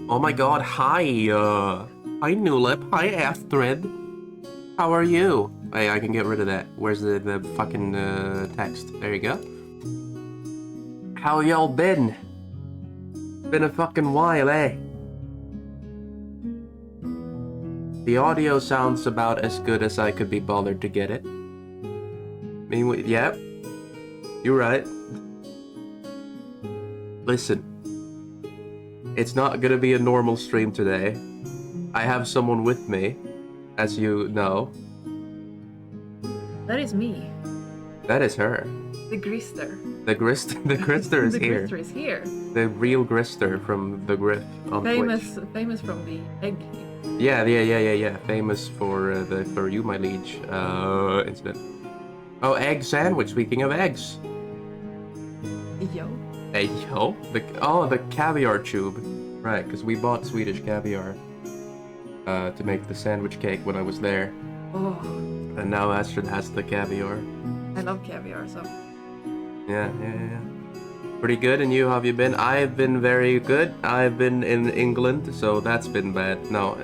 Oh my god, hi, hi Nulip, hi Astrid. How are you? Hey, I can get rid of that. Where's the fucking text? There you go. How y'all been? Been a fucking while, eh? The audio sounds about as good as I could be bothered to get it. I mean, yep. You're right. Listen. It's not gonna be a normal stream today. I have someone with me, as you know. That is me. That is her. The Grister. The Grister is the here. Grister is here. The real Grister from the Griff on Twitch. Famous from the egg. Yeah. Famous for the For You, My Liege incident. Oh, egg sandwich. Speaking of eggs. Yo. Hey yo. The caviar tube. Right, because we bought Swedish caviar to make the sandwich cake when I was there. Oh. And now Astrid has the caviar. I love caviar, so. Yeah. Pretty good, and you, how have you been? I've been very good. I've been in England, so that's been bad. No,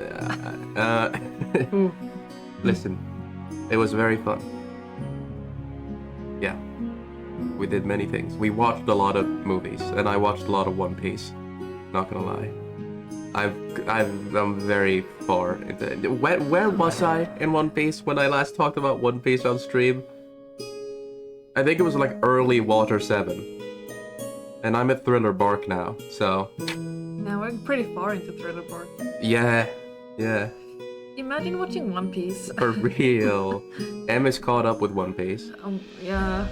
listen, it was very fun. Yeah, we did many things. We watched a lot of movies, and I watched a lot of One Piece. Not gonna lie. I'm very far into... Where was I in One Piece when I last talked about One Piece on stream? I think it was like early Water 7. And I'm at Thriller Bark now, so... Now we're pretty far into Thriller Bark. Yeah. Imagine watching One Piece. For real. Em is caught up with One Piece. Yeah.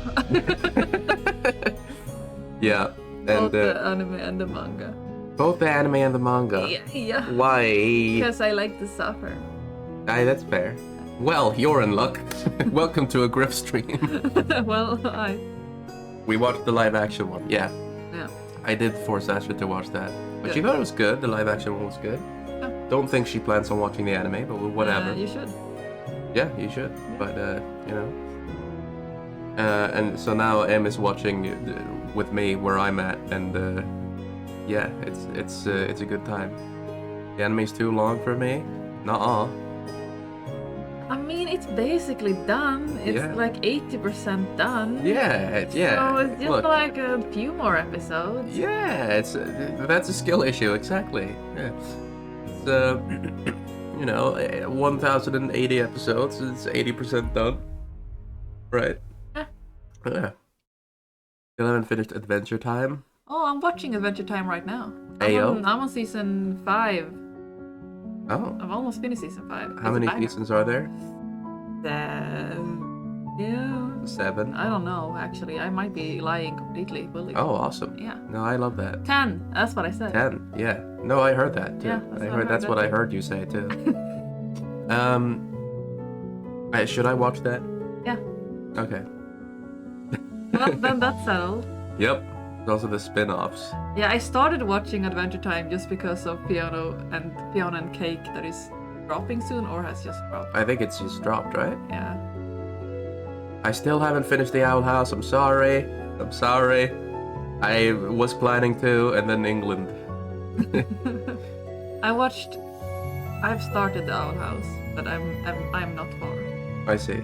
Yeah. Both the anime and the manga. Both the anime and the manga? Yeah. Why? Because I like to suffer. Aye, that's fair. Well, you're in luck. Welcome to a Griff stream. Well, We watched the live action one, yeah. Yeah. I did force Astrid to watch that. But Good. she thought it was good, the live action one was good. Yeah. Don't think she plans on watching the anime, but whatever. You should. Yeah, you should. But, you know. And so now Em is watching with me where I'm at, and yeah, it's a good time. The anime's too long for me? Nuh-uh. I mean, it's basically done. It's like 80% done. Yeah. So it's just Look, like a few more episodes. yeah, it's that's a skill issue, exactly. Yeah. It's you know, 1,080 episodes. It's 80% done. Right. Yeah. Still haven't finished Adventure Time. Oh, I'm watching Adventure Time right now. Ayo. I'm on season 5. Oh. I've almost finished season 5. How many seasons are there? Yeah. 7. I don't know, actually. I might be lying completely. Bully. Oh, awesome. Yeah. No, I love that. 10. That's what I said. 10. Yeah. No, I heard that too. Yeah, That's what I heard you say too. Should I watch that? Yeah. Okay. Well, then that's settled. Yep. Those are the spin-offs. Yeah, I started watching Adventure Time just because of Piano and Cake that is dropping soon or has just dropped. I think it's just dropped, right? Yeah. I still haven't finished the Owl House. I'm sorry. I was planning to, and then England. I've started the Owl House, but I'm not far. I see.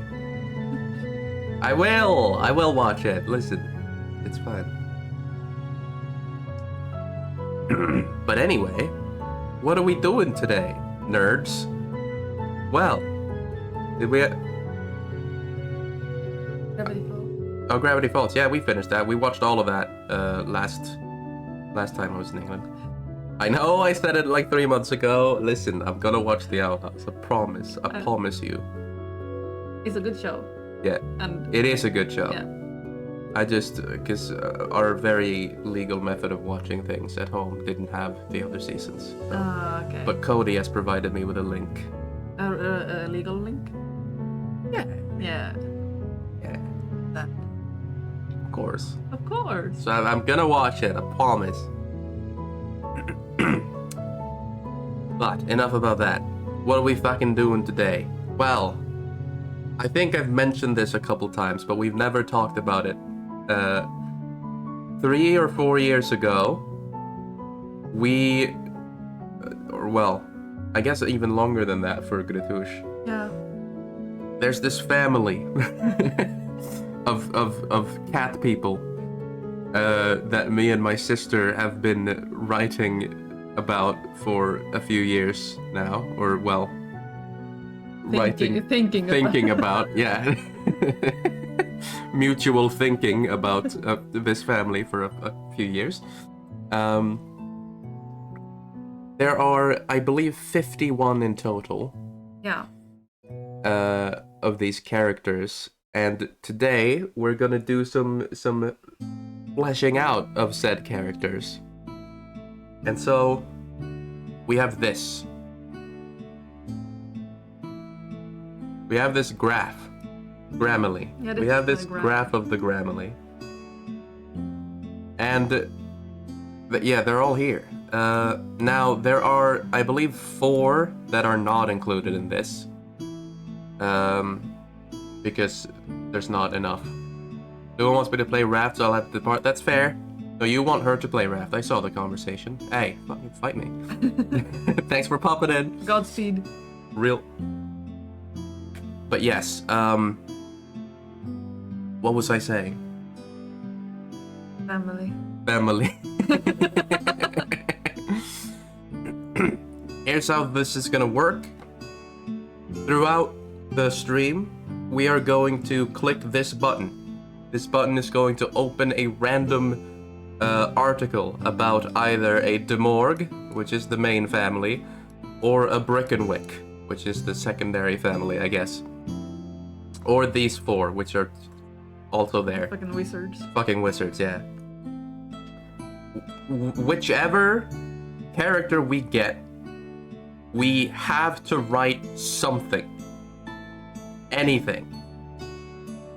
I will watch it. Listen, it's fine. But anyway, what are we doing today, nerds? Well, did we... Gravity Falls. Oh, Gravity Falls. Yeah, we finished that. We watched all of that last time I was in England. I know I said it like 3 months ago. Listen, I'm gonna watch The Owl House. I promise. I promise you. It's a good show. Yeah, and it is a good show. Yeah. I just, because our very legal method of watching things at home didn't have the other seasons. So. Okay. But Cody has provided me with a link. A legal link? Yeah. Yeah. Yeah. That. Of course. Of course. So I'm gonna watch it, I promise. But enough about that. What are we fucking doing today? Well, I think I've mentioned this a couple times, but we've never talked about it. 3 or 4 years ago, we or well, I guess even longer than that for Gratush. Yeah. There's this family of cat people that me and my sister have been writing about for a few years now, or well, thinking about, yeah, mutual thinking about this family for a few years. There are, I believe, 51 in total. Yeah. Of these characters, and today we're gonna do some fleshing out of said characters. And so we have this. We have this graph, Grammarly. Yeah, we have this graph. graph of the Grammarly, and yeah, they're all here. Now there are, I believe, 4 that are not included in this. Because there's not enough. No one wants me to play Raft, so I'll have to depart. That's fair. No, you want her to play Raft. I saw the conversation. Hey, fucking fight me. Thanks for popping in. Godspeed. Real. But yes, what was I saying? Family. Here's how this is gonna work. Throughout the stream, we are going to click this button. This button is going to open a random article about either a Demorg, which is the main family, or a Brickenwick, which is the secondary family, I guess. Or these 4, which are also there. Fucking wizards. Fucking wizards, yeah. Whichever character we get, we have to write something. Anything.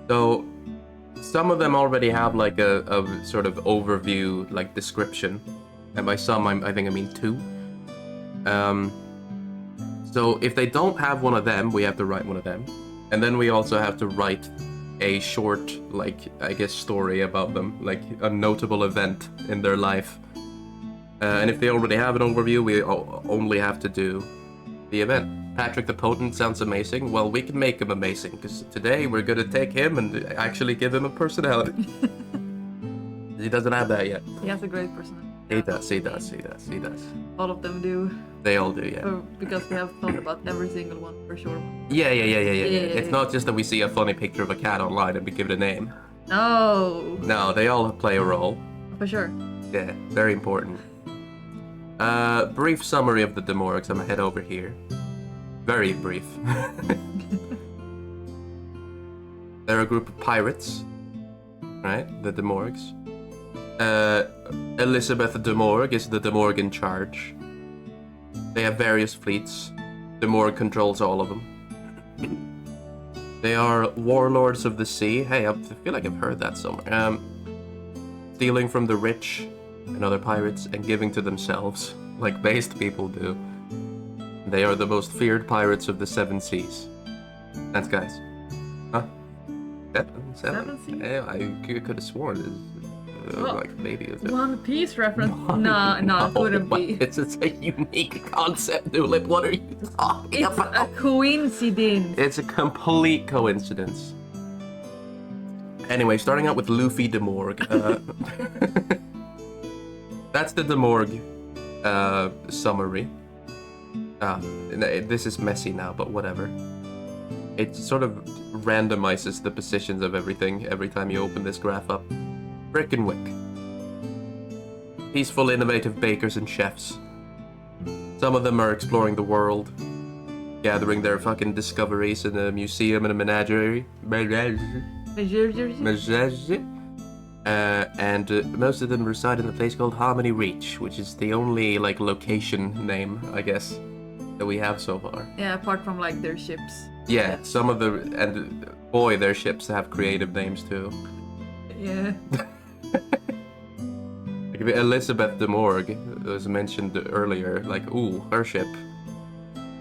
So some of them already have like a sort of overview, like description, and by some I think I mean 2. So if they don't have one of them, we have to write one of them, and then we also have to write a short, like, I guess, story about them, like a notable event in their life. And if they already have an overview, we only have to do the event. Patrick the Potent sounds amazing. Well, we can make him amazing, because today we're gonna take him and actually give him a personality. He doesn't have that yet. He has a great personality. He does. All of them do. They all do, yeah. Because we have thought about every single one for sure. Yeah. It's not just that we see a funny picture of a cat online and we give it a name. No, they all play a role. for sure. Yeah, very important. Brief summary of the Demorgs. I'm gonna head over here. Very brief. They're a group of pirates, right? The Demorgs. Elizabeth Demorg is the Demorg in charge. They have various fleets. Demorg controls all of them. They are warlords of the sea. Hey, I feel like I've heard that somewhere. Stealing from the rich and other pirates and giving to themselves, like based people do. They are the most feared pirates of the 7 seas. Thanks, guys. Huh? Seven? Seas? Yeah, I could have sworn like maybe it was One Piece reference? No, it wouldn't be. It's a unique concept, Nulip. What are you talking It's about? a coincidence. It's a complete coincidence. Anyway, starting out with Luffy Demorg. That's the Demorg summary. This is messy now, but whatever. It sort of randomizes the positions of everything every time you open this graph up. Brickenwick. Peaceful, innovative bakers and chefs. Some of them are exploring the world, gathering their fucking discoveries in a museum and a menagerie. And most of them reside in a place called Harmony Reach, which is the only like location name, I guess, that we have so far. Yeah, apart from like their ships. Yeah, some of the, and boy, their ships have creative names too. Yeah. Like Elizabeth Demorg was mentioned earlier, like, ooh, her ship,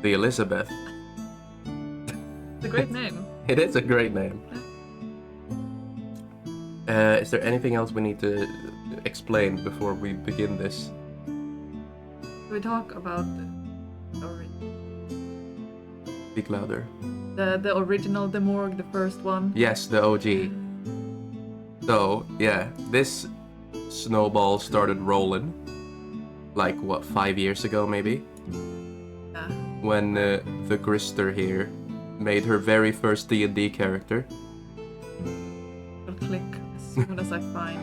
the Elizabeth. It's a great name. It is a great name. Is there anything else we need to explain before we begin this? We talk about Speak louder. the original Demorg, the first one. Yes, the OG. So, yeah, this snowball started rolling, like, what, 5 years ago, maybe? Yeah. When the Grister here made her very first D&D character. It'll click as soon as I find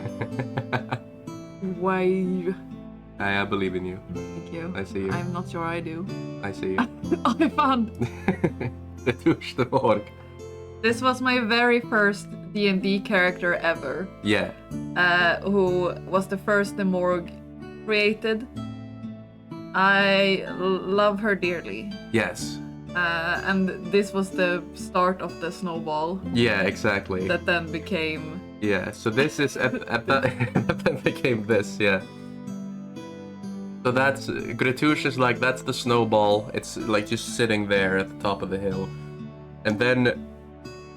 Wave. I believe in you. Thank you. I see you. I'm not sure I do. I see you. I found. Retush the Morg. This was my very first D&D character ever. Yeah. Who was the first Demorg created. I love her dearly. Yes. And this was the start of the snowball Yeah, exactly. that then became. Yeah, so this is at that then became this, yeah. So that's Gretush is like that's the snowball. It's like just sitting there at the top of the hill. And then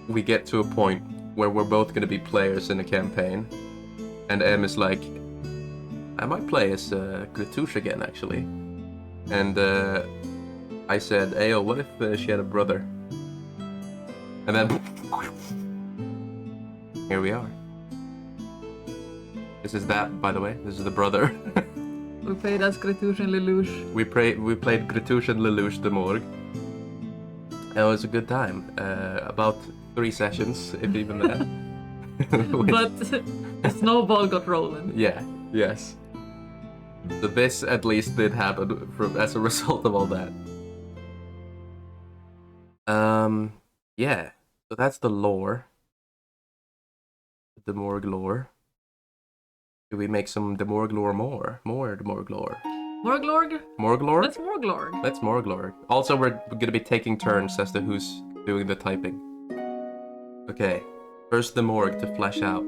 we get to a point where we're both gonna be players in a campaign. And M is like, I might play as Gretush again actually. And I said, Ayo, what if she had a brother? And then here we are. This is that, by the way. This is the brother. We played as Gretush and Lelouch. we played Gretush and Lelouch de Morgue. It was a good time. About 3 sessions, if even that. But the snowball got rolling. Yeah, yes. So this at least did happen as a result of all that. Yeah. So that's the lore. The Demorg lore. Do we make some Demorg lore more? More Demorg lore. Morglorg? Morg lore? Let's Morglorg. Let's Morg lore. Also, we're gonna be taking turns as to who's doing the typing. Okay. First the Morg to flesh out.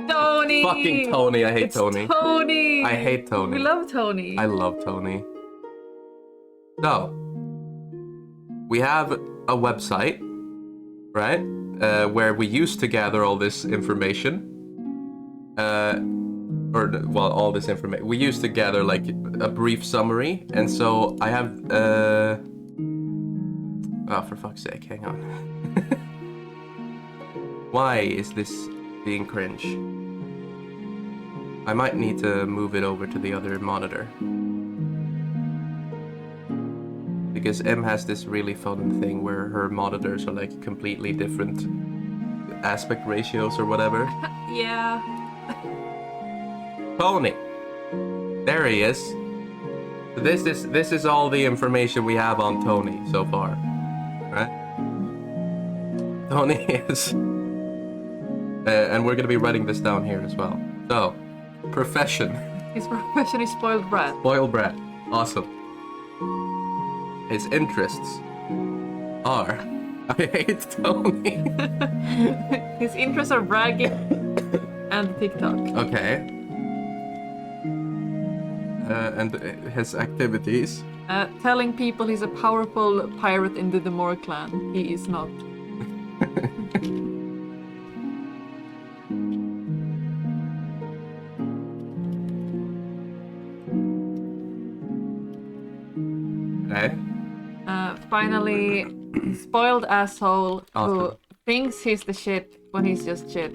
Tony! Fucking Tony, I hate It's Tony. Tony! I hate Tony. We love Tony. I love Tony. So, we have a website, right? Where we used to gather all this information. All this information. We used to gather like a brief summary, and so I have. Oh, for fuck's sake, hang on. Why is this being cringe? I might need to move it over to the other monitor. Because M has this really fun thing where her monitors are like completely different aspect ratios or whatever. Yeah. Tony! There he is. So this is all the information we have on Tony so far. Right? Tony is... and we're gonna be writing this down here as well. So, profession. His profession is spoiled brat. Spoiled brat. Awesome. His interests are... I hate Tony. His interests are bragging and TikTok. Okay. And his activities. Telling people he's a powerful pirate in the Demore clan. He is not. Okay. Finally, spoiled asshole Awesome. who thinks he's the shit when he's just shit.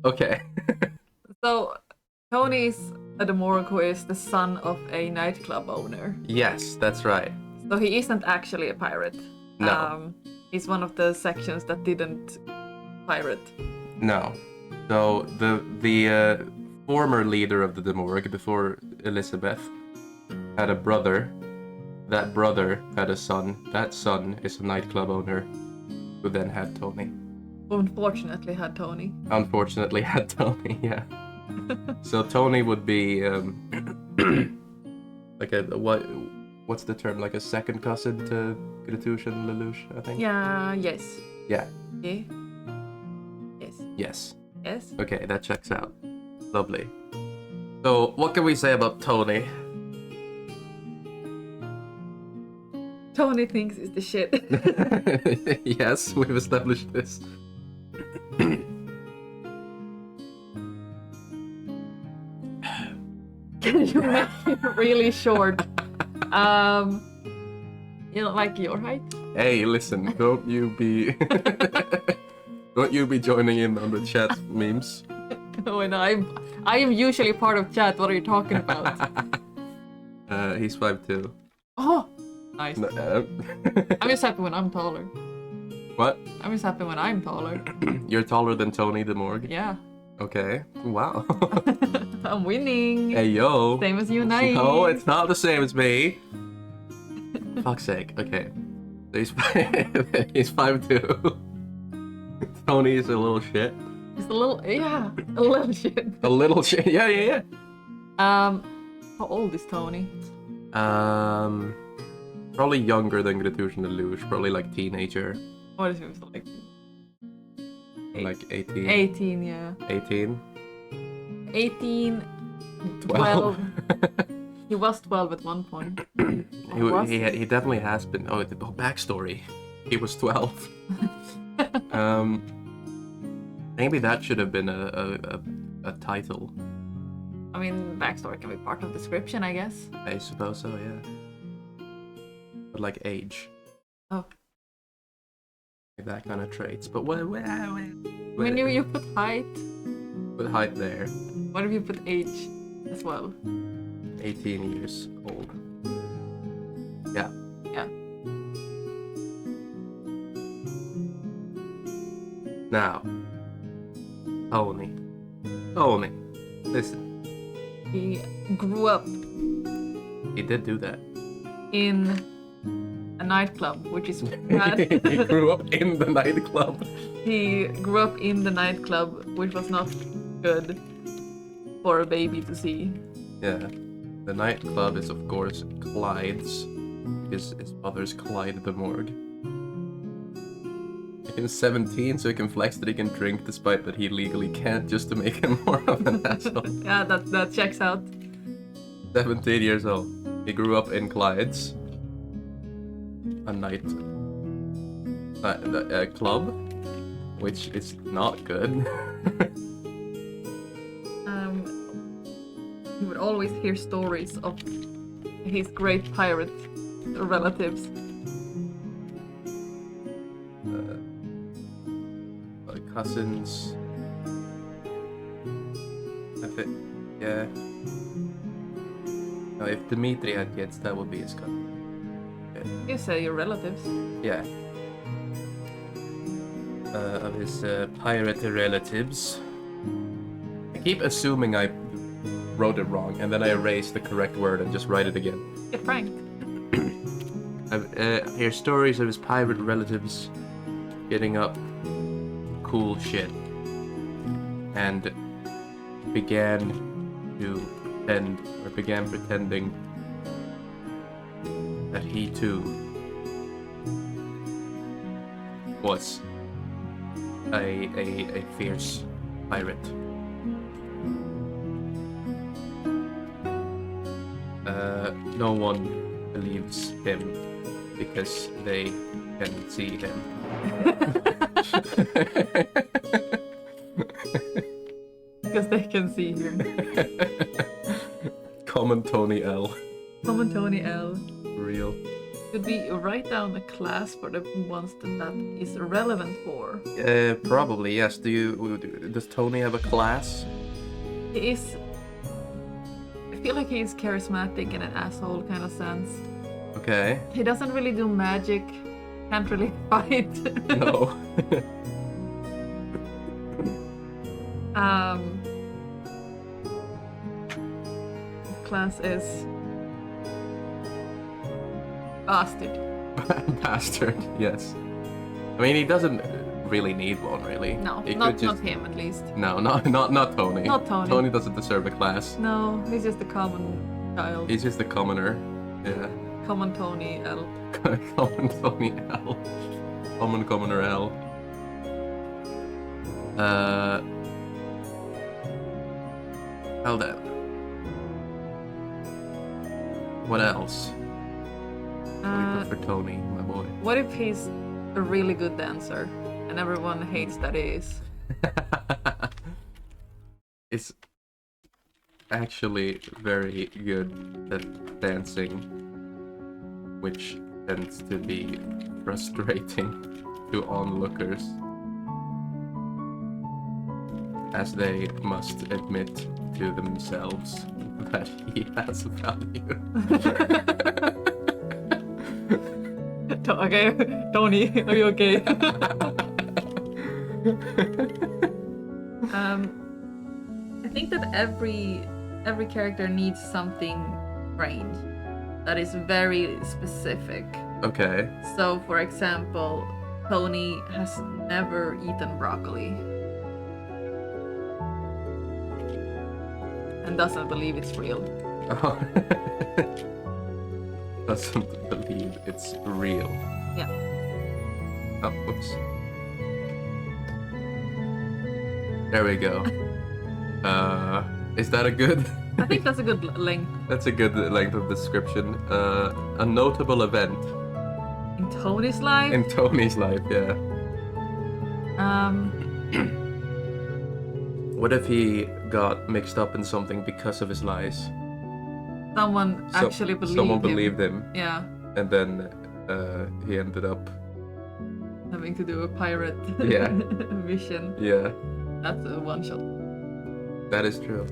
Okay. So, Tony is a Demore who is the son of a nightclub owner. Yes, that's right. So he isn't actually a pirate. No. He's one of the sections that didn't pirate. No. So the former leader of the Demorg before Elizabeth had a brother. That brother had a son. That son is a nightclub owner who then had Tony. Unfortunately had Tony. Unfortunately had Tony, yeah. So Tony would be like a what's the term? Like a second cousin to Gretush and Lelouch, I think. Yeah, yes. Yeah. Yeah. Yes. Yes. Yes. Okay, that checks out. Lovely. So, what can we say about Tony? Tony thinks it's the shit. Yes, we've established this. Can you make it really short? You know, like your height? Hey, listen, don't you be don't you be joining in on the chat memes. Oh, and I am usually part of chat. What are you talking about? He's 5'2". Oh, nice. No, I'm just happy when I'm taller. what? I'm just happy when I'm taller. You're taller than Tony the Morgue? Yeah. Okay. Wow. I'm winning. Hey yo. Same as you, Nai. No, it's not the same as me. Fuck's sake. Okay. So he's he's 5'2". Tony is a little shit. It's a little, yeah, a little shit. A little shit. Yeah, yeah, How old is Tony? yeah. Probably younger than Gratution Lelouch. Probably like teenager. What is he like? Like 18. 18, yeah. 18. 18, 12. 12. He was 12 at one point. He definitely has been. Oh, the backstory. He was 12. Maybe that should have been a title. I mean, backstory can be part of description, I guess. I suppose so, yeah. But like age. Oh. Like that kind of traits. But what? I mean, you put height. Put height there. What if you put age as well? 18 years old. Yeah. Yeah. Now, Tony. Tony, listen. He grew up He did do that. in a nightclub, which is He bad. grew up in the nightclub. He grew up in the nightclub, which was not good for a baby to see. Yeah. The nightclub is, of course, Clyde's. His mother's Clyde the Morgue. He's 17, so he can flex that he can drink despite that he legally can't, just to make him more of an asshole. Yeah, that checks out. 17 years old. He grew up in Clyde's. A night... a club. Which is not good. He would always hear stories of his great pirate relatives. Cousins. I think, yeah. No, if Dimitri had kids, that would be his cousin. You say your relatives. Yeah. Of his pirate relatives. I keep assuming I wrote it wrong, and then I erase the correct word and just write it again. Get pranked. I hear stories of his pirate relatives getting up cool shit, and began pretending that he too was a fierce pirate. No one believes him because they can see him. Because they can see him. Common Tony L. Common Tony L. Real. Could we write down a class for the ones that is relevant for? Probably, yes. Does Tony have a class? He is... I feel like he is charismatic in an asshole kind of sense. Okay. He doesn't really do magic. Can't really fight. No. His class is bastard. Bastard, yes. I mean, he doesn't really need one, really. No, He not could just... him at least. No, not Tony. Not Tony. Tony doesn't deserve a class. No, he's just a common child. He's just a commoner. Yeah. Common Tony L. Common Tony L. Common Commoner L. Well then. What else? For Tony, my boy. What if he's a really good dancer and everyone hates that he is? It's actually very good at dancing, which tends to be frustrating to onlookers, as they must admit to themselves that he has value. Okay, Tony, are you okay? I think that every character needs something strange that is very specific. Okay. So, for example, Tony has never eaten broccoli and doesn't believe it's real. Oh. Doesn't believe it's real. Yeah. Oh, whoops. There we go. Is that a good? I think that's a good length. That's a good length of description. A notable event In Tony's life? in Tony's life, yeah. What if he got mixed up in something because of his lies? Someone actually believed Someone him. believed him, Yeah, and then he ended up. having to do a pirate Yeah. mission. Yeah, That's a one shot. that is true.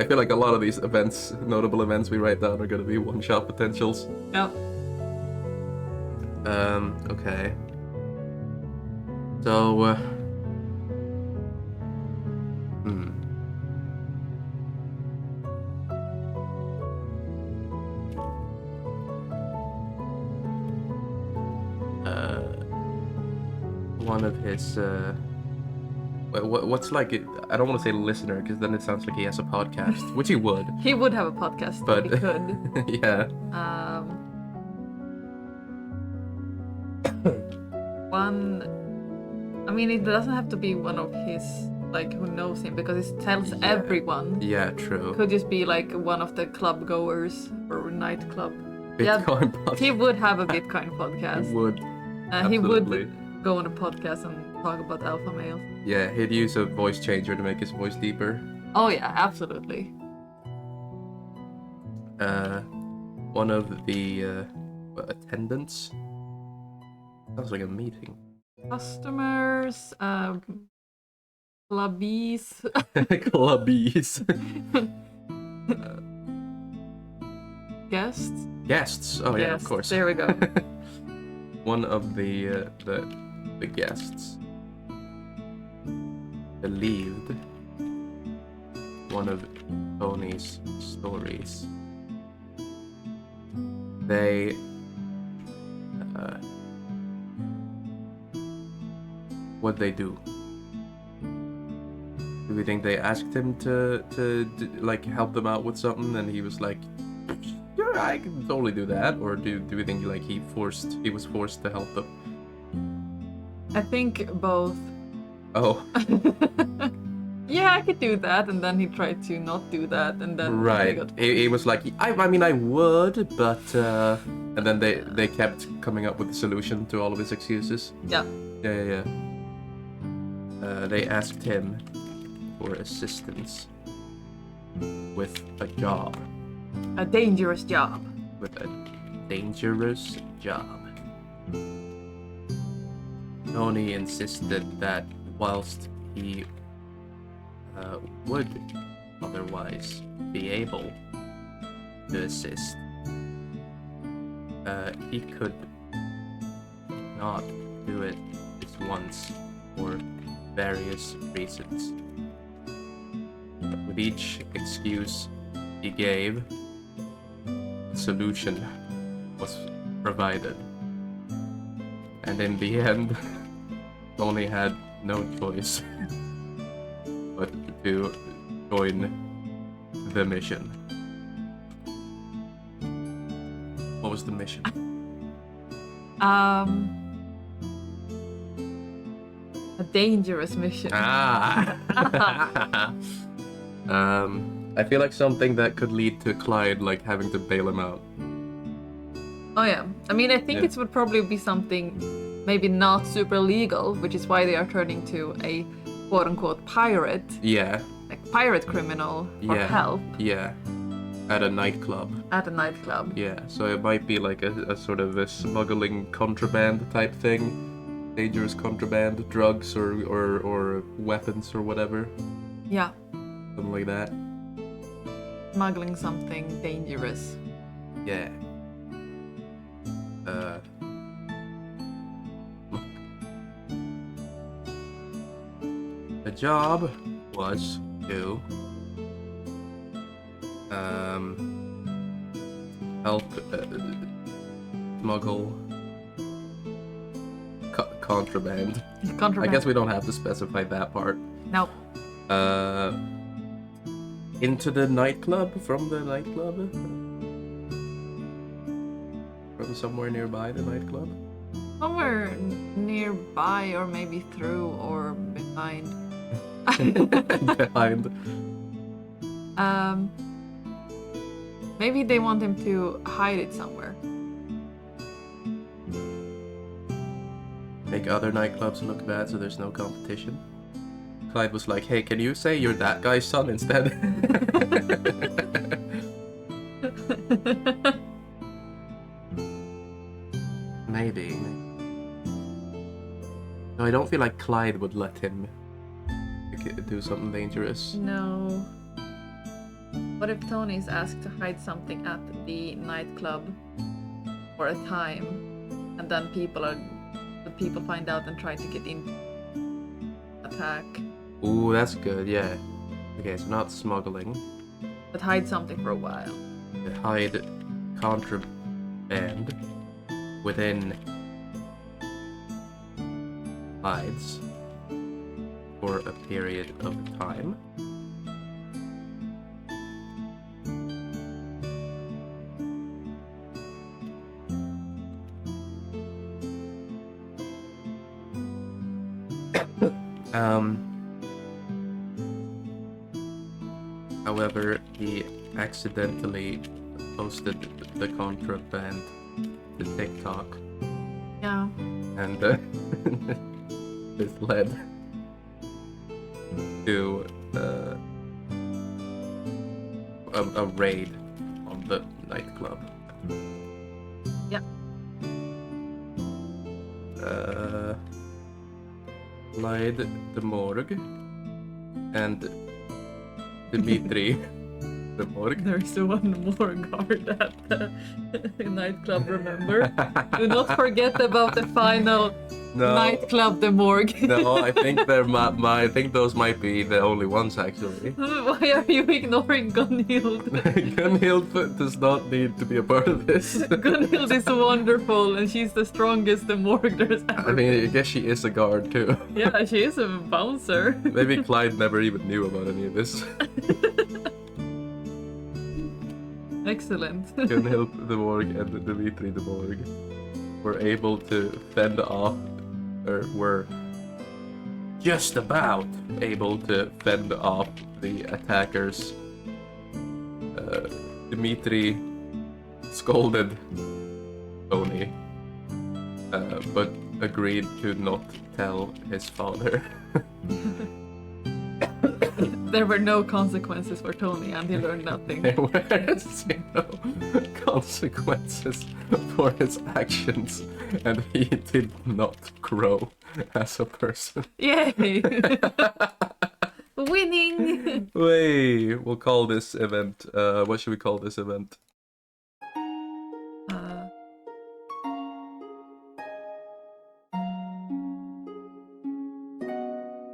I feel like a lot of these events, notable events we write down, are going to be one-shot potentials. Yeah. Okay. So, one of his, what's like, I don't want to say listener, because then it sounds like he has a podcast, which he would. He would have a podcast But- if he could. Yeah. I mean, it doesn't have to be one of his, like, who knows him, because he tells everyone. Yeah, true. Could just be like one of the club goers or nightclub. Bitcoin podcast. He would have a Bitcoin podcast. He would. He absolutely. would go on a podcast and talk about alpha males. Yeah, he'd use a voice changer to make his voice deeper. Oh yeah, absolutely. One of the attendants. Sounds like a meeting. Customers, clubbies. Clubbies. Guests. Guests. Oh yeah, of Guests, course. there we go. One of the guests believed one of Tony's stories. They what'd they do? Do we think they asked him to like help them out with something, and he was like, "Yeah, I can totally do that," or do we think like he was forced to help them? I think both. Oh, Yeah, I could do that, and then he tried to not do that, and then he right. got- He was like, I mean, I would, but and then they kept coming up with a solution to all of his excuses. Yeah. Yeah. They asked him for assistance with a job. A dangerous job. With a dangerous job. Tony insisted that whilst he would otherwise be able to assist, he could not do it just once for various reasons. With each excuse he gave, a solution was provided. And in the end, Tony had no choice but to join the mission. What was the mission? A dangerous mission. Ah! I feel like something that could lead to Clyde like having to bail him out. Oh yeah. I mean, I think Yeah. it would probably be something maybe not super legal, which is why they are turning to a quote unquote pirate, Yeah, like pirate criminal, for Yeah. help yeah. At a nightclub. at a nightclub. Yeah, so it might be like a sort of a smuggling contraband type thing. Dangerous contraband, drugs or weapons or whatever. Yeah, Something like that. smuggling something dangerous. Yeah. The job was to help smuggle contraband. Contraband. I guess we don't have to specify that part. No. Into the nightclub, from the nightclub? From somewhere nearby the nightclub? Somewhere nearby, or maybe through, or behind. Behind. Maybe they want him to hide it somewhere. Make other nightclubs look bad so there's no competition. Clyde was like, hey, can you say you're that guy's son instead? Maybe. No, I don't feel like Clyde would let him do something dangerous. No. What if Tony is asked to hide something at the nightclub for a time, and then people find out and try to get in, attack, Ooh, that's good, yeah. Okay, so not smuggling. but hide something for a while. Hide contraband within hides for a period of time. However, he accidentally posted the contraband to TikTok, Yeah. and this led to a raid on the nightclub. Yeah. Clyde de Morgue and Dimitri de Morgue. There is one more guard at the nightclub, remember? Do not forget about the final nightclub, the morgue. No, I think I think those might be the only ones actually. Why are you ignoring Gunhild? Gunhild does not need to be a part of this. Gunhild is wonderful, and she's the strongest the morgue there's ever. I mean, I guess she is a guard too. Yeah, she is a bouncer. Maybe Clyde never even knew about any of this. Excellent. Gunhild de Morgue and Dimitri de Morgue were able to fend off, or were just about able to fend off the attackers. Dimitri scolded Tony, but agreed to not tell his father. There were no consequences for Tony, and he learned nothing. There were zero consequences for his actions, and he did not grow as a person. Yay! Winning! We'll call this event, what should we call this event?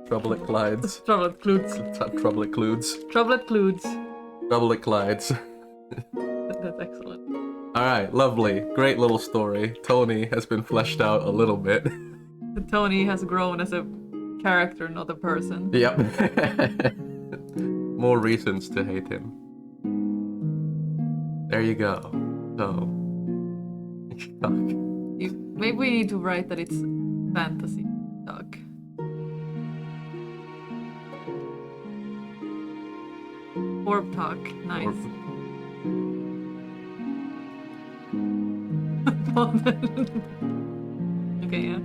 Trouble at Clyde's. Trouble at Cludes. Trouble at Cludes. Trouble at Cludes. Trouble at Clyde's. That's excellent. Alright, lovely. Great little story. Tony has been fleshed out a little bit. Tony has grown as a character, not a person. Yep. More reasons to hate him. There you go. So. Maybe we need to write that it's fantasy talk. Orb talk, nice. Okay, yeah.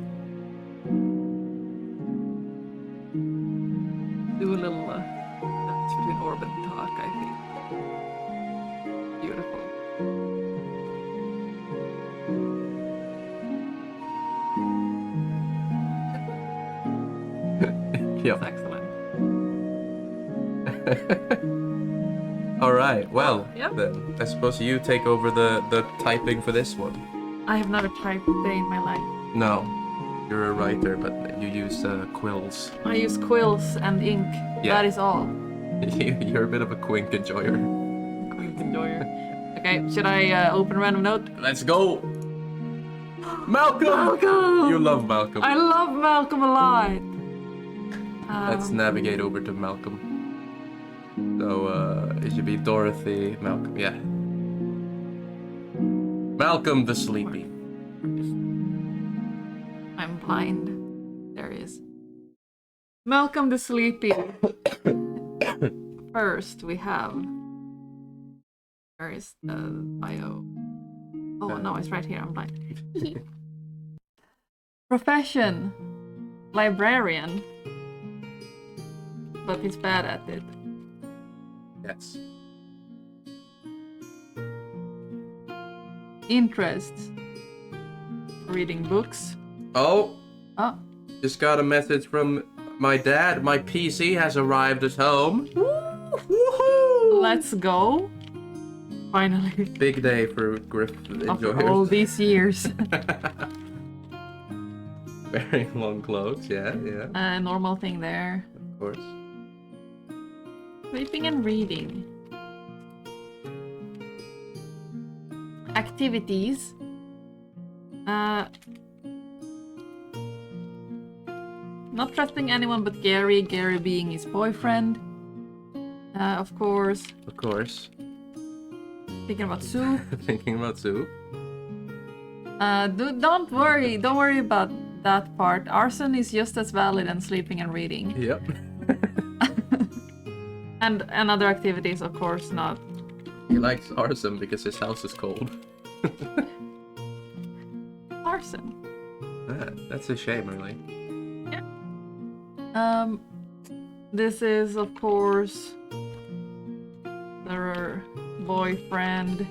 Yep. That's excellent. All right. Well, Yep. then I suppose you take over the typing for this one. I have never typed a day in my life. No, you're a writer, but you use quills. I use quills and ink. Yeah. That is all. You're a bit of a quink enjoyer. Quink enjoyer. Okay, should I open random note? Let's go. Malcolm. Malcolm! You love Malcolm. I love Malcolm a lot. Let's navigate over to Malcolm. So it should be Dorothy, Malcolm. Yeah. Malcolm the Sleepy. I'm blind. There he is. Malcolm the Sleepy. First, we have. Where is the bio? Oh no, it's right here. I'm blind. Profession: librarian, but he's bad at it. Yes. Interests: reading books. Oh, Oh, just got a message from my dad. My PC has arrived at home. Woohoo! let's go! Finally, Big day for Griff after all enjoyers. these years. Very long clothes. Yeah. Normal thing there. Of course. Sleeping and reading. Activities. Not trusting anyone but Gary, Gary being his boyfriend. Of course. Of course. Thinking about soup. Thinking about soup. Don't worry about that part. Arson is just as valid as sleeping and reading. Yep. And other activities, of course, not. He likes arson because his house is cold. Arson. That's a shame, really. This is, of course, their boyfriend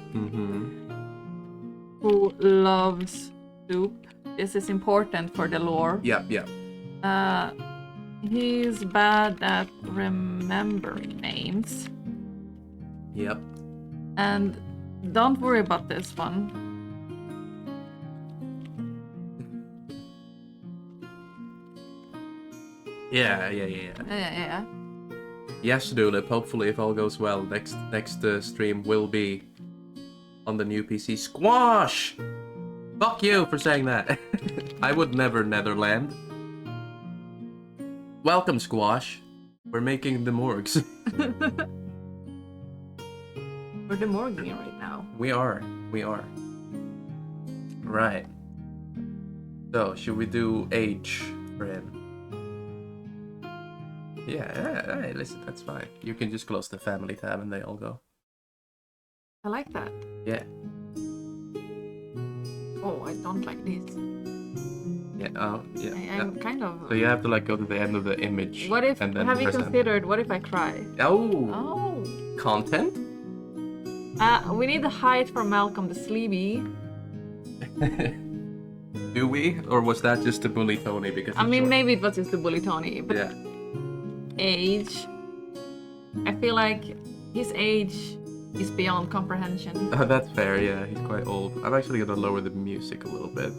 who loves soup. This is important for the lore. Yep. He's bad at remembering names. Yep. And don't worry about this one. Yeah. Yeah. Yes, Dulip. Hopefully, if all goes well, next stream will be on the new PC. Squash! Fuck you for saying that. I would never Netherland. Welcome, Squash. We're making the morgues. We're demorging right now. We are. Right. So, should we do age for him? Yeah, listen, that's fine. You can just close the family tab and they all go. I like that. Yeah. Oh, I don't like this. Yeah, oh, yeah. I'm kind of. So you have to like go to the end of the image. What if? and then Have you press considered? What if I cry? Oh, Oh. content? We need the height for Malcolm the Sleepy. Do we? Or was that just to bully Tony? Because I he's mean, short? maybe it was just to bully Tony, but Yeah. age. I feel like his age is beyond comprehension. That's fair, yeah, he's quite old. I'm actually gonna lower the music a little bit.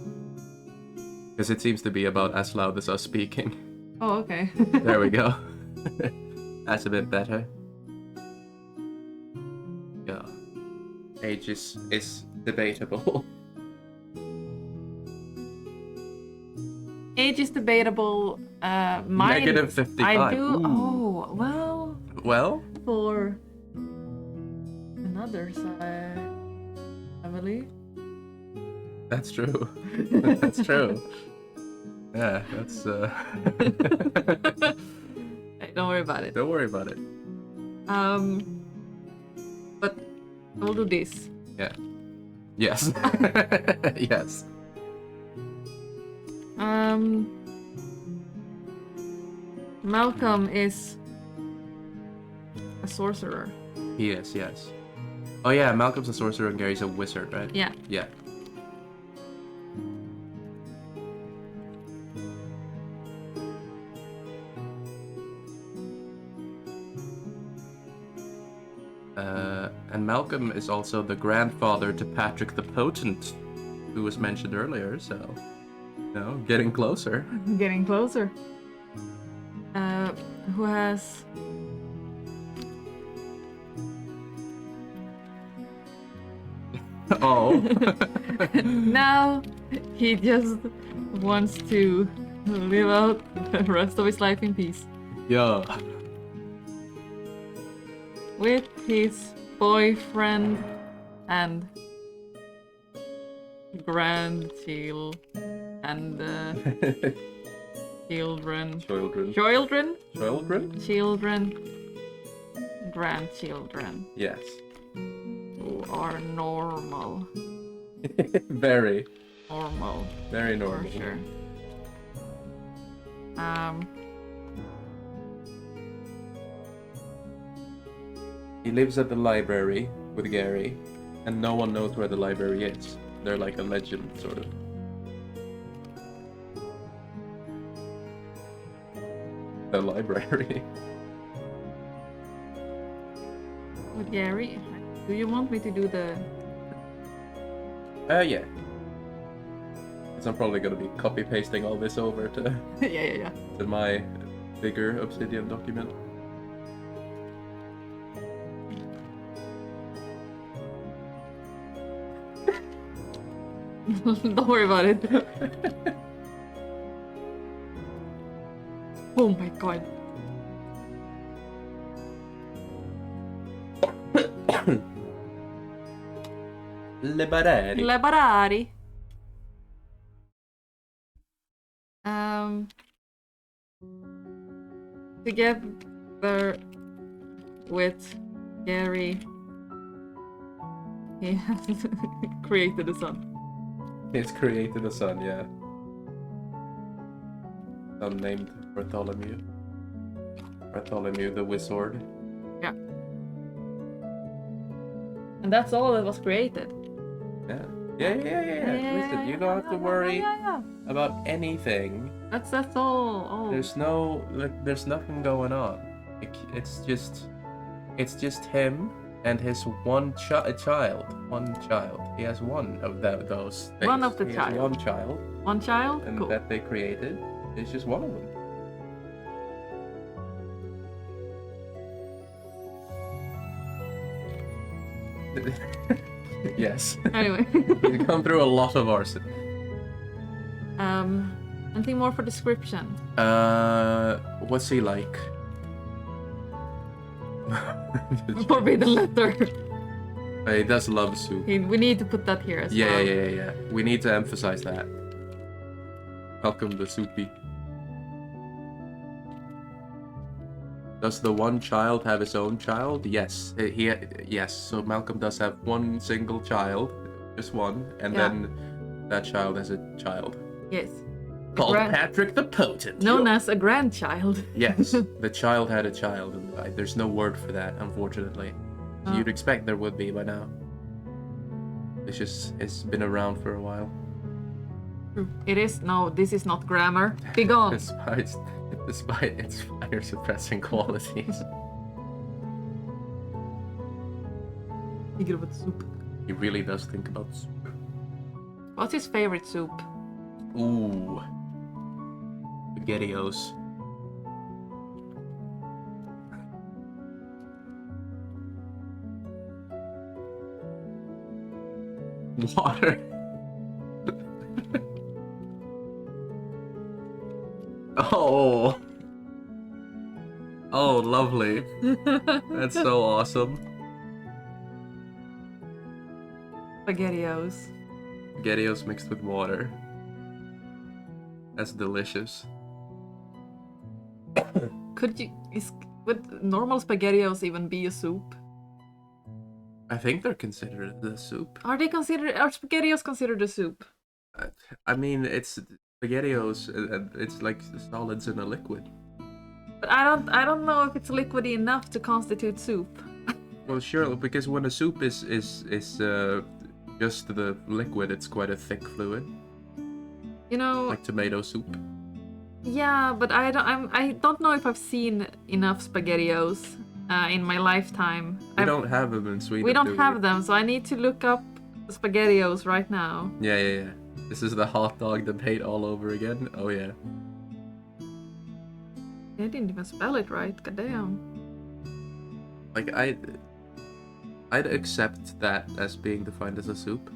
Because it seems to be about as loud as us speaking. Oh, okay. There we go. That's a bit better. Yeah. Age is debatable. Age is debatable. Mine. Negative 55. I do. Ooh. Oh, well. Well, For another side, Emily. that's true. That's true. Yeah, that's Hey, don't worry about it. Don't worry about it. But we'll do this. Yeah. Yes. Yes. Malcolm is a sorcerer. He is, yes. Oh yeah, Malcolm's a sorcerer and Gary's a wizard, right? Yeah. Yeah. And Malcolm is also the grandfather to Patrick the Potent, who was mentioned earlier, so, you know, getting closer. Getting closer. Who has... Oh. Now he just wants to live out the rest of his life in peace Yeah. with his boyfriend and grandchild and children, grandchildren Yes. who are normal. Very Normal. normal. For sure. He lives at the library with Gary, and no one knows where the library is. They're like a legend, sort of. The library. With Gary, do you want me to do the... Yeah. Because I'm probably gonna be copy-pasting all this over to, yeah. to my bigger Obsidian document. Don't worry about it. Oh my god. Liberari. Laborari. Together with Gary, he has created a son. He's created a son, yeah. Son named Bartholomew. Bartholomew the Wizard. Yeah. And that's all that was created. Yeah. Yeah. Listen, you don't have to worry Yeah. about anything. That's all. Oh. There's nothing going on. It's just him and his child. One child. He has one of those things. One of the He child. has one child, One child? and Cool. that they created. It's just one of them. Yes. Anyway. We've gone through a lot of arson. Anything more for description? What's he like? Forbidden letter. He does love soup. We need to put that here as Yeah. well. We need to emphasize that. Malcolm the Soupy. Does the one child have his own child? Yes. Yes. So Malcolm does have one single child, just one, and Yeah. then that child has a child Yes. called Patrick the Potent. Known as a grandchild. Yes, the child had a child and died. There's no word for that, unfortunately. Oh. You'd expect there would be by now. It's been around for a while. It is. No, this is not grammar. Be gone. Despite its fire suppressing qualities. Thinking about soup. He really does think about soup. What's his favorite soup? Ooh. SpaghettiOs. Water. Oh. Oh, lovely. That's so awesome. SpaghettiOs. SpaghettiOs mixed with water. That's delicious. Would normal SpaghettiOs even be a soup? I think they're considered the soup. Are SpaghettiOs considered a soup? I mean, it's SpaghettiOs. It's like solids in a liquid. But I don't know if it's liquidy enough to constitute soup. Well, sure, because when a soup is just the liquid, it's quite a thick fluid, You know. like tomato soup. Yeah, but I don't know if I've seen enough SpaghettiOs in my lifetime. We don't have them in Sweden. We don't do have them, so I need to look up SpaghettiOs right now. Yeah. This is the hot dog debate all over again. Oh yeah. I didn't even spell it right. Goddamn. Like I'd accept that as being defined as a soup.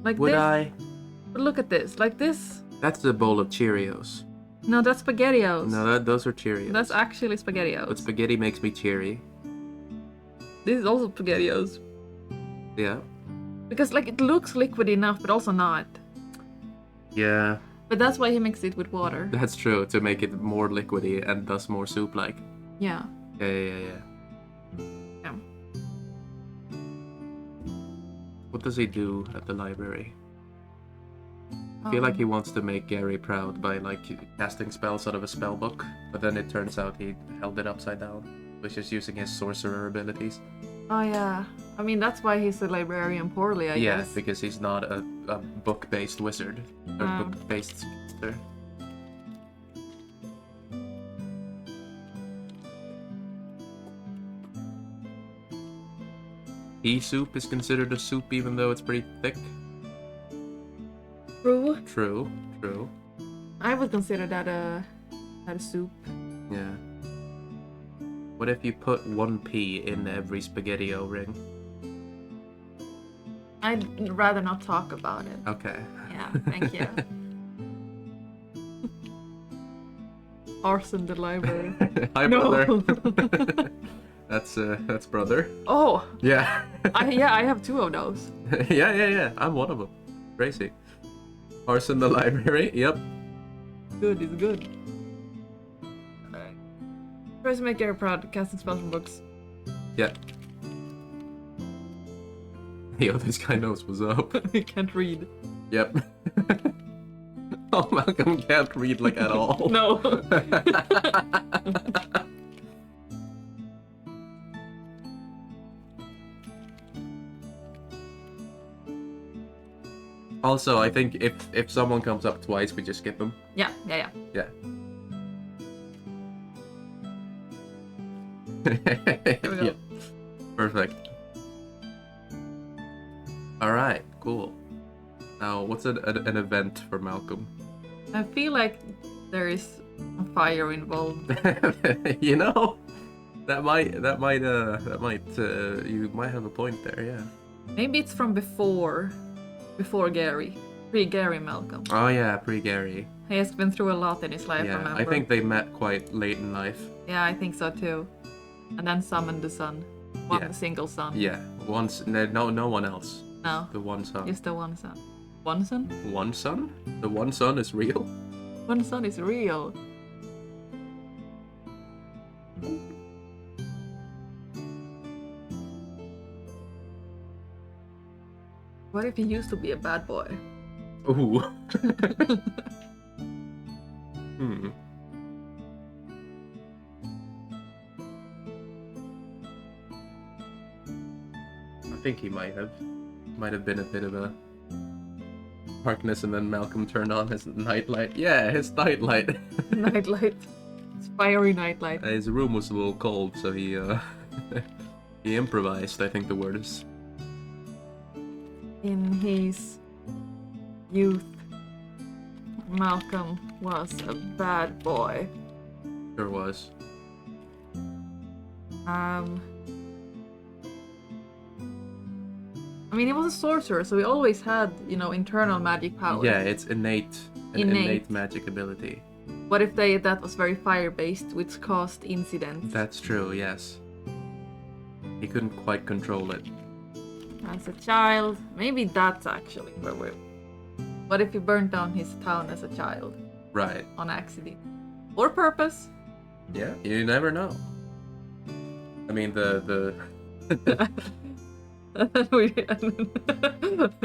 Like Would this. I? But look at this. Like this. That's a bowl of Cheerios. No, that's SpaghettiOs. No, those are Cheerios. That's actually SpaghettiOs. But spaghetti makes me cheery. This is also SpaghettiOs. Yeah. Because like it looks liquid enough, but also not. Yeah, But that's why he mixed it with water. that's true. To make it more liquidy and thus more soup-like. Yeah. Yeah. Yeah. What does he do at the library? I feel like he wants to make Gary proud by like casting spells out of a spell book, but then it turns out he held it upside down, which is using his sorcerer abilities. Oh yeah. I mean that's why he's a librarian poorly, I Yeah, guess. because he's not a book-based wizard or book-based spinster. Pea soup is considered a soup even though it's pretty thick. True. True. I would consider that a soup. Yeah. What if you put one pea in every spaghetti-o ring? I'd rather not talk about it. Okay. Yeah, thank you. Arson the library. Hi, No. brother. That's brother. Oh, Yeah. I have two of those. Yeah. I'm one of them. Crazy. Arson the library. Yep. Good is good. Alright. Tries to make Gary proud, casting spells from books. Yeah. Yo, this guy knows what's up. He can't read. Yep. Oh, Malcolm can't read like at all. No. Also, I think if someone comes up twice, we just skip them. Yeah. Yeah. There we go. Yeah. Perfect. All right. Cool. Now, what's an event for Malcolm? I feel like there is a fire involved. You know, that might you might have a point there. Yeah. Maybe it's from before Gary. Pre-Gary Malcolm. Oh yeah, pre-Gary. He has been through a lot in his life, Yeah, remember? I think they met quite late in life. Yeah, I think so too. And then summoned the son. One Yeah. single son. Yeah, once no one else. No, The one son. just the one son. One son? One son? The one son is real? One son is real. What if he used to be a bad boy? Ooh. I think he might have been a bit of a darkness, and then Malcolm turned on his nightlight. Yeah, his nightlight. Nightlight. It's fiery nightlight. His room was a little cold, so he he improvised, I think the word is. In his youth, Malcolm was a bad boy. Sure was. I mean, he was a sorcerer, so he always had, internal magic powers. Yeah, it's innate. An Innate. innate magic ability. What if that was very fire-based, which caused incidents? That's true, yes. He couldn't quite control it. As a child, maybe that's actually where we're... What if he burned down his town as a child? Right. On accident? Or purpose? Yeah, you never know. I mean, the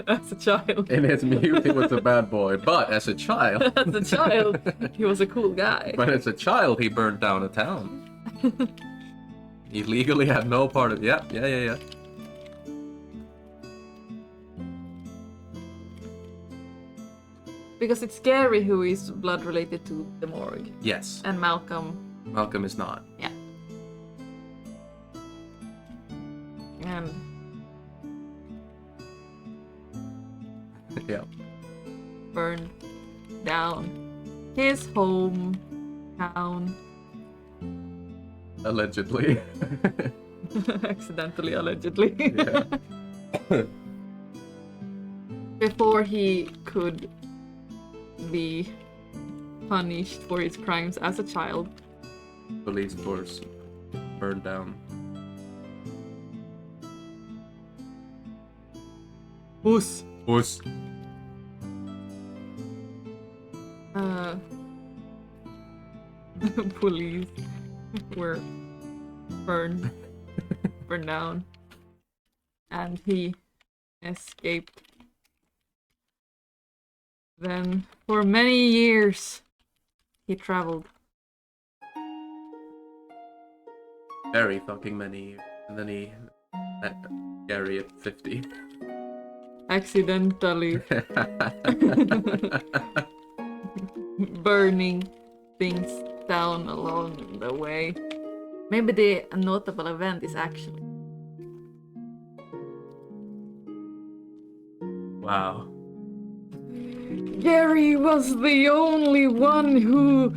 As a child. in his youth he was a bad boy, but as a child, As a child, he was a cool guy. but as a child he burned down a town. He legally had no part of. Yeah. Because it's Gary who is blood related to the morgue. Yes. And Malcolm, Malcolm is not. yeah. down. His hometown. Allegedly. Accidentally, allegedly. Yeah. Before he could be punished for his crimes as a child. Police force burned down. Puss. Puss. Police were burned down, and he escaped. Then, for many years, he traveled. Very fucking many years. And then he met Gary at 50. Accidentally burning things down along the way. Maybe the notable event is actually. Wow. Gary was the only one who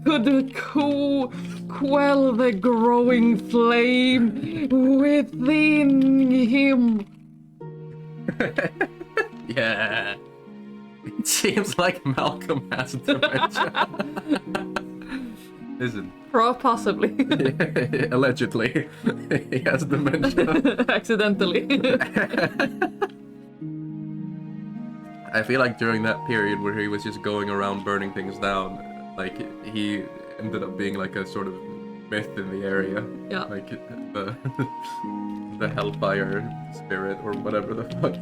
could quell the growing flame within him. Yeah. It seems like Malcolm has dementia. Isn't? Possibly. Allegedly. He has dementia. Accidentally. I feel like during that period where he was just going around burning things down, like he ended up being like a sort of myth in the area. Yeah. Like the hellfire spirit or whatever the fuck.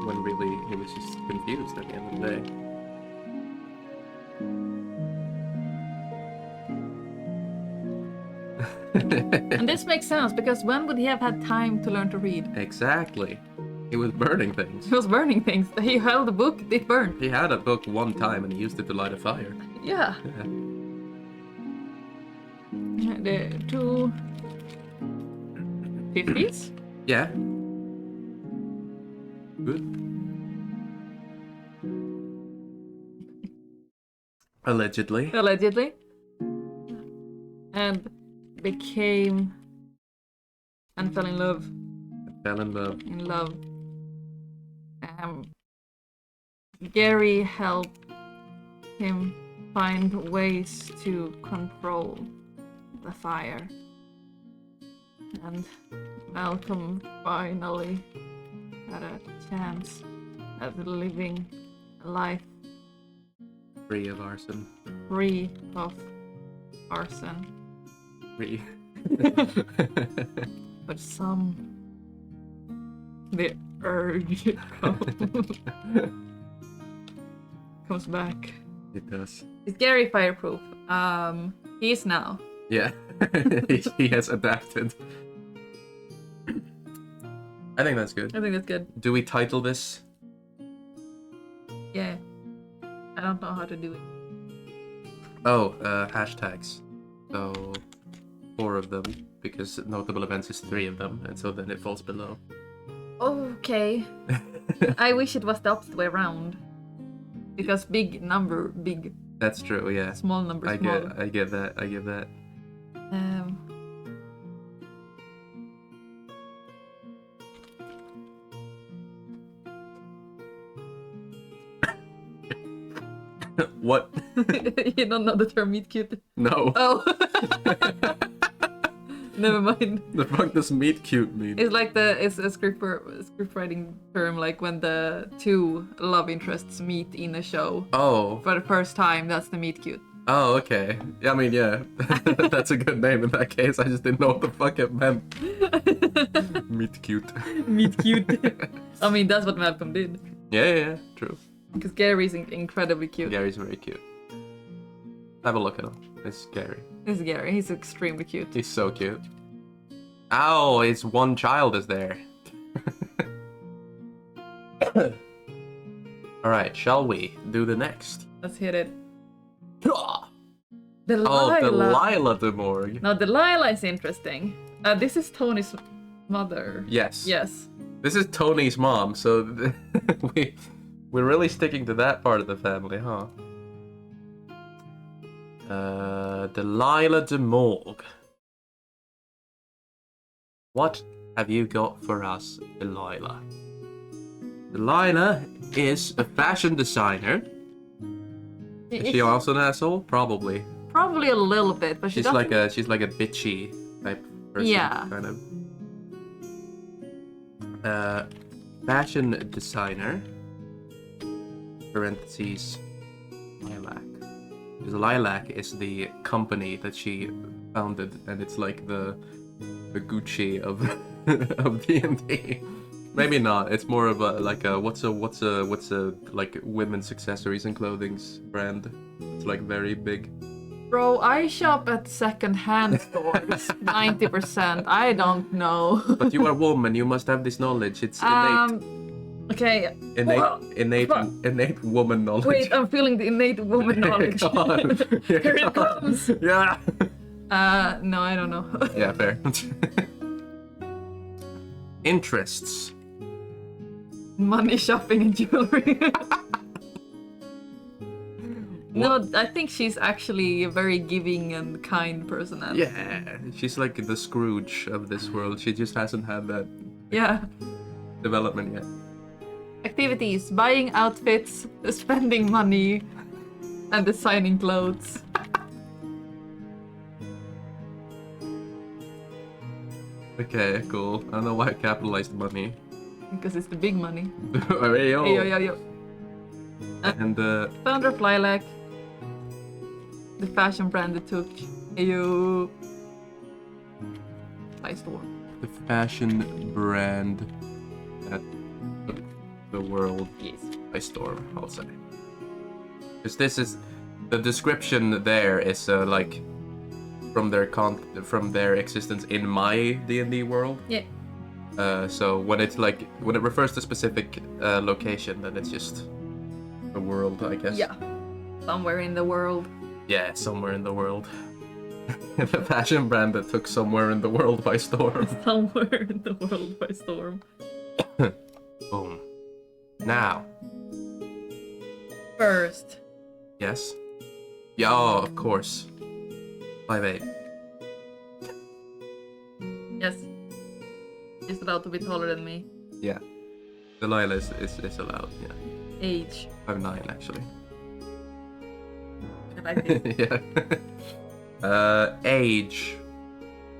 When really he was just confused at the end of the day. And this makes sense, because when would he have had time to learn to read? Exactly. He was burning things. He was burning things. He held a book, it burned. He had a book one time and he used it to light a fire. Yeah. The 250s? Yeah. Good. Allegedly. Allegedly. And became and fell in love. Fell in love. In love. Gary helped him find ways to control the fire. And Malcolm finally had a chance at living a life Free of arson. free of arson. Free. But the urge comes back. It does. Is Gary fireproof? He is now. Yeah. He has adapted. I think that's good. I think that's good. Do we title this? Yeah. I don't know how to do it. Oh, hashtags. So 4 of them, because notable events is 3 of them, and so then it falls below. Okay. I wish it was the opposite way around. Because big number, big. That's true, yeah. Small number, I small. get that. What? You don't know the term meet cute? No. Oh. Never mind. The fuck does meet cute mean? It's like it's a script writing term, like when the 2 love interests meet in a show. Oh. For the first time, that's the meet cute. Oh, okay. I mean, yeah. That's a good name in that case. I just didn't know what the fuck it meant. Meet cute. Meet cute. I mean, that's what Malcolm did. Yeah, true. Because Gary's incredibly cute. Gary's very cute. Have a look at him. It's Gary. This is Gary. He's extremely cute. He's so cute. Ow, it's one child is there. Alright, shall we do the next? Let's hit it. Delilah. Oh, Delilah de Morgue. Now Delilah is interesting. This is Tony's mother. Yes. Yes. This is Tony's mom, so we're really sticking to that part of the family, huh? Delilah de Morgue. What have you got for us, Delilah? Delilah is a fashion designer. Is she also an asshole? Probably. Probably a little bit, but She's like a bitchy type person. Yeah. Kind of. Fashion designer. Parentheses. Lilac. Because Lilac is the company that she founded, and it's like the Gucci of of D&D. Maybe not. It's more of a like a what's a like women's accessories and clothing's brand. It's like very big. Bro, I shop at second-hand stores. 90%. I don't know. But you are a woman. You must have this knowledge. It's innate. Okay. Innate woman knowledge. Wait, I'm feeling the innate woman knowledge. Come on. Here it comes. Yeah. No, I don't know. Yeah, fair. Interests. Money, shopping, and jewelry. No, I think she's actually a very giving and kind person. Yeah, she's like the Scrooge of this world. She just hasn't had that Yeah. development yet. Activities: buying outfits, spending money, and designing clothes. Okay, cool. I don't know why I capitalized money. Because it's the big money. Hey, yo. Hey, yo. And Founder of Lilac. The fashion brand that took Ayo by storm. the fashion brand that took the world Yes. by storm, I'll say. Because this is the description there is like from their existence in my D&D world. Yeah. So when it refers to specific location, then it's just the world, I guess. Yeah. Somewhere in the world. Yeah, somewhere in the world. The fashion brand that took somewhere in the world by storm. Somewhere in the world by storm. Boom. Now. First. Yes. Yeah, oh, of course. 5'8". Yes. She's allowed to be taller than me. Yeah. Delilah is allowed, yeah. Age. 5'9", actually. I like this. Yeah. Age.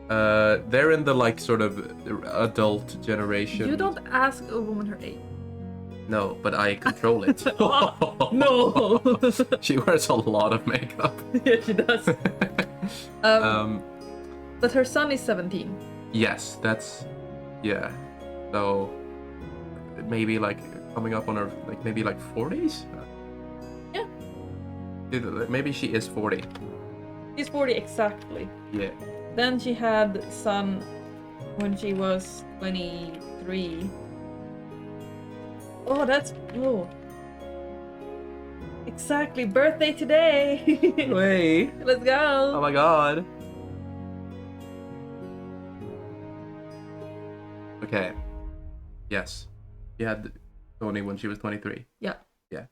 They're in the like sort of adult generation. You don't ask a woman her age. No, but I control it. No! She wears a lot of makeup. Yeah, she does. But her son is 17. Yes, that's yeah. So maybe like coming up on her like maybe like 40s. Yeah. Maybe she is 40. She's 40 exactly. Yeah. Then she had son when she was 23. Oh, that's oh. Exactly, birthday today. Wait. Let's go. Oh my god. Okay. Yes. She had Tony when she was 23. Yeah. Yeah.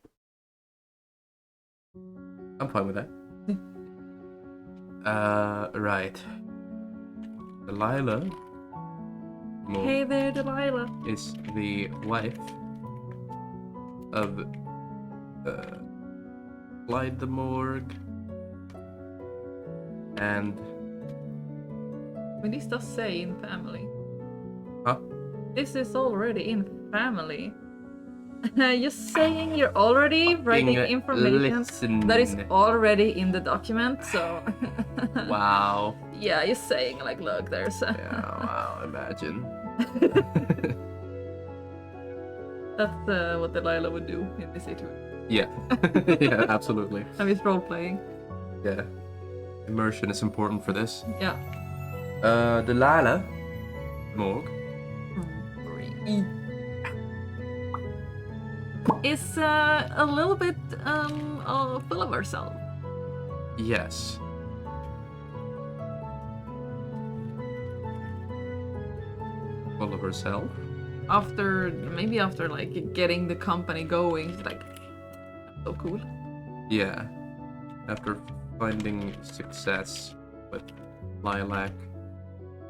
I'm fine with that. Right. Delilah Hey there, Delilah. is the wife of Clyde the Morgue and I mean, this does say in family. huh? This is already in family. You're saying you're already writing information that is already in the document, so... Wow. Yeah, you're saying, like, look, there's... Yeah, wow, imagine. That's what Delilah would do in this situation. Yeah. Yeah, absolutely. I'm just role-playing. Yeah. Immersion is important for this. Yeah. Delilah Morgue is a little bit full of herself. Yes. Full of herself. Maybe after like getting the company going, she's like, I'm so cool. Yeah. After finding success with Lilac,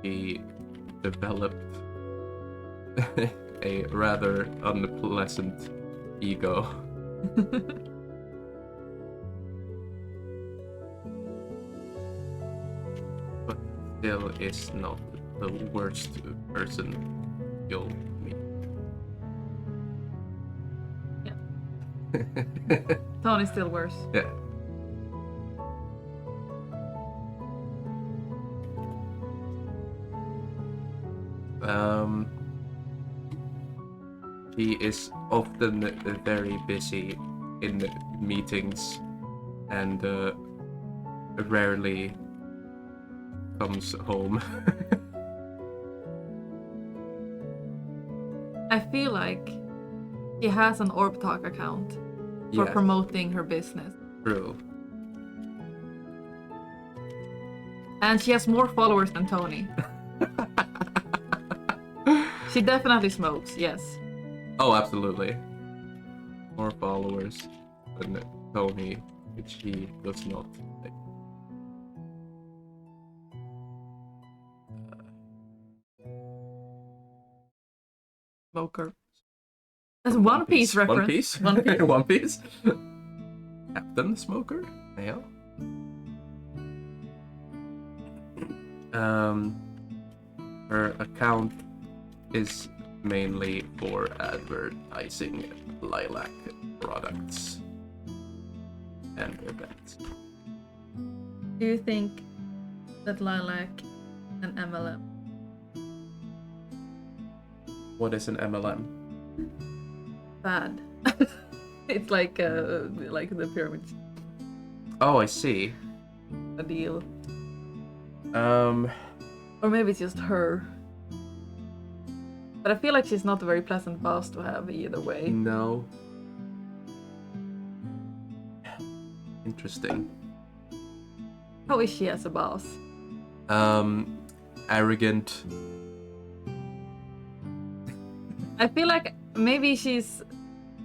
he developed a rather unpleasant ego. But still is not the worst person you'll meet. Tony's still worse. Yeah. He is often very busy in meetings and rarely comes home. I feel like she has an Orb Talk account for Yeah. promoting her business. True. And she has more followers than Tony. She definitely smokes, yes. Oh, absolutely. More followers than Tony, which he does not. Smoker. That's a One Piece reference. One Piece? One Piece. One Piece? Captain Smoker? Yeah. Her account is mainly for advertising Lilac products and events. Do you think that Lilac and MLM? What is an MLM? Bad. It's like the pyramid, Oh, I see. a deal. Or maybe it's just her. But I feel like she's not a very pleasant boss to have either way. No. Interesting. How is she as a boss? Arrogant. I feel like maybe she's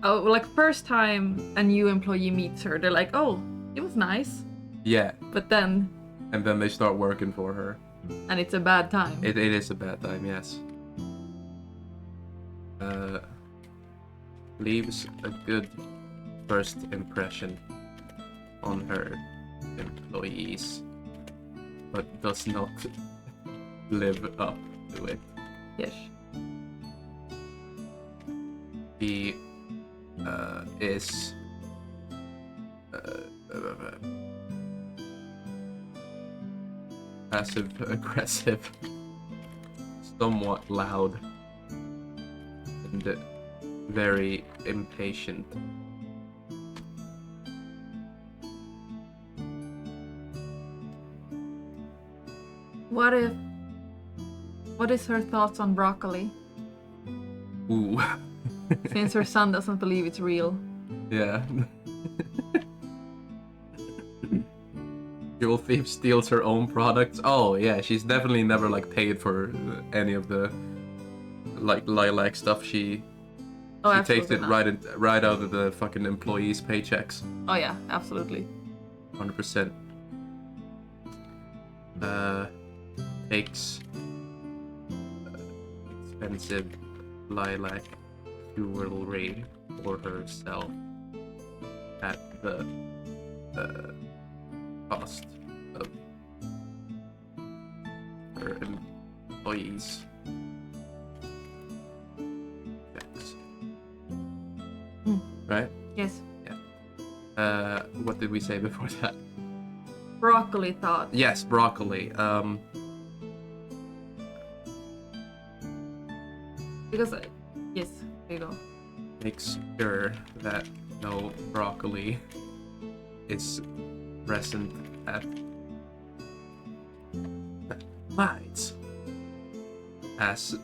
like first time a new employee meets her, they're like, oh, it was nice. Yeah. But then And then they start working for her. and it's a bad time. It is a bad time, yes. Leaves a good first impression on her employees, but does not live up to it. Yes. He is passive aggressive, somewhat loud, and very impatient. What is her thoughts on broccoli? Ooh. Since her son doesn't believe it's real. Yeah. Jewel Thief steals her own products. Oh yeah, she's definitely never like paid for any of the like Lilac stuff. She takes it absolutely not. right out of the fucking employees' paychecks. Oh yeah, absolutely. 100%. Takes expensive Lilac jewelry for herself at the cost of her employees' checks. Right? Yes. What did we say before that? Broccoli thought. Yes, broccoli. Because yes, there you go. Makes sure that no broccoli is present at nights, as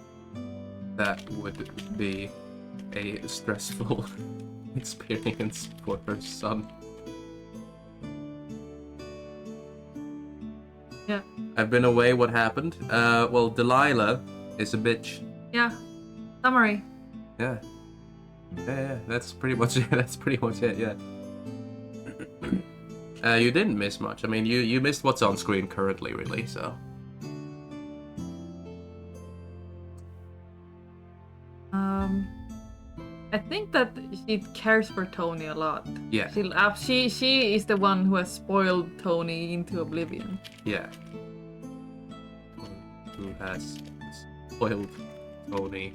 that would be a stressful experience for her son. Yeah. I've been away. What happened? Well, Delilah is a bitch. Yeah. Summary. Yeah. Yeah, that's pretty much it. That's pretty much it, yeah. You didn't miss much. I mean, you missed what's on screen currently, really, so. I think that she cares for Tony a lot. Yeah. She is the one who has spoiled Tony into oblivion. Yeah. Who has spoiled Tony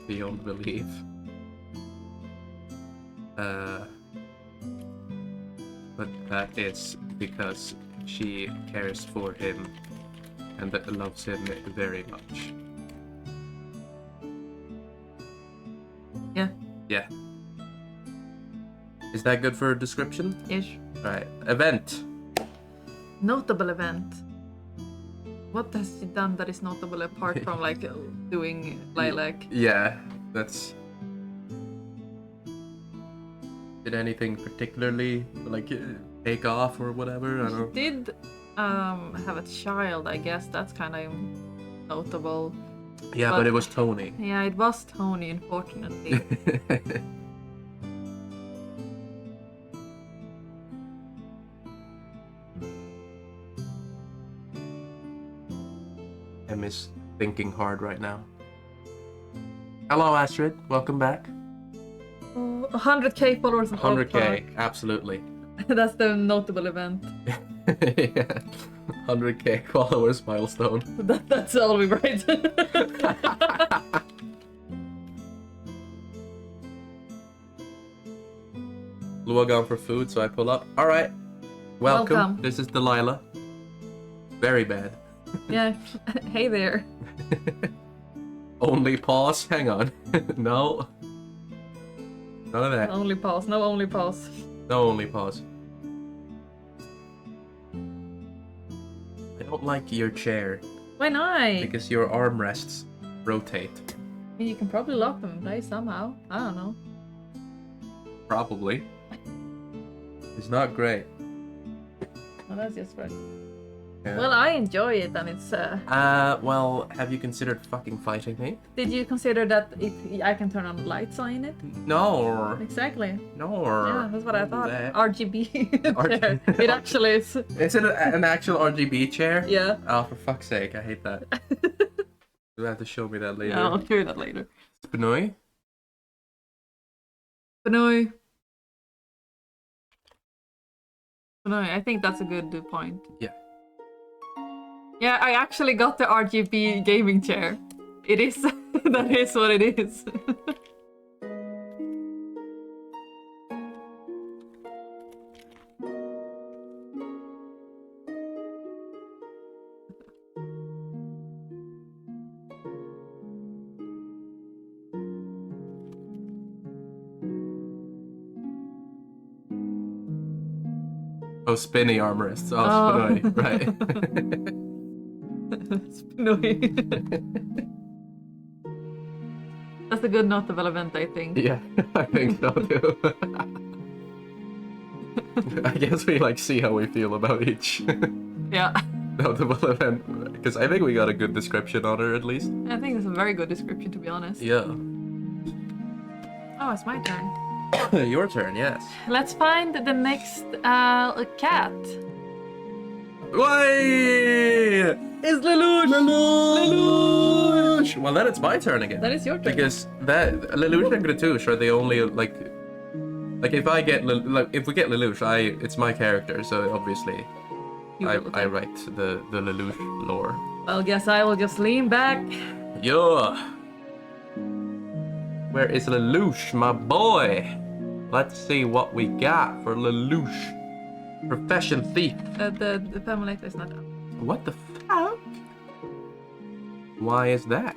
beyond belief. But that is because she cares for him and loves him very much. Yeah. Yeah. Is that good for a description? Ish. Right. Event. Notable event. What has she done that is notable apart from like doing Lilac? Yeah, that's. Did anything particularly like take off or whatever? I don't know. She did have a child, I guess that's kind of notable. Yeah, but it was Tony. Yeah, it was Tony, unfortunately. Em is thinking hard right now. Hello, Astrid. Welcome back. 100k followers on 100k, absolutely. That's the notable event. Yeah. 100k followers milestone. That's all we write. Lua gone for food, so I pull up. All right. Welcome. Welcome. This is Delilah. Very bad. Yeah. Hey there. Only pause. Hang on. No. None of that. Only pause. No only pause. No only pause. I don't like your chair Why not? because your armrests rotate. I mean, you can probably lock them in place somehow. I don't know. Probably. It's not great. Well, that's just right. Yeah. Well, I enjoy it, and it's. Well, have you considered fucking fighting me? Did you consider that I can turn on the lights in it? No. Exactly. No. Yeah, that's what I thought. That. RGB chair. It actually is. Is it an actual RGB chair? Yeah. Oh, for fuck's sake, I hate that. You'll have to show me that later. Yeah, I'll show you that later. Spinoi? Benoi. I think that's a good point. Yeah. Yeah, I actually got the RGB gaming chair. It is. That is what it is. Oh, spinny armrests. Oh, Spinoi. Right. Spinoi. That's a good notable event, I think. Yeah, I think so too. I guess we like see how we feel about each Yeah. notable event because I think we got a good description on her at least. I think it's a very good description, to be honest. Yeah. Oh, it's my turn. Your turn, yes. Let's find the next cat. Why? It's Lelouch! Lelouch! Well, then it's my turn again. That is your turn. Because Lelouch and Gratouche are the only like if I get if we get Lelouch, it's my character, so obviously I write the Lelouch lore. Well, guess I will just lean back. Yeah. Where is Lelouch, my boy? Let's see what we got for Lelouch. Profession thief. The Permalator is not up. What the fuck? Why is that?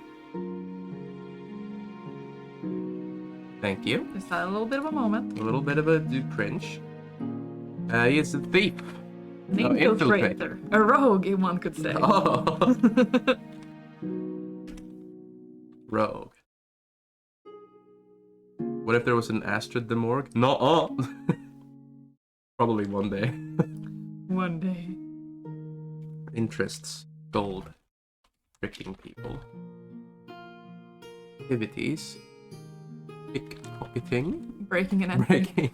Thank you. Just a little bit of a moment. A little bit of a cringe. He is a thief. An No, infiltrator. A rogue, one could say. Oh. Rogue. What if there was an Astrid de Morgue? No. Probably one day. One day. Interests. Gold. Tricking people. activities. Pickpocketing, Breaking and entering. breaking,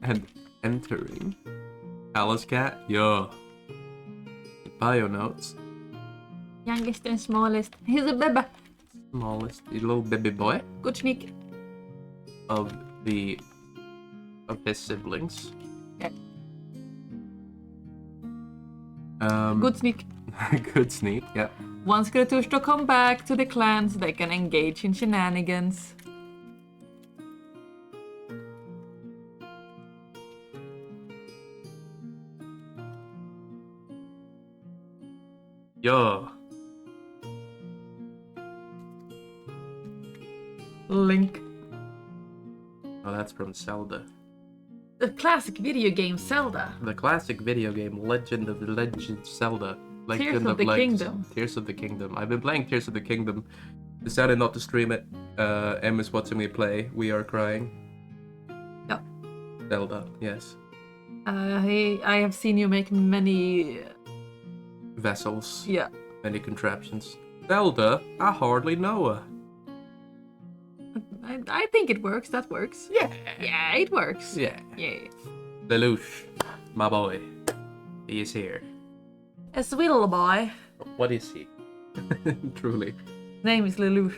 and entering. Alice Cat, yeah. Bio notes. Youngest and smallest. He's a baby. Smallest little baby boy Good sneak. of his siblings. Yeah. Good. Good sneak. Good sneak. Yeah. Once Gretushto come back to the clans, they can engage in shenanigans. Yeah. Link. Oh, that's from Zelda. The classic video game Zelda. The classic video game Legend of the Legend Zelda. Tears of the Kingdom. Tears of the Kingdom. I've been playing Tears of the Kingdom. Decided not to stream it. Em is watching me play. We are crying. Yeah. Zelda, yes. I have seen you make many. Vessels. Yeah. Many contraptions. Zelda, I hardly know her. I think it works. That works. Yeah. Yeah, it works. Yeah. Yeah. Lelouch, my boy. He is here. A swiddle boy. What is he? Truly. His name is Lelouch,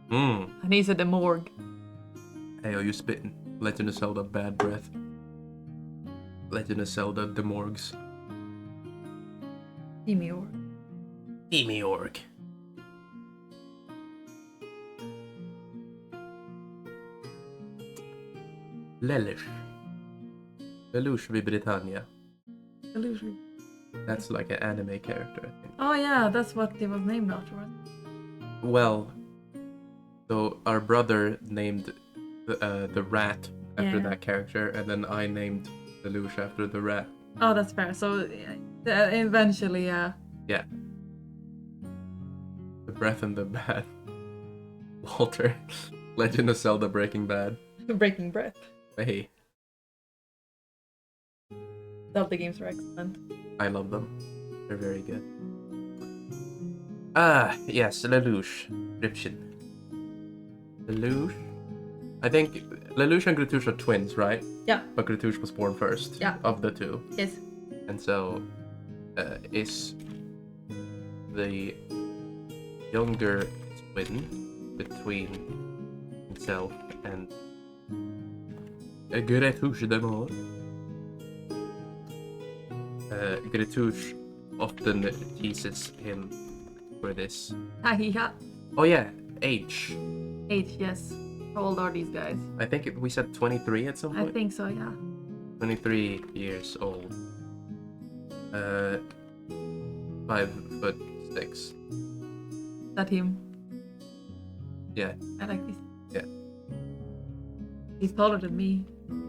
Hmm. and he's at the morgue. Hey, are you spitting? Legend of Zelda, bad breath. Legend of Zelda, the morgues. Demiurge. Demiurge. Lelouch. Lelouch vid Britannia. Lelouch. That's like an anime character, I think. Oh yeah, that's what it was named after. Well, so our brother named the rat after Yeah. that character, and then I named Lelouch after the rat. Oh, that's fair. So eventually, yeah. Yeah. The breath and the bad. Walter. Legend of Zelda Breaking Bad. Breaking Breath. Hey, Zelda games are excellent. I love them. They're very good. Ah, yes, Lelouch. Description. Lelouch. I think Lelouch and Gretush are twins, right? Yeah. But Gretush was born first. Yeah. Of the two. Yes. And so is the younger twin between himself and Gretush de Mor. Gretush often teases him for this. Tahiha. Oh yeah, age. Age, yes. How old are these guys? I think we said 23 at some I point. think so, yeah. 23 years old. 5'6". That him. Yeah. I like this. Yeah. He's taller than me.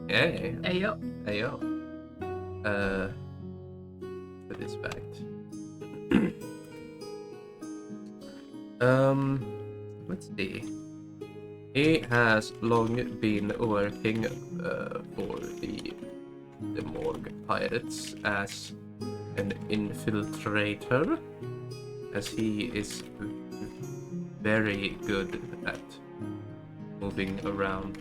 Hey. Hey yo. Hey yo. For this fact. Let's see. He has long been working for the Morgue Pirates as an infiltrator, as he is very good at moving around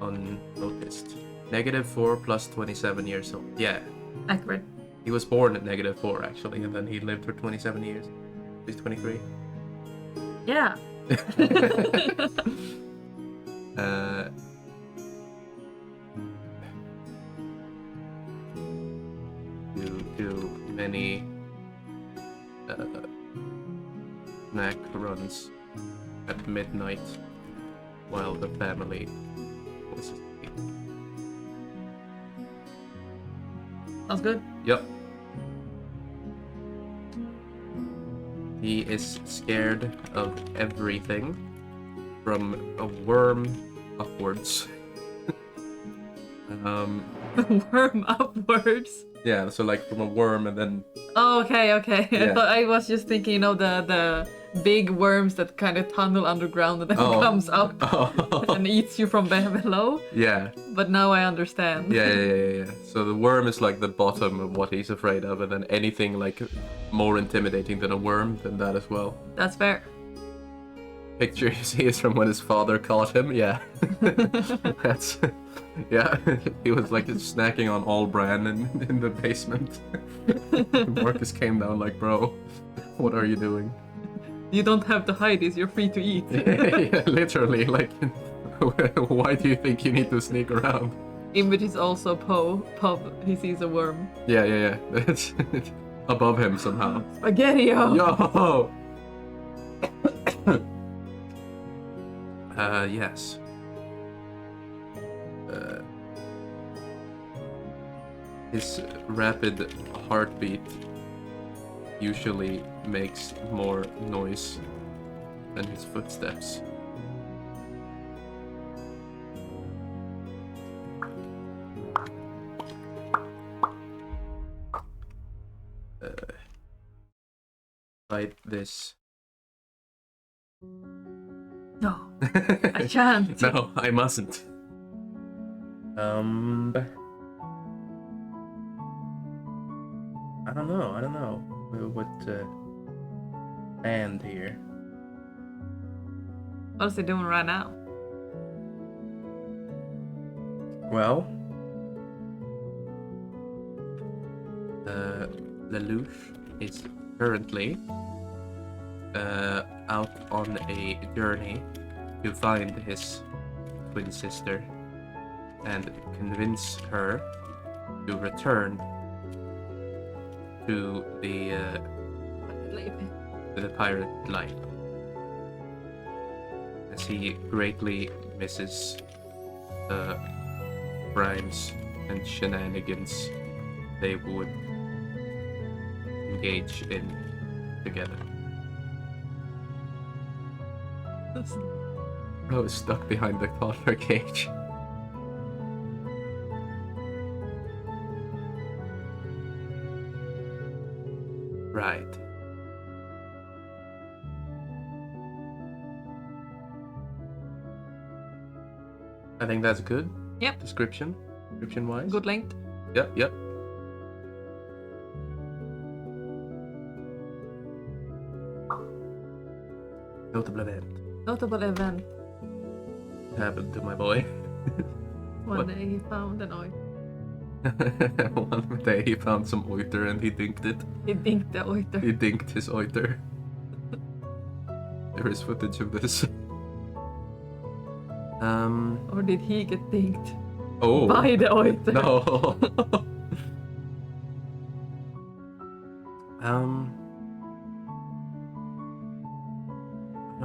unnoticed. -4 plus 27 years old. Yeah, Accurate. he was born at -4 actually, and then he lived for 27 years. He's 23. Yeah. You do many snack runs at midnight while the family was asleep. Sounds good. Yep. He is scared of everything, from a worm upwards. Worm upwards. Yeah, so like from a worm and then Oh, okay. Yeah. I thought I was just thinking, you know, the big worms that kind of tunnel underground and then comes up and eats you from below. yeah. But now I understand. Yeah. So the worm is like the bottom of what he's afraid of, and then anything like more intimidating than a worm, than that as well. That's fair. picture you see is from when his father caught him. Yeah, that's yeah. He was like snacking on all bran in the basement. Marcus came down like, bro, what are you doing? You don't have to hide this, you're free to eat. Yeah, literally, like, why do you think you need to sneak around? Image is also Pub, he sees a worm. Yeah. That's above him somehow. Spaghetti-o! Yo! Yes. His rapid heartbeat usually makes more noise than his footsteps. Fight this. No, I shan't. No, I mustn't. I don't know. What band here? What's he doing right now? Well, Lelouch is currently out on a journey to find his twin sister and convince her to return to the pirate life, as he greatly misses the crimes and shenanigans they would engage in together. I was stuck behind the toddler cage. Right. I think that's good. Yep. Description wise. Good length. Yep. Notable event. Happened to my boy. One day he found an oil. One day he found some oiter and he dinked it. He dinked the oiter. He dinked his oiter. There is footage of this. Or did he get dinked Oh. by the oiter? No.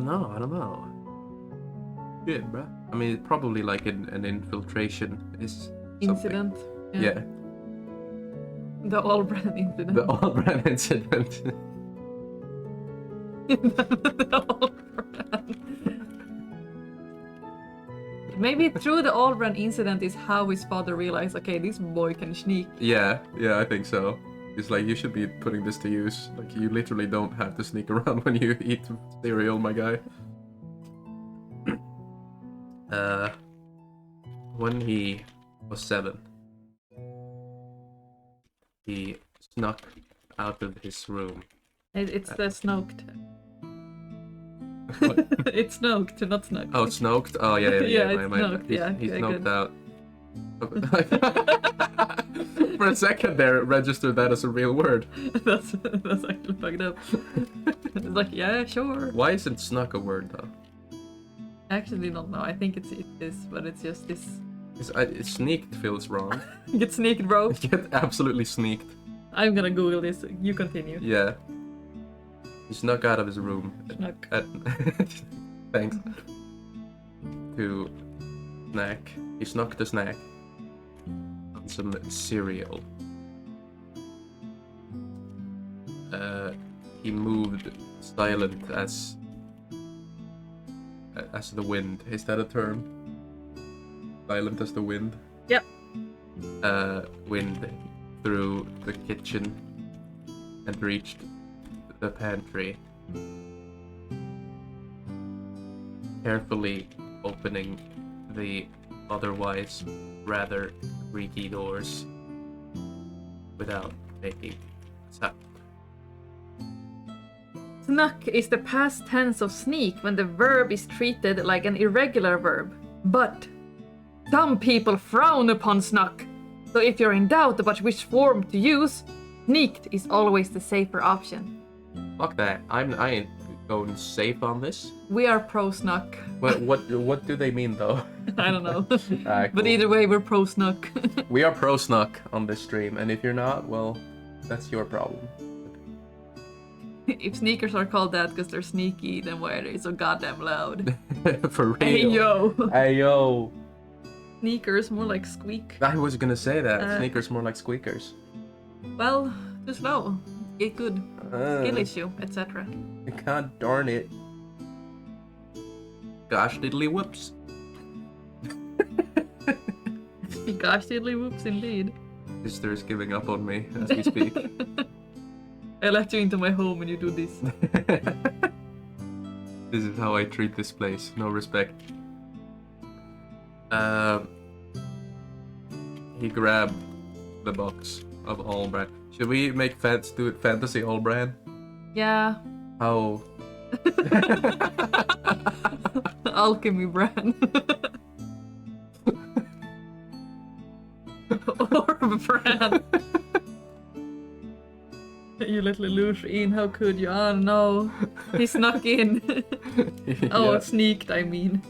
I don't know. Good, bruh. I mean, probably like an infiltration is something. Incident. Yeah. The Allbrand incident. The Allbrand incident. The Allbrand. Maybe through the Allbrand incident is how his father realized, okay, this boy can sneak. Yeah, I think so. It's like, you should be putting this to use. Like, you literally don't have to sneak around when you eat cereal, my guy. When he was 7, he snuck out of his room. It's the snoked. What? It's snoked, not snuck. Oh, snoked? Oh, yeah. Yeah, it's snoked, yeah, He's okay, snoked good. out. For a second there, it registered that as a real word. that's actually fucked up. It's like, yeah, sure. Why isn't snuck a word, though? I actually don't know. I think it is, but it's just this. Sneaked feels wrong. Get sneaked, bro. Get absolutely sneaked. I'm gonna Google this. You continue. Yeah. He snuck out of his room. Snuck. Thanks. To snack. He snuck the snack on some cereal. He moved silent as the wind. Is that a term? Silent as the wind? Yep. Wind through the kitchen and reached the pantry, carefully opening the otherwise rather creaky doors without making a sound. Snuck is the past tense of sneak when the verb is treated like an irregular verb. But some people frown upon snuck. So if you're in doubt about which form to use, sneaked is always the safer option. Fuck that. I ain't going safe on this. We are pro snuck. What do they mean though? I don't know. Alright, But cool. either way, we're pro snuck. We are pro snuck on this stream, and if you're not, well, that's your problem. If sneakers are called that because they're sneaky, then why are they so goddamn loud? For real. Hey yo! Hey yo. Sneakers, more like squeak. I was gonna say that. Sneakers more like squeakers. Well, too slow. Get good. Skill issue, etc. God darn it. Gosh diddly whoops. Gosh diddly whoops indeed. Sister is giving up on me as we speak. I let you into my home and you do this. This is how I treat this place. No respect. He grabbed the box of all brand. Should we make do it fantasy all brand? Yeah. How? Alchemy brand. Orb brand. You let Lelouch in, how could you? Oh no. He snuck in. Oh, Yeah. sneaked, I mean.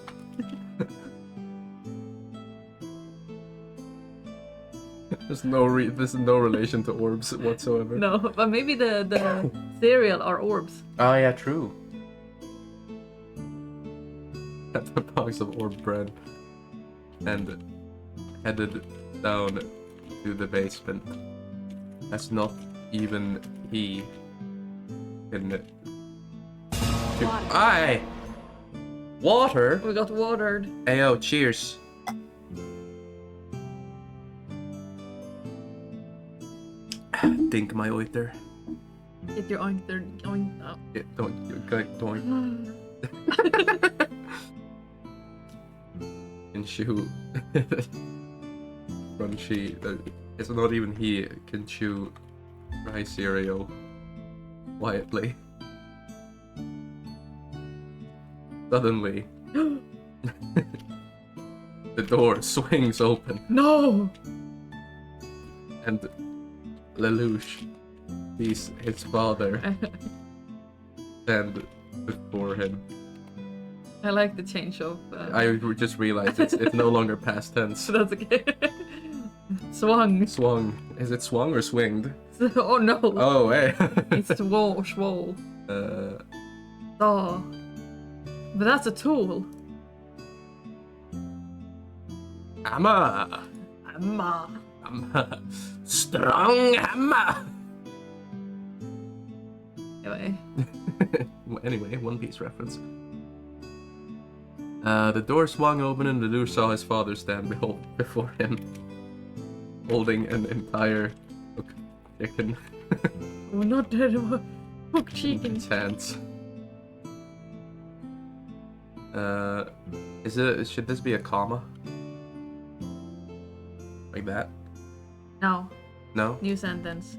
There's no relation to orbs whatsoever. No, but maybe the cereal are orbs. Oh yeah, true. Got the box of orb bread and headed down to the basement. That's not even he can. Aye. Water. We got watered. Ayo, cheers. Dink my oiter. Get your oinker oink out. Yeah, don't. And chew. Crunchy. It's not even he can chew dry cereal quietly. Suddenly, the door swings open No! and Lelouch sees his father stand before him. I like the change of. I just realized it's no longer past tense. That's okay. Swung. Swung. Is it swung or swinged? Oh no. Oh, hey. It's swole. uh, Oh. But that's a tool. hammer. Ma. Hammer. Strong hammer. Anyway. Anyway, One Piece reference. The door swung open and Lelouch saw his father stand before him, holding an entire cooked chicken Oh, not dead. Cooked in chicken. his hands. Should this be a comma? Like that? No. No? New sentence.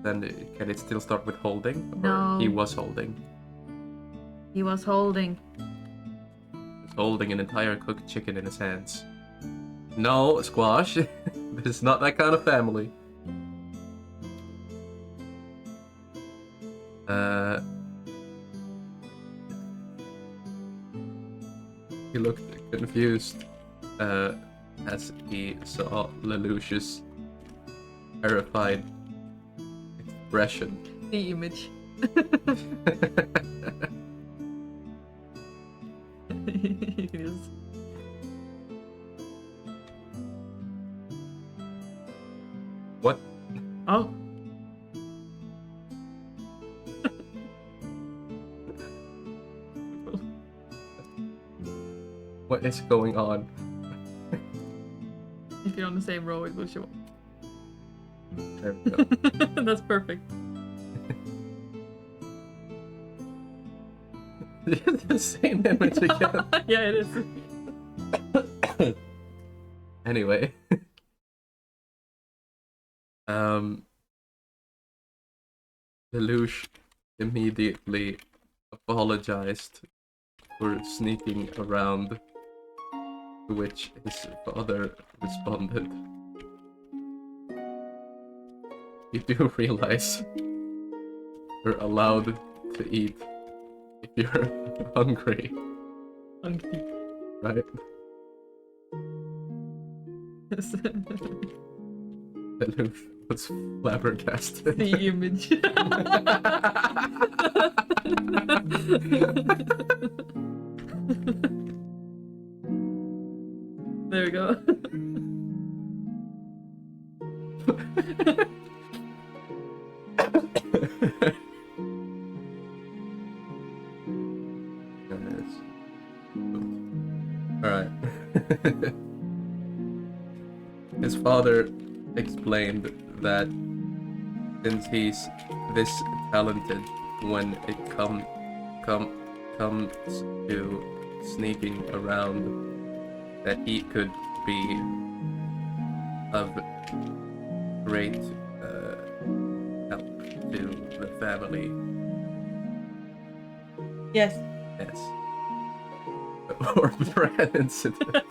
Then can it still start with holding? Or No. he was holding. He was holding. He's holding an entire cooked chicken in his hands. No, Squash. This is not that kind of family. He looked confused as he saw Lelouch's terrified expression. The image. Yes. What? Oh. What is going on? If you're on the same row, it will show up. There we go. That's perfect. The same image again. Yeah, it is. Anyway. Lelouch immediately apologized for sneaking around, to which his father responded, "You do realize you're allowed to eat if you're hungry, Hungry. right?" Lelouch was flabbergasted. The image. There we go. Alright. His father explained that since he's this talented when it comes to sneaking around, that he could be of great help to the family. Yes. Yes. Or threat incident.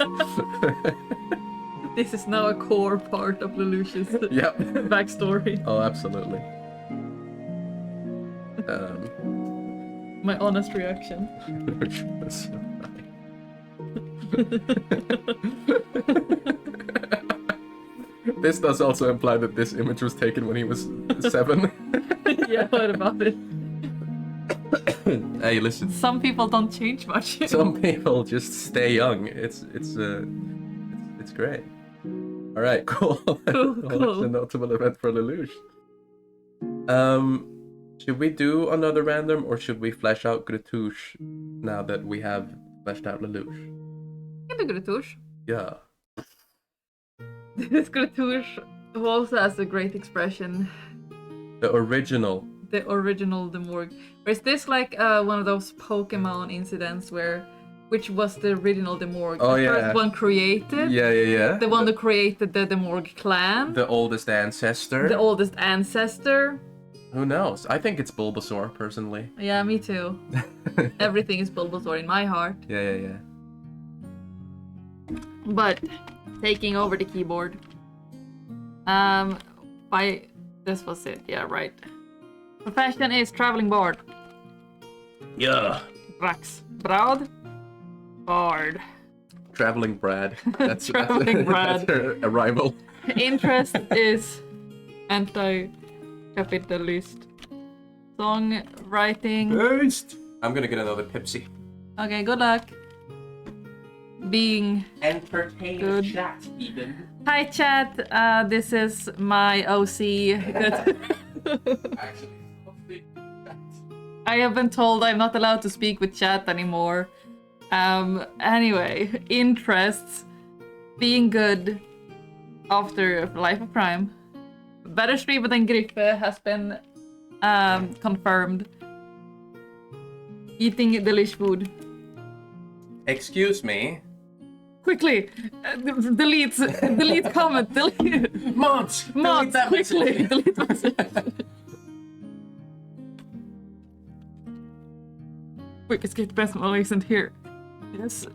This is now a core part of Lelouch's Yep. backstory. Oh, absolutely. My honest reaction. Which was so funny. This does also imply that this image was taken when he was 7. Yeah, what about it? Hey, listen. Some people don't change much. Some people just stay young. It's great. All right, cool. Cool, Well, that's cool. a notable event for Lelouch. Should we do another random, or should we flesh out Gretouche now that we have fleshed out Lelouch? Can do Gretouche. Yeah. This Gretouche also has a great expression. The original. The original Demorg. Or is this like one of those Pokemon incidents which was the original Demorg? Oh, the yeah. first one created? Yeah. The one that created the Demorg clan? The oldest ancestor. The oldest ancestor? Who knows? I think it's Bulbasaur, personally. Yeah, me too. Everything is Bulbasaur in my heart. Yeah. But taking over the keyboard. This was it, yeah, right. Profession is traveling bard. Yeah. Rax. Braud. Bard. Traveling Brad. That's Traveling Brad. That's her arrival. Interest is anti-capitalist. Songwriting. I'm gonna get another Pepsi. Okay, good luck. Being Entertain Good. chat, even. Hi chat, this is my OC. Actually, I have been told I'm not allowed to speak with chat anymore. Anyway, interests. Being good after Life of Crime. Better streamer than Grippe has been confirmed. Eating delish food. Excuse me. Quickly! Delete comment, delete. Mods! Mods, quickly! Delete message. Quick, escape personal isn't here. Yes,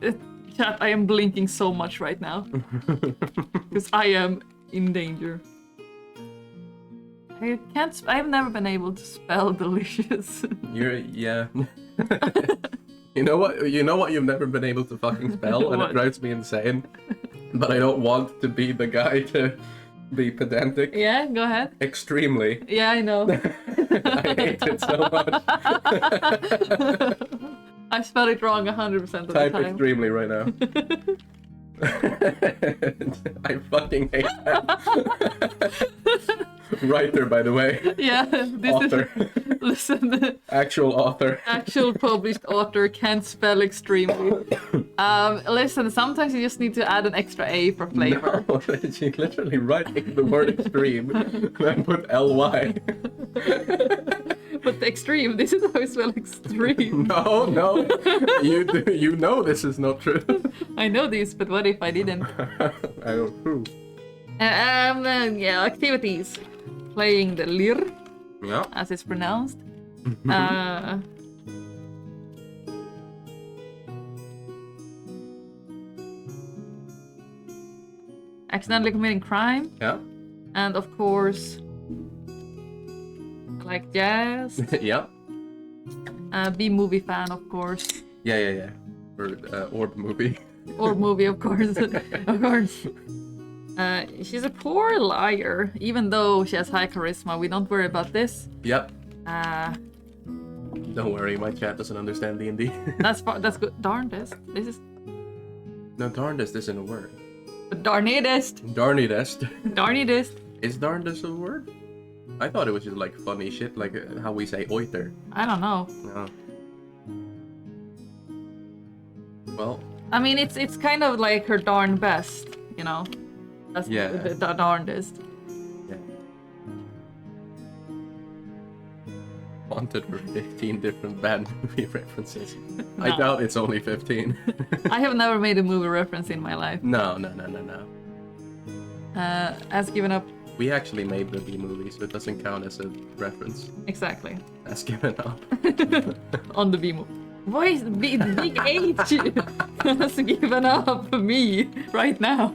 chat, I am blinking so much right now. Because I am in danger. I've never been able to spell delicious. Yeah. You know what you've never been able to fucking spell, and it What? drives me insane. But I don't want to be the guy to be pedantic. Yeah, go ahead. Extremely. Yeah, I know. I hate it so much. I spell it wrong 100% of the Type time. extremely right now. I fucking hate that. Writer, by the way. Yeah, this Author. is... Listen, Actual author. actual published author can't spell extremely. Listen, sometimes you just need to add an extra A for flavor. No, she literally writing the word extreme and then put ly. But the extreme, this is how you spell extreme. No, you know this is not true. I know this, but what if I didn't? I don't know. Yeah, activities. Playing the lir, Yeah. as it's pronounced. uh, accidentally committing crime, Yeah. and of course, I like jazz. Yeah. B-movie fan, of course. Yeah. Or Orb movie. Or movie, of course. Of course. She's a poor liar, even though she has high charisma. We don't worry about this. Yep. Uh, Don't worry, my chat doesn't understand D&D. that's good. Darndest. This is No, darndest isn't a word. darnedest. Darnedest. Darnedest. Is darndest a word? I thought it was just like funny shit, like how we say oiter. I don't know. No. Well, I mean, it's kind of like her darn best, you know. That's Yeah. the darndest. yeah. Wanted for 15 different bad movie references. I No. doubt it's only 15. I have never made a movie reference in my life. No. Has given up. We actually made the B movie, so it doesn't count as a reference. Exactly. That's given up. On the B movie. Voice big H has given up me right now.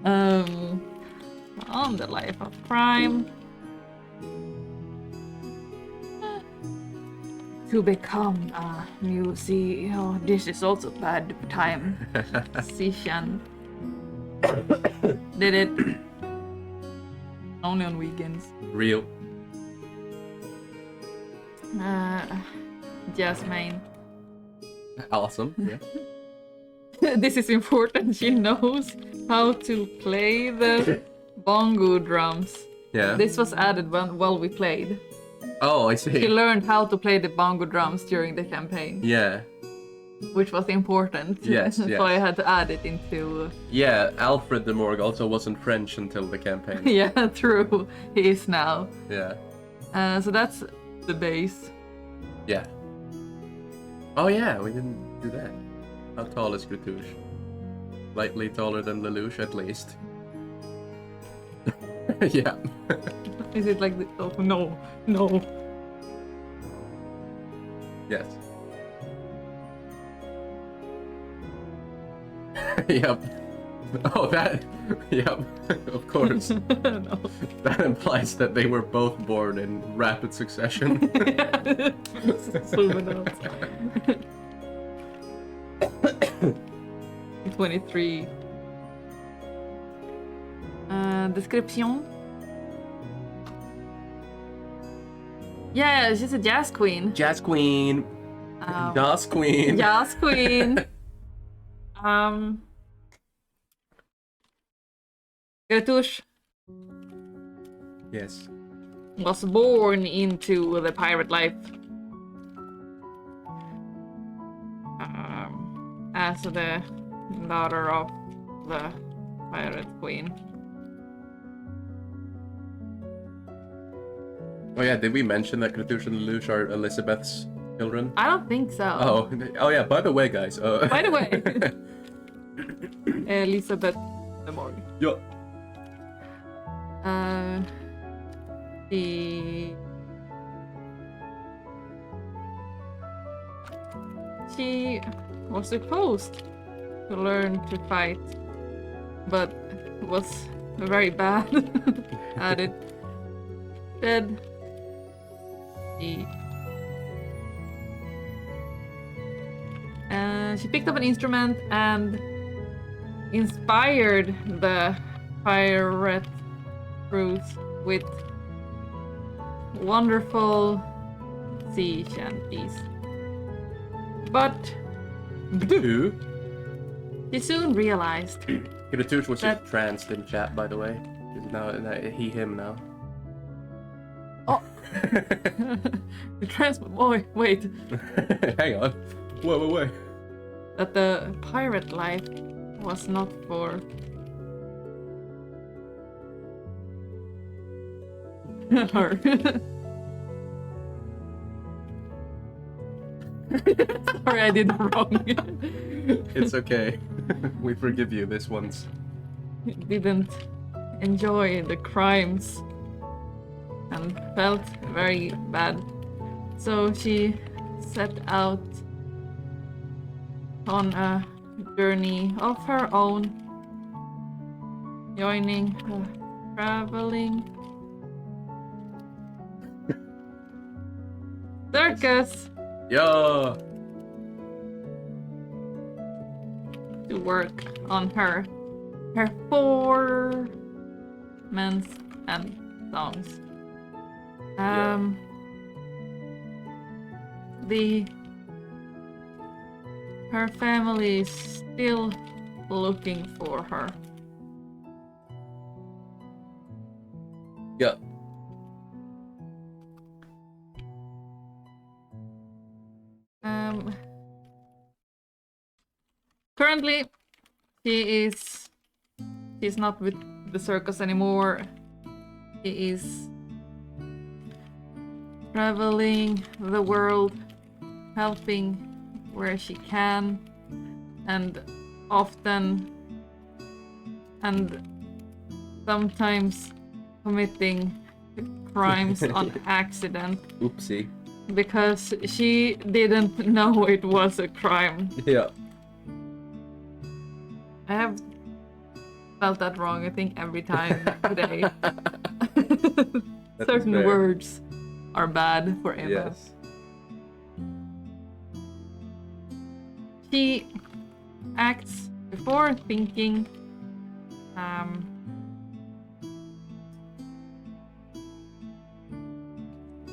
On the life of crime. To become a new CEO. This is also bad time. Decision. Did it. Only on weekends. Real. Jasmine. Awesome. Yeah. This is important. She knows how to play the bongo drums. Yeah. This was added while we played. Oh, I She see. learned how to play the bongo drums during the campaign, Yeah. which was important. Yes, So yes. I had to add it into. Yeah, Alfred de Morgue also wasn't French until the campaign. Yeah, true. He is now. Yeah. So that's the base. Yeah. Oh yeah, we didn't do that. How tall is Gratouche? Slightly taller than Lelouch, at least. Yeah. Is it like the... Oh, no. Yes. Yep. Oh, that. Yep. Of course. No. That implies that they were both born in rapid succession. Zooming out. 23. Description. Yeah, she's a jazz queen. Jazz Queen. Jazz Queen. Jazz queen. Gretouche Yes. was born into the pirate life. As the daughter of the pirate queen. Oh yeah, did we mention that Gratouche and Lelouch are Elizabeth's children? I don't think so. Oh yeah, by the way, guys. By the way. Elizabeth de Morgue. Yeah. She was supposed to learn to fight, but was very bad at it. Instead, she picked up an instrument and inspired the pirate crews with wonderful sea shanties. But Who? she soon realized Gratouche was just That- tranced in chat, by the way. Now, he, him now. Oh. the boy, wait, Hang on. Wait. that the pirate life was not for her. Sorry, I did it wrong. It's okay. We forgive you this once. Didn't enjoy the crimes and felt very bad So she set out on a journey of her own, joining a traveling circus Yeah. to work on her performance and songs. Her family is still looking for her. Yeah. Currently, she's not with the circus anymore. She is traveling the world, helping where she can, and often and sometimes committing crimes on accident Oopsie. because she didn't know it was a crime. Yeah. I have spelled that wrong, I think, every time today. Certain fair. words are bad for Emma. Yes. She acts before thinking.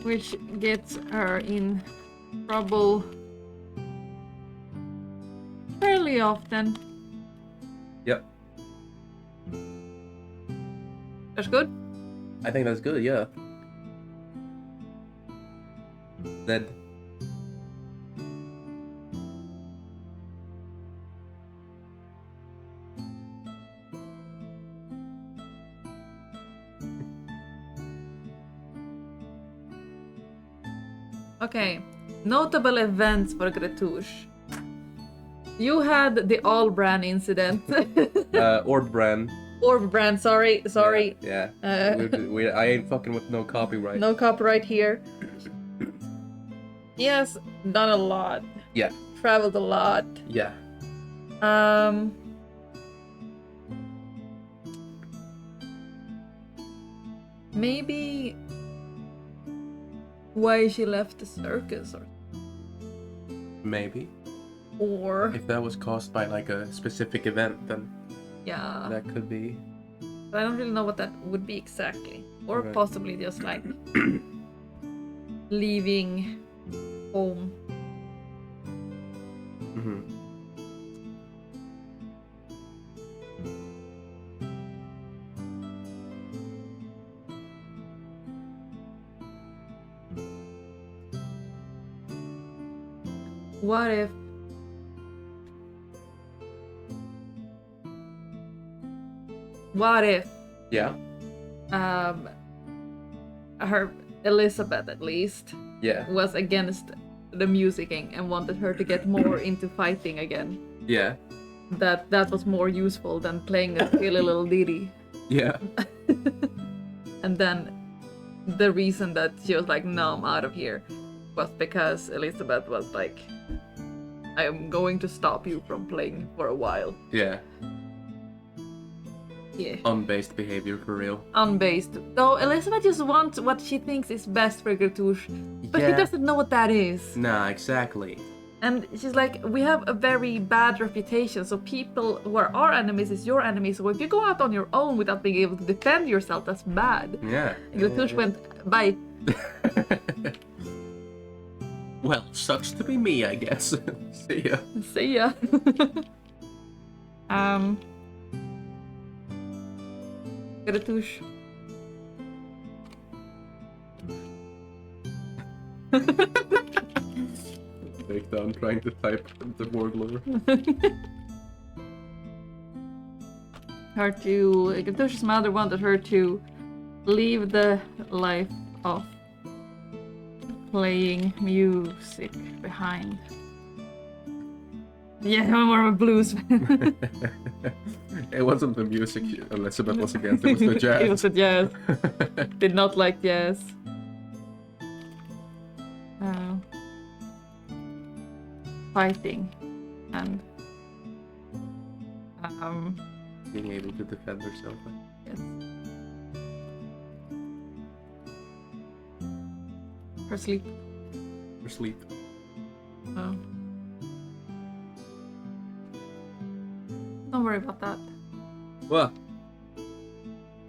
Which gets her in trouble fairly often. Yep. That's good. I think that's good, yeah. Ned. Okay, notable events for Gretouche. You had the Allbrand incident. Ordbrand. Orbrand, sorry. Yeah. Uh, I ain't fucking with no copyright. No copyright here. He has done a lot. Yeah. Traveled a lot. Yeah. Maybe why she left the circus Maybe. or If that was caused by like a specific event, then yeah. that could be. But I don't really know what that would be exactly. Or Right. possibly just like leaving home. Mm-hmm. What if Yeah. her Elizabeth at least Yeah. was against the musicking and wanted her to get more into fighting again. Yeah. That was more useful than playing a silly little ditty. Yeah. And then the reason that she was like, no, I'm out of here, was because Elizabeth was like, I am going to stop you from playing for a while. Yeah. Yeah. Unbased behavior for real. Unbased. Though Elizabeth just wants what she thinks is best for Gretouche, but he Yeah. doesn't know what that is. Nah, exactly. And she's like, we have a very bad reputation, so people who are our enemies is your enemies, so if you go out on your own without being able to defend yourself, that's bad. Yeah. And Gretouche went, bye. Well, sucks to be me, I guess. See ya. See ya. Gretouche. Take down trying to type the Warglore. Gretouche's mother wanted her to leave the life of playing music behind. Yeah, I'm more of a blues fan. It wasn't the music Elizabeth was against, it was the jazz. It was the jazz. Did not like jazz. fighting and Being able to defend herself. yes. Her sleep. Or sleep. Oh. Don't worry about that. What?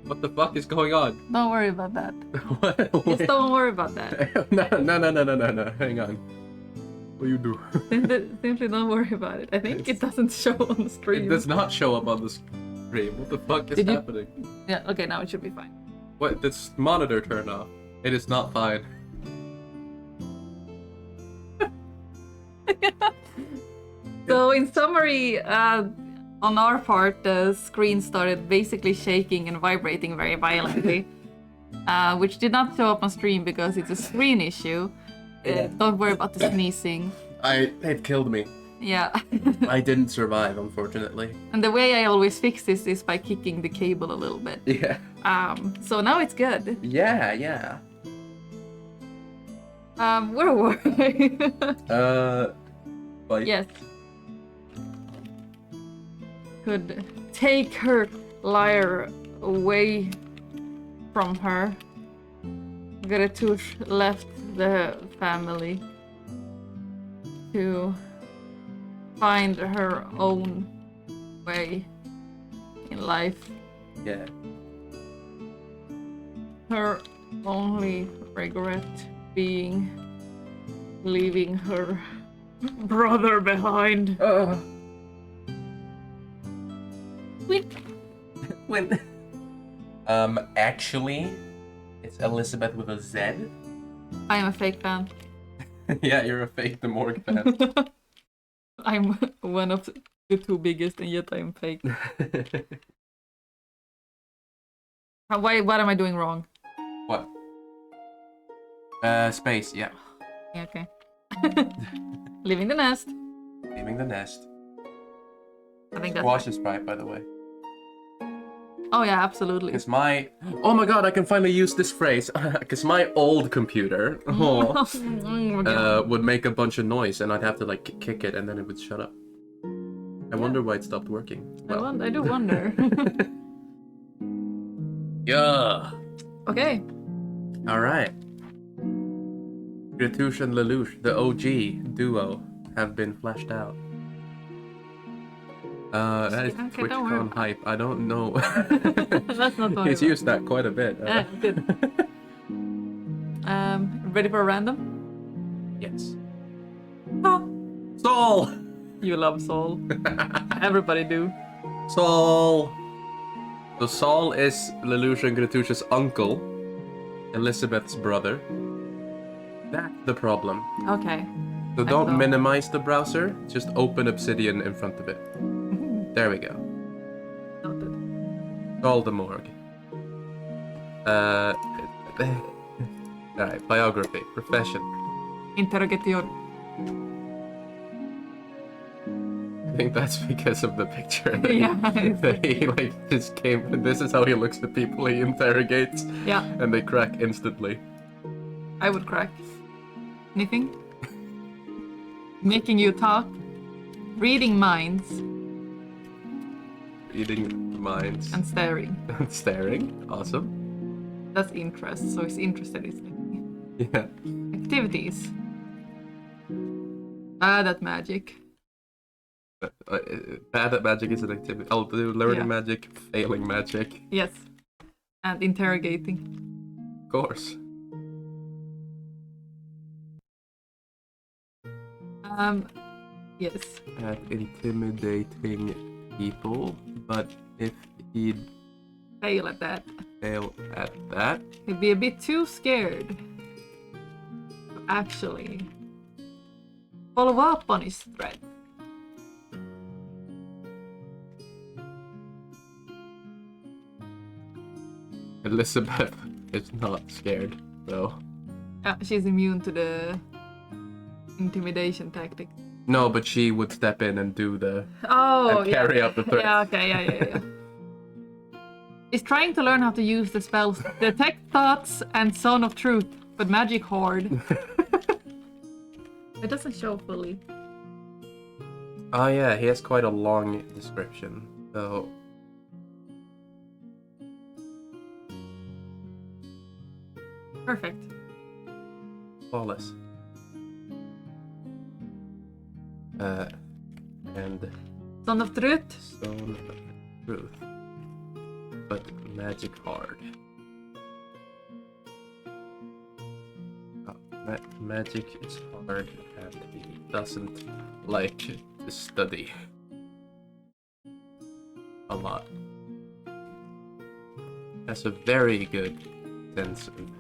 What the fuck is going on? Don't worry about that. What? Just don't worry about that. No. Hang on. What do you do? Simply don't worry about it. I think it doesn't show on the stream. It does not show up on the screen. What the fuck is Did you- happening? Yeah, okay, now it should be fine. What? This monitor turned off. It is not fine. So in summary, on our part, the screen started basically shaking and vibrating very violently, which did not show up on stream because it's a screen issue. Don't worry about the sneezing. It killed me. Yeah. I didn't survive, unfortunately. And the way I always fix this is by kicking the cable a little bit. Yeah. So now it's good. Yeah. Where were we? But Yes. Could take her lyre away from her. Gretush left the family to find her own way in life. yeah. Her only regret being leaving her brother behind. When actually, it's Elizabeth with a Z. I am a fake fan. Yeah, you're a fake De Morgue fan. I'm one of the two biggest, and yet I'm fake. What am I doing wrong? What? Space, yeah. Yeah, okay. Leaving the nest. Leaving the nest. I think that's Squash is right, by the way. Oh yeah, absolutely. Because my... Oh my god, I can finally use this phrase. Because my old computer would make a bunch of noise and I'd have to like kick it and then it would shut up. I wonder why it stopped working. I do wonder. Yeah. Okay. Alright. Gretush and Lelouch, the OG duo, have been fleshed out. That is Okay, don't worry TwitchCon about hype. I don't know. Let's not worry He's about used that quite a bit. Yeah, good. Ready for a random? Yes. Saul! You love Saul. Everybody do. Saul! So Saul is Lelouch and Gretush's uncle, Elizabeth's brother. That's the problem. Okay. So I don't saw. minimize the browser, just open Obsidian in front of it. There we go. Noted. Saul de Morgue. Alright, biography, profession. Interrogator. I think that's because of the picture. Yeah. That he like just came. This is how he looks at people he interrogates, Yeah, and they crack instantly. I would crack. Sniffing. Making you talk. Reading minds. Reading minds And staring. and staring. Awesome. That's interest, so he's interested in something. Yeah. Activities. Bad at magic. Bad at magic is an activity. I'll do learning Yeah. magic, failing magic. Yes. And interrogating. Of course. Yes. At intimidating people, but if he'd Fail at that. fail at that, He'd be a bit too scared to actually follow up on his threat. Elizabeth is not scared, though. She's immune to the intimidation tactic. No, but she would step in and do the Oh, and carry out the threat. Yeah, okay, yeah. He's trying to learn how to use the spells Detect Thoughts and Zone of Truth, but Magic Horde. It doesn't show fully. Oh yeah, he has quite a long description. So Perfect. flawless. And Son of Truth. Stone of Truth, but magic hard. Magic is hard, and he doesn't like to study a lot. Has a very good sense of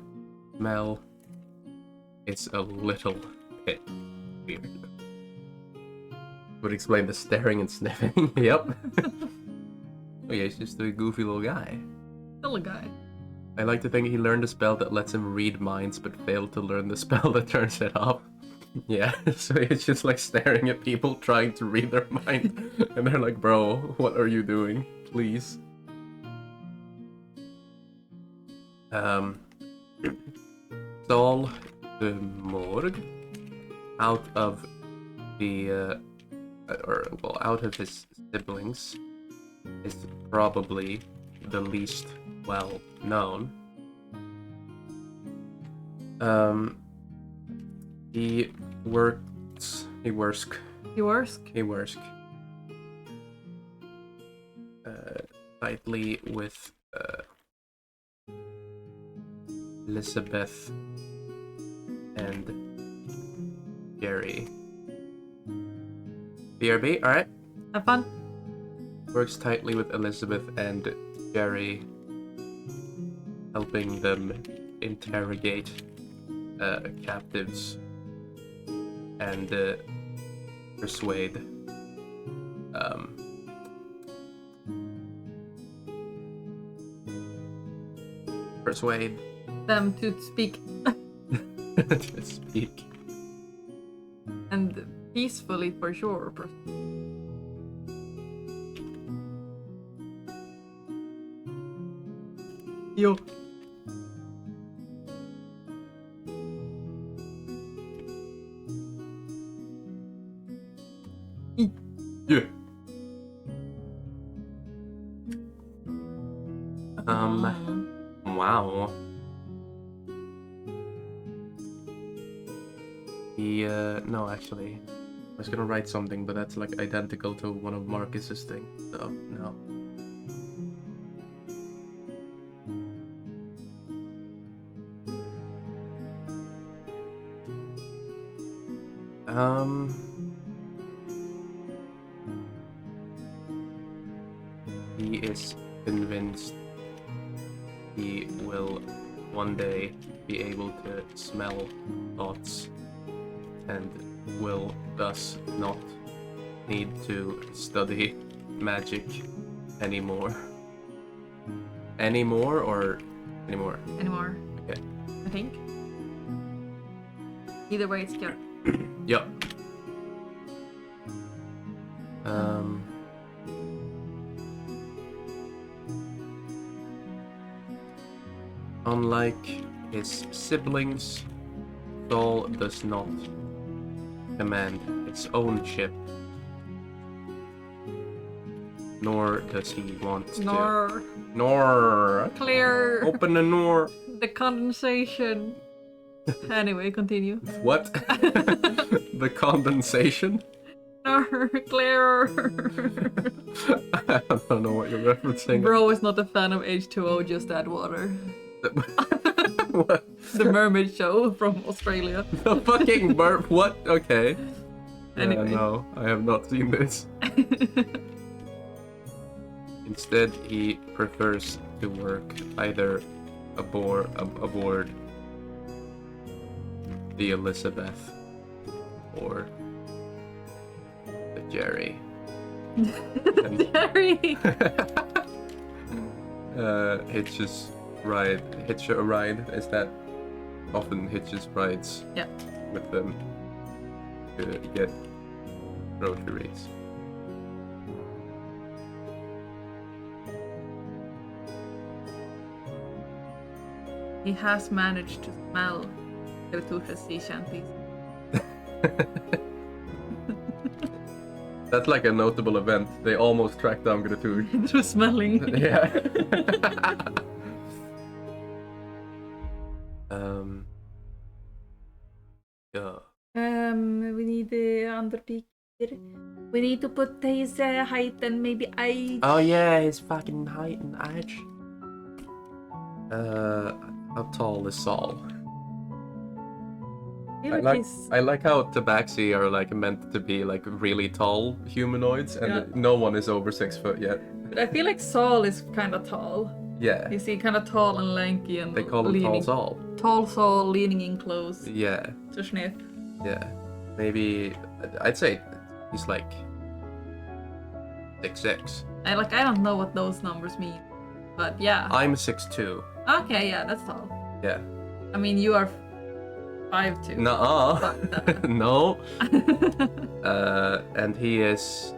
smell. It's a little bit weird. Would explain the staring and sniffing. Yep. Oh yeah, he's just a goofy little guy. Still a guy. I like to think he learned a spell that lets him read minds, but failed to learn the spell that turns it off. Yeah, so he's just like staring at people trying to read their mind, and they're like, "Bro, what are you doing? Please." Saul de Morgue, out of the out of his siblings, is probably the least well known. He works tightly with Elizabeth and Jerry. BRB, alright. Have fun. Works tightly with Elizabeth and Jerry, helping them interrogate captives and persuade Them to speak to speak. and peacefully for sure. Yo. Yeah. Wow. No, actually, I was gonna write something, but that's like identical to one of Marcus's things, so no. He is convinced he will one day be able to smell thoughts and will thus not need to study magic anymore. Anymore or anymore? Anymore. Okay. I think. Either way, it's good. Yep. Unlike his siblings, Saul does not command its own ship, nor does he want to. Nor. Clear. Open the nor. The condensation. Anyway, continue. What? The condensation? Nor clear. I don't know what you're referencing. Bro is not a fan of H2O, just add water. What? The mermaid show from Australia. The fucking burp. What? Okay. Anyway. No, I have not seen this. Instead, he prefers to work either aboard the Elizabeth or the Jerry. Jerry! Hitch a ride is that often hitches rides with them to get groceries. He has managed to smell Kertusha's sea shanties. That's like a notable event. They almost tracked down Gratouche. Through smelling. Yeah. um. Yeah. We need the underpeak. We need to put his height and maybe age. Oh yeah, his fucking height and age. How tall is Saul? I like how Tabaxi are like meant to be like really tall humanoids, and no one is over 6 foot yet. But I feel like Saul is kind of tall. Yeah. You see, kind of tall and lanky, and They call him leaning, Tall Saul. Tall Saul leaning in close. Yeah. To sniff. Yeah. Maybe I'd say he's like 6'6". I don't know what those numbers mean, but yeah. I'm 6'2". Okay, yeah, that's tall. Yeah. I mean, you are 5'2". Nuh-uh. No. And he is.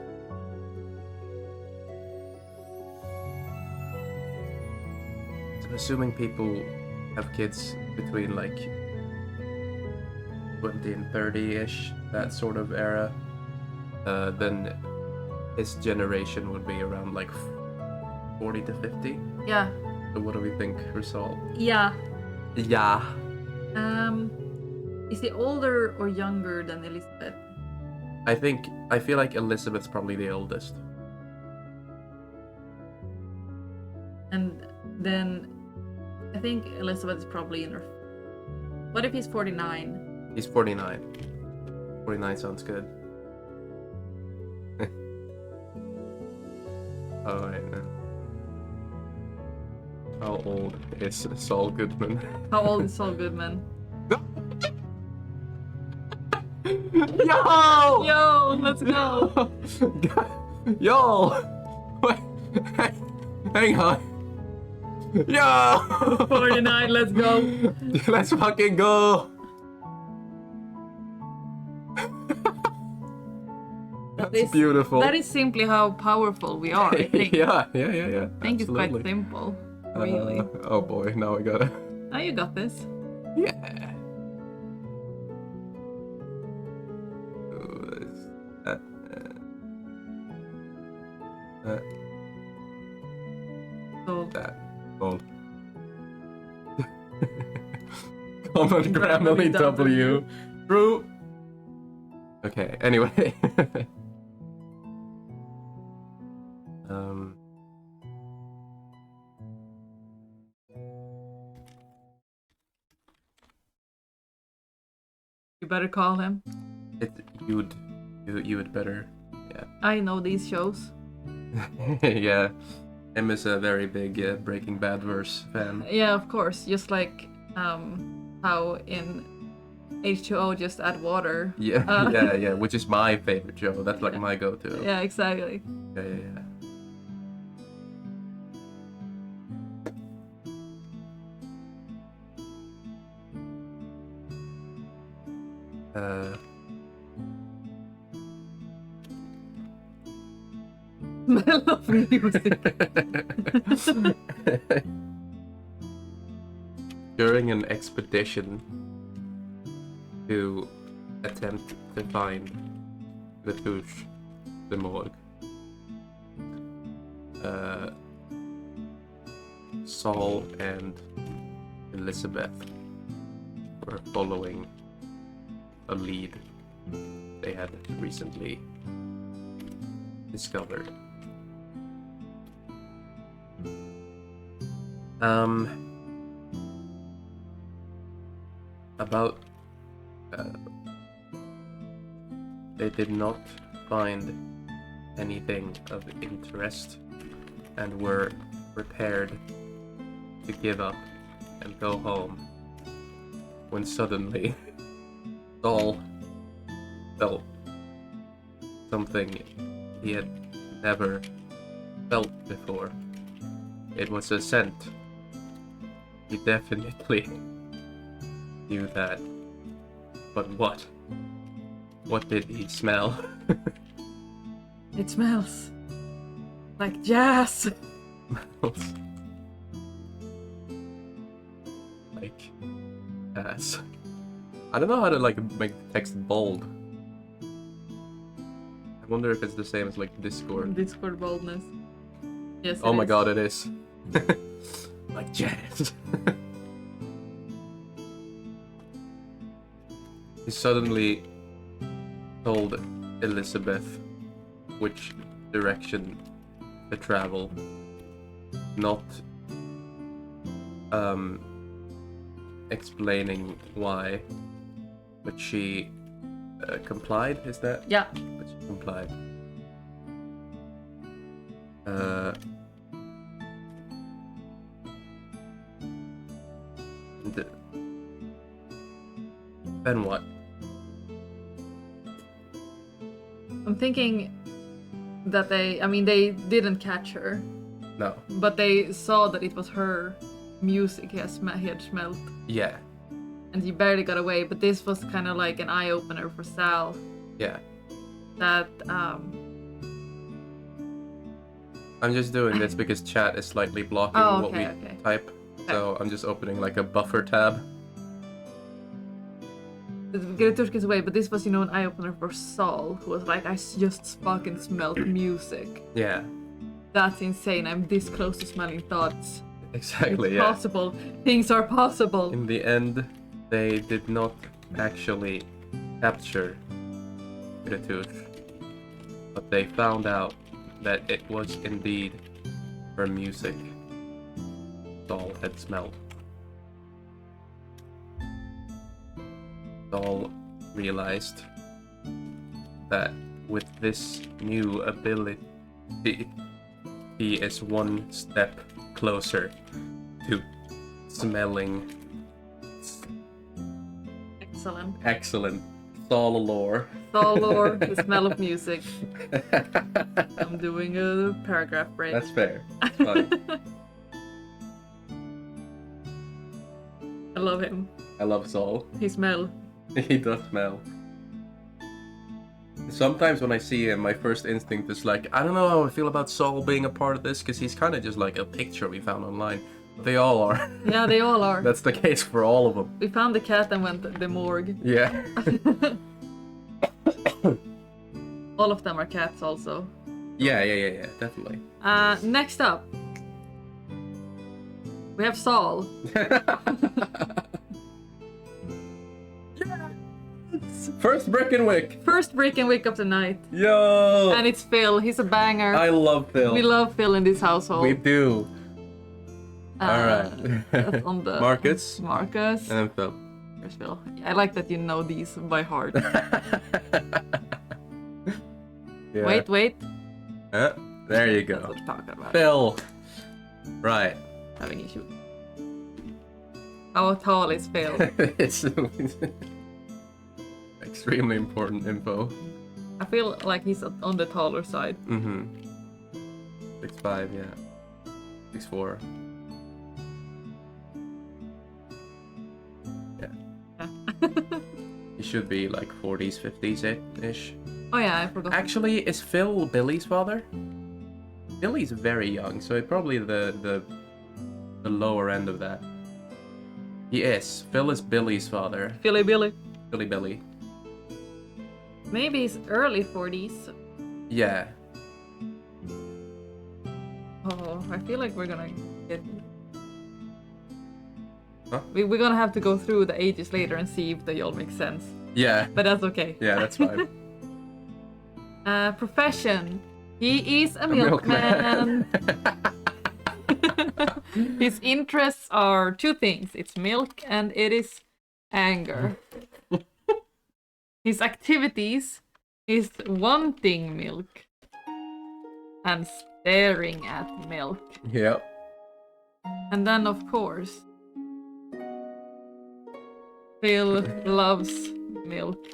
So assuming people have kids between like 20 and 30-ish, that sort of era, then his generation would be around like 40 to 50. Yeah. So what do we think, Rizal? Yeah. Yeah. Is he older or younger than Elizabeth? I feel like Elizabeth's probably the oldest. And then I think Elizabeth is probably in her. What if he's 49? He's 49. 49 sounds good. Alright. How old is Saul Goodman? How old is Saul Goodman? Yo! Yo, let's go! Yo! Wait, hang on. Yo! 49, let's go! Let's fucking go! That's beautiful. That is simply how powerful we are, I think. yeah. I think it's quite Absolutely. simple, really. Oh boy, now I gotta. Now you got this. Yeah. So, That. Gold. Common Grammarly W. True. Okay, anyway. you better call him. You would better. Yeah. I know these shows. Yeah. Em is a very big Breaking Bad verse fan. Yeah, of course. Just like how in H2O just add water. Yeah, yeah, which is my favorite show. That's like my go-to. Yeah, exactly. Yeah. Smell of music. During an expedition to attempt to find Latouche de Morgue, Saul and Elizabeth were following a lead they had recently discovered. They did not find anything of interest and were prepared to give up and go home when suddenly Saul felt something he had never felt before. It was a scent. He definitely knew that. But what? What did he smell? It smells like jazz. Like ass. I don't know how to like make the text bold. wonder if it's the same as like Discord. Discord boldness. Yes. Oh it my is. god, it is. Like jazz. He suddenly told Elizabeth which direction to travel, not explaining why, but she complied. Is that? Yeah. But she complied. Then what? I'm thinking that they didn't catch her, No. but they saw that it was her music he had smelled, Yeah. and he barely got away. But this was kind of like an eye opener for Sal. Yeah. That I'm just doing this because chat is slightly blocking Oh, what we okay. type. So I'm just opening like a buffer tab. Gretushka is away, but this was, an eye opener for Saul, who was like, I just fucking smelled music. Yeah. That's insane. I'm this close to smelling thoughts. Exactly, It's yeah. possible. Things are possible. In the end, they did not actually capture Gretush, but they found out that it was indeed her music Saul had smelled. Saul realized that with this new ability, he is one step closer to smelling Excellent. excellent Saul lore. Saul lore, the smell of music. I'm doing a paragraph break. That's fair. That's fine. I love him. I love Saul. He smell. He does smell. Sometimes when I see him, my first instinct is like, I don't know how I feel about Saul being a part of this, because he's kind of just like a picture we found online. They all are. Yeah, they all are. That's the case for all of them. We found the cat and went to the morgue. Yeah. All of them are cats also. Yeah, definitely. Next up, we have Saul. First Brickenwick. First brick and wick of the night. Yo. And it's Phil. He's a banger. I love Phil. We love Phil in this household. We do. Alright. That's on the Marcus. Marcus. And then Phil. There's Phil. I like that you know these by heart. Yeah. Wait. There you That's go. what we're talking about. Phil. Right. Having issue. How tall is Phil? It's extremely important info. I feel like he's on the taller side. Mm-hmm. 6'5", yeah. 6'4". Yeah. He should be like 40s, 50s-ish. Oh yeah, I forgot. Actually, is Phil Billy's father? Billy's very young, so probably the lower end of that. He is. Phil is Billy's father. Philly Billy. Billy. Maybe he's early 40s. Yeah. Oh, I feel like we're gonna get... Huh? We're gonna have to go through the ages later and see if they all make sense. Yeah. But that's okay. Yeah, that's fine. Profession. He is a milkman. His interests are two things. It's milk and it is anger. His activities is wanting milk and staring at milk. Yep. And then, of course, Phil loves milk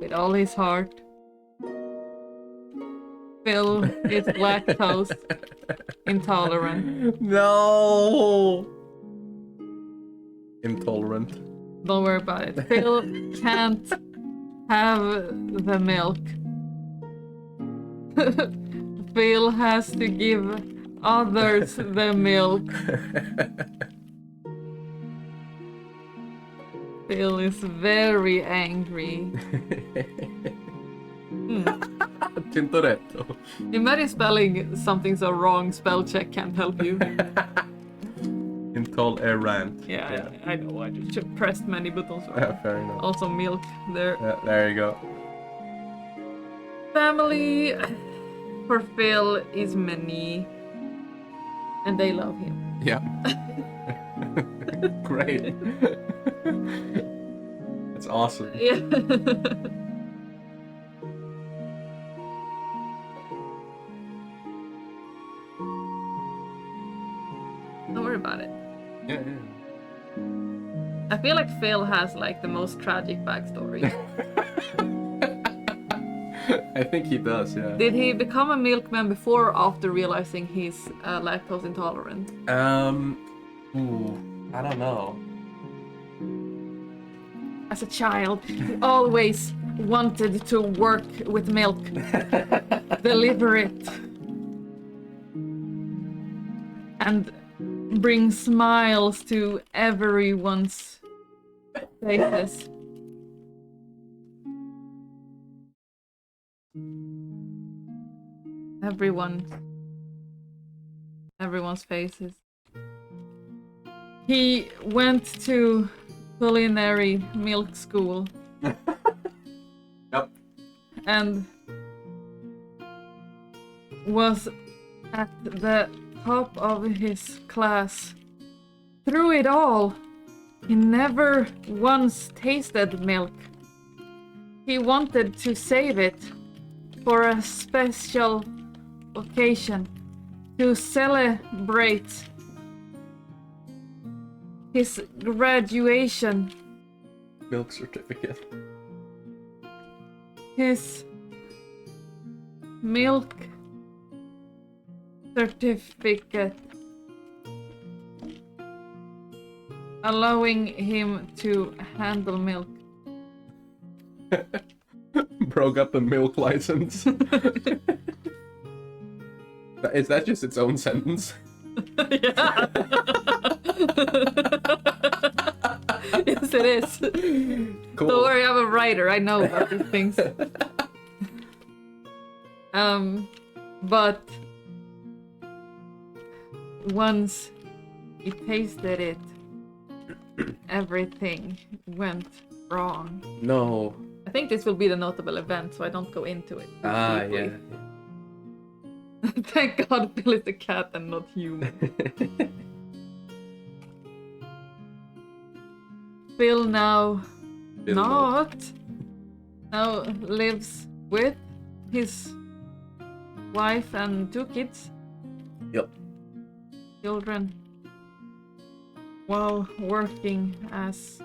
with all his heart. Phil is lactose intolerant. No. Intolerant. Don't worry about it. Phil can't have the milk. Phil has to give others the milk. Phil is very angry. Tintoretto. Imagine spelling something so wrong, spell check can't help you. Intolerant. Yeah, I know, I just pressed many buttons. Fair enough. Also milk there. Yeah, there you go. Family for Phil is many, and they love him. Yeah. Great. That's awesome. Yeah. Don't worry about it. Yeah. I feel like Phil has like the most tragic backstory. I think he does, yeah. Did he become a milkman before or after realizing he's lactose intolerant? I don't know. As a child, he always wanted to work with milk, deliver it, and bring smiles to everyone's faces. Everyone's faces. He went to culinary milk school. Yep. And was at the top of his class. Through it all, he never once tasted milk. He wanted to save it for a special occasion to celebrate his graduation. Milk certificate. His milk certificate, allowing him to handle milk. Bro got the milk license. Is that just its own sentence? Yeah. Yes, it is. Cool. Don't worry, I'm a writer. I know about these things. But once he tasted it, everything went wrong. No. I think this will be the notable event, so I don't go into it. Ah, deeply. yeah. Thank God Phil is a cat and not human. Phil now now lives with his wife and 2 kids. Yep. Children. While working as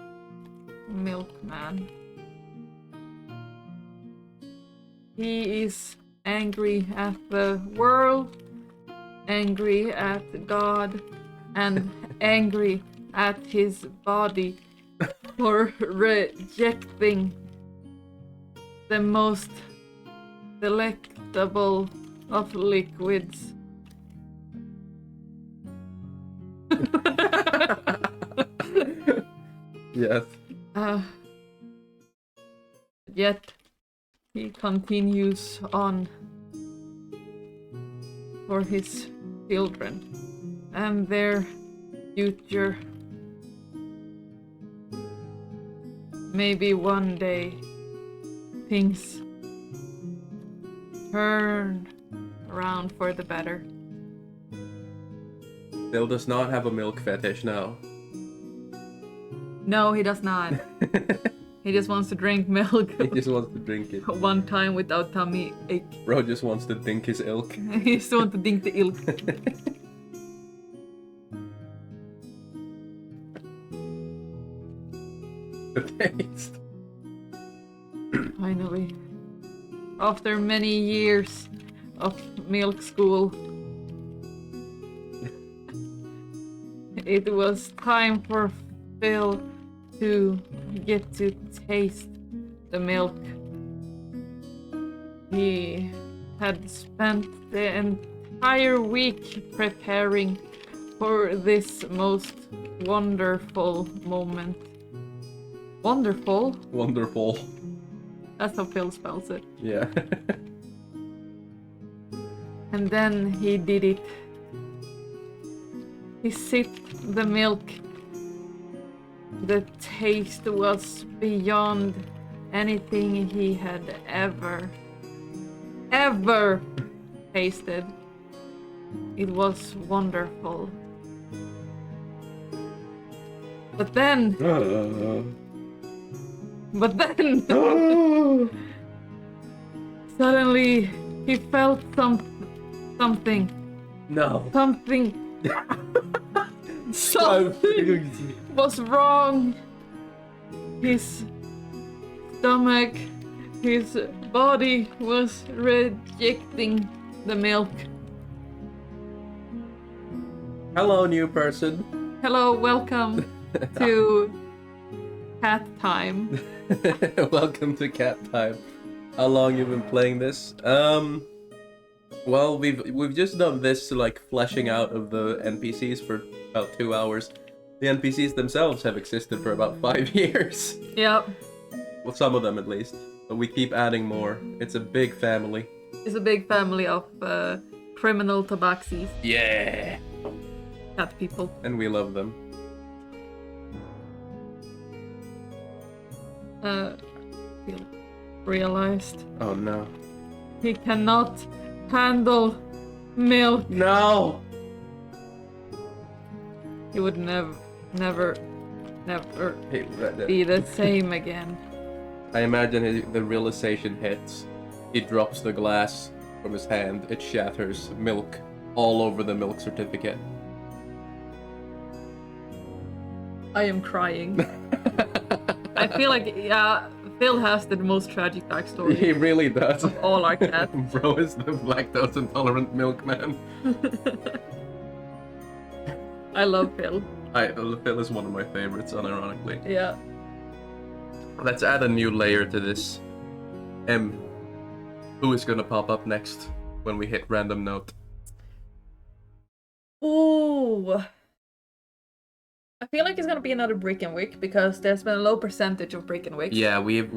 milkman. He is angry at the world, angry at God, and angry at his body for rejecting the most delectable of liquids. Yes. Yet he continues on for his children and their future. Maybe one day things turn around for the better. Phil does not have a milk fetish now. No, he does not. He just wants to drink milk He just wants to drink it. one time without tummy ache. Bro just wants to think his ilk. He just wants to drink the ilk. The taste. Finally, after many years of milk school, it was time for Phil to get to taste the milk. He had spent the entire week preparing for this most wonderful moment. Wonderful? Wonderful. That's how Phil spells it. Yeah. And then he did it. He sipped the milk. The taste was beyond anything he had ever tasted. It was wonderful. But then, suddenly he felt something. No. Something was wrong. His stomach, his body was rejecting the milk. Hello, new person. Hello, welcome to Cat Time. Welcome to Cat Time. How long you been playing this? Well, we've just done this like fleshing out of the NPCs for about 2 hours. The NPCs themselves have existed for about 5 years. Yep. Well, some of them at least. But we keep adding more. It's a big family. It's a big family of criminal tabaxis, Yeah. cat people. And we love them. Phil realized Oh no. he cannot handle milk. No! He would never Hey, be the same again. I imagine the realization hits. He drops the glass from his hand. It shatters. Milk all over the milk certificate. I am crying. I feel like, yeah, Phil has the most tragic backstory He really does. of all our cats. Bro is the lactose intolerant milkman. I love Phil. Phil is one of my favorites, unironically. Yeah. Let's add a new layer to this. Who is gonna pop up next when we hit random note? Ooh. I feel like it's gonna be another Brick and Wick because there's been a low percentage of Brick and Wicks. Yeah, we've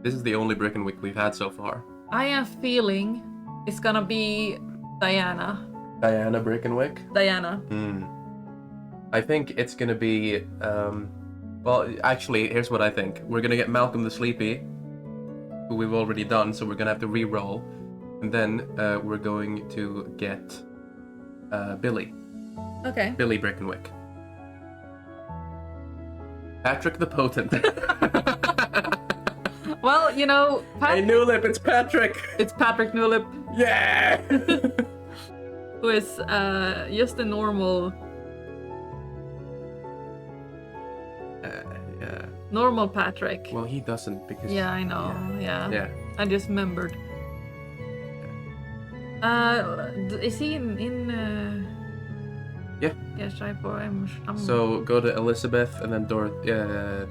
this is the only Brick and Wick we've had so far. I am feeling it's gonna be Diana. Diana Brick and Wick? Diana. I think it's gonna be well, actually, here's what I think. We're gonna get Malcolm the Sleepy, who we've already done, so we're gonna have to re-roll. And then we're going to get Billy. Okay. Billy Brick and Wick. Patrick the Potent. Well, you know, Hey, Newlip, it's Patrick! it's Patrick Newlip, Yeah! who is just a normal Yeah. normal Patrick. Well, he doesn't because... Yeah, I know. Yeah. Yeah. I just remembered. Is he in Yeah. Yeah, Shaipo. I'm So go to Elizabeth and then Dorothy.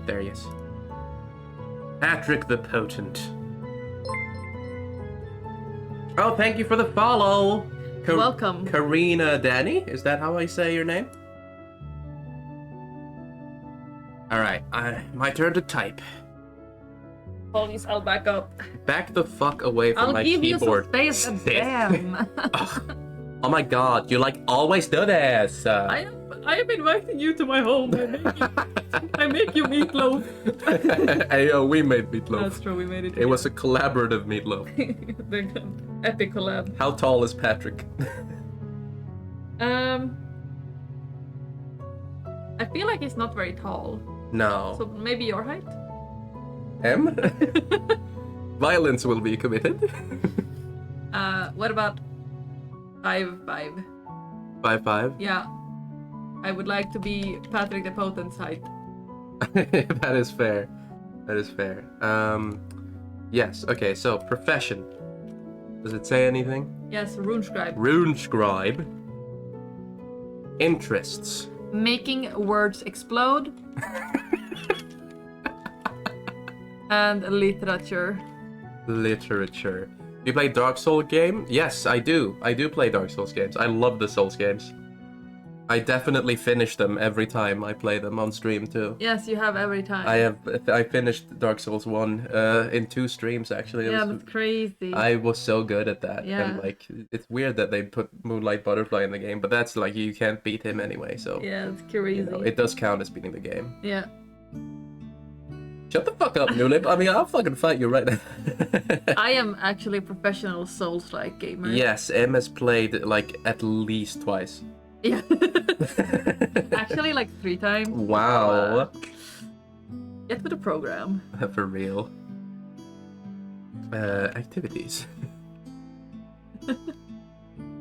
There, yes. Patrick the Potent. Oh, thank you for the follow. welcome. Karina Danny. Is that how I say your name? All right, my turn to type. Please, I'll back up. Back the fuck away from I'll my give keyboard. you some space. Sit. Damn. Ugh. Oh my god, you like always do this. I am inviting you to my home. I make you meatloaf. Hey, we made meatloaf. That's true. We made it. It was a collaborative meatloaf. the epic collab. How tall is Patrick? I feel like he's not very tall. No. So maybe your height? M? Violence will be committed. What about 5'5"? 5'5"? Yeah. I would like to be Patrick the Potent's height. That is fair. That is fair. Yes, okay, so profession. Does it say anything? Yes, Rune Scribe. Rune Scribe. Interests. Making words explode. And literature. Literature. Do you play Dark Souls game? Yes, I do. I do play Dark Souls games. I love the Souls games. I definitely finish them every time I play them on stream too. Yes, you have every time. I finished Dark Souls 1 in 2 streams actually. Yeah, that's crazy. I was so good at that. Yeah. And like it's weird that they put Moonlight Butterfly in the game, but that's like you can't beat him anyway, so Yeah, it's crazy. you know, it does count as beating the game. Yeah. Shut the fuck up, Nulip. I mean, I'll fucking fight you right now. I am actually a professional Souls-like gamer. Yes, M has played like at least twice. Yeah. Actually, like 3 times. Wow. Get with the program. For real. Activities.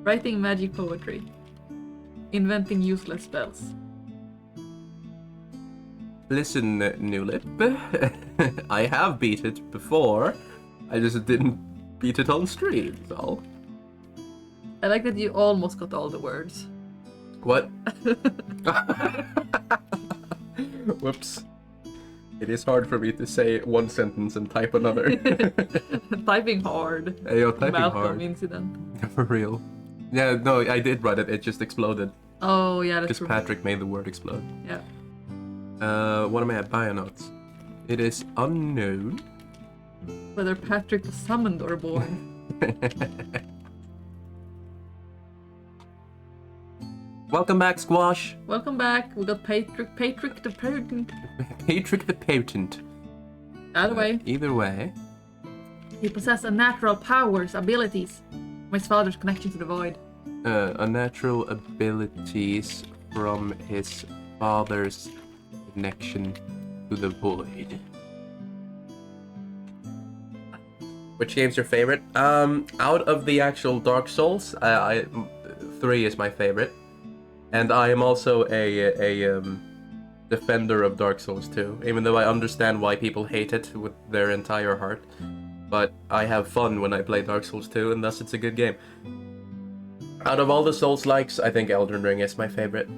Writing magic poetry. Inventing useless spells. Listen, Nulip. I have beat it before. I just didn't beat it on stream, so. I like that you almost got all the words. What? Whoops. It is hard for me to say one sentence and type another. Typing hard. Hey, yo, typing Malcolm hard. incident. For real. Yeah, no, I did write it. It just exploded. Oh, yeah, that's Because true. Patrick made the word explode. Yeah. What am I at? Bio notes. It is unknown. Whether Patrick was summoned or born. Welcome back, Squash. Welcome back. We got Patrick the Potent. Patrick the Potent. Either way, Either way. he possessed unnatural powers, abilities. From his father's connection to the void. Unnatural abilities from his father's connection to the void. Which game's your favorite? Out of the actual Dark Souls, 3 is my favorite. And I am also a defender of Dark Souls 2, even though I understand why people hate it with their entire heart. But I have fun when I play Dark Souls 2, and thus it's a good game. Out of all the Souls-likes, I think Elden Ring is my favorite.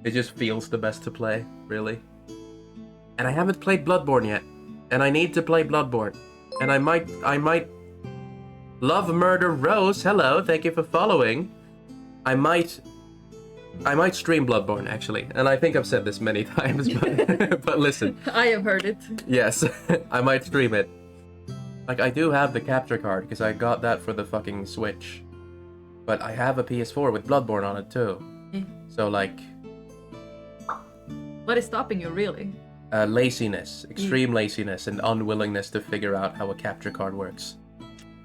It just feels the best to play, really. And I haven't played Bloodborne yet, and I need to play Bloodborne. And I might... Love Murder Rose, hello, thank you for following. I might stream Bloodborne, actually. And I think I've said this many times, but, but listen. I have heard it. Yes, I might stream it. Like, I do have the capture card, because I got that for the fucking Switch. But I have a PS4 with Bloodborne on it, too. Yeah. So, like... What is stopping you, really? Laziness. Extreme laziness and unwillingness to figure out how a capture card works.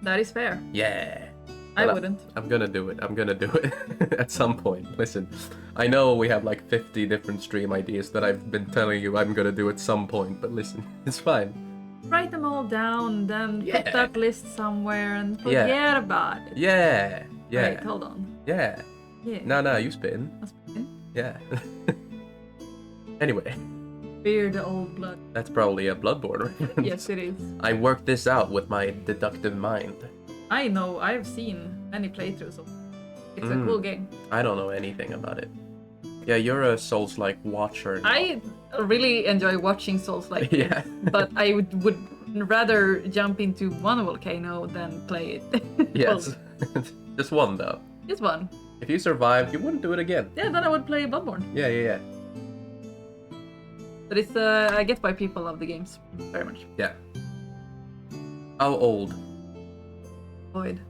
That is fair. Yeah. I But wouldn't. I'm gonna do it. I'm gonna do it at some point. Listen, I know we have like 50 different stream ideas that I've been telling you I'm gonna do at some point, but listen, it's fine. Write them all down, then Yeah. put that list somewhere and Yeah. forget about it. Yeah. Yeah. Wait, hold on. Yeah. Yeah. No, you spin. That's fine. Yeah. Anyway, Fear the old blood. that's probably a Bloodborne reference. Yes, it is. I worked this out with my deductive mind. I know. I've seen many playthroughs of it. It's a Mm. cool game. I don't know anything about it. Yeah, you're a Souls-like watcher. now. I really enjoy watching Souls like Yeah. but I would rather jump into one volcano than play it. Yes. Just one though. Just one. If you survived, you wouldn't do it again. Yeah, then I would play Bloodborne. Yeah. But it's I get why people love the games very much. Yeah. How old? Void.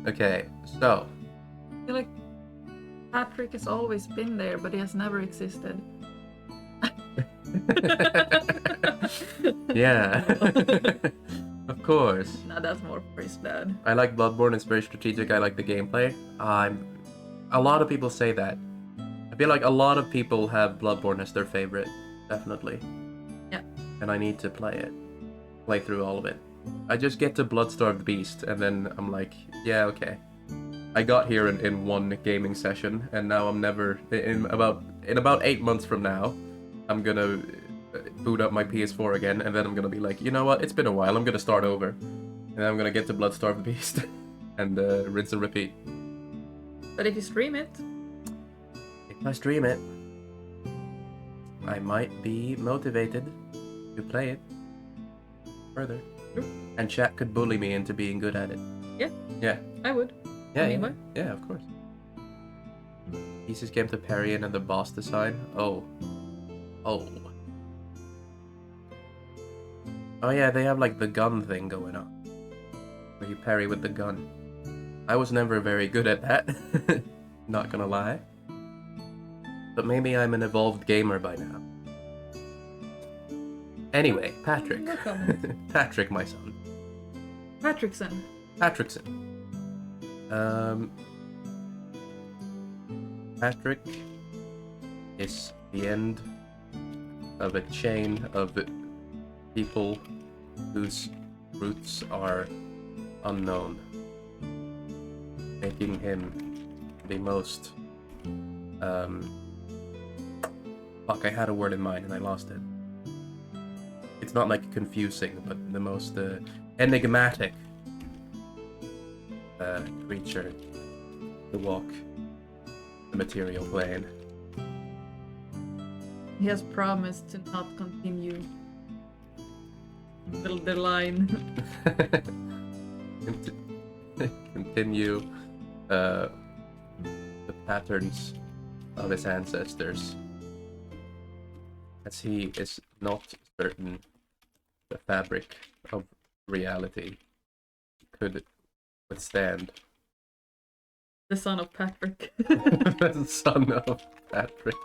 Okay, so. I feel like Patrick has always been there, but he has never existed. Yeah. Of course. Now that's more for his dad. I like Bloodborne, it's very strategic, I like the gameplay. A lot of people say that. I feel like a lot of people have Bloodborne as their favorite, definitely. Yeah. And I need to play it. Play through all of it. I just get to Bloodstarved Beast, and then I'm like, yeah, okay. I got here in one gaming session, and now I'm never... In about 8 months from now, I'm gonna boot up my PS4 again, and then I'm gonna be like, you know what, it's been a while, I'm gonna start over. And then I'm gonna get to Bloodstarved Beast, and rinse and repeat. But if you stream it, If I stream it, I might be motivated to play it further. And chat could bully me into being good at it. Yeah. Yeah. I would. Yeah, Anyway. yeah, of course. Easiest game to parry in and the boss design. Oh. Oh. Oh yeah, they have like the gun thing going on. Where you parry with the gun. I was never very good at that. Not gonna lie. But maybe I'm an evolved gamer by now. Anyway, Patrick. No comment. Patrick, my son. Patrickson. Patrickson. Patrick is the end of a chain of people whose roots are unknown, making him the most fuck, I had a word in mind and I lost it. It's not like confusing, but the most enigmatic creature to walk the material plane. He has promised to not continue the line. Continue the patterns of his ancestors, as he is not certain the fabric of reality could withstand The son of Patrick. the son of Patrick.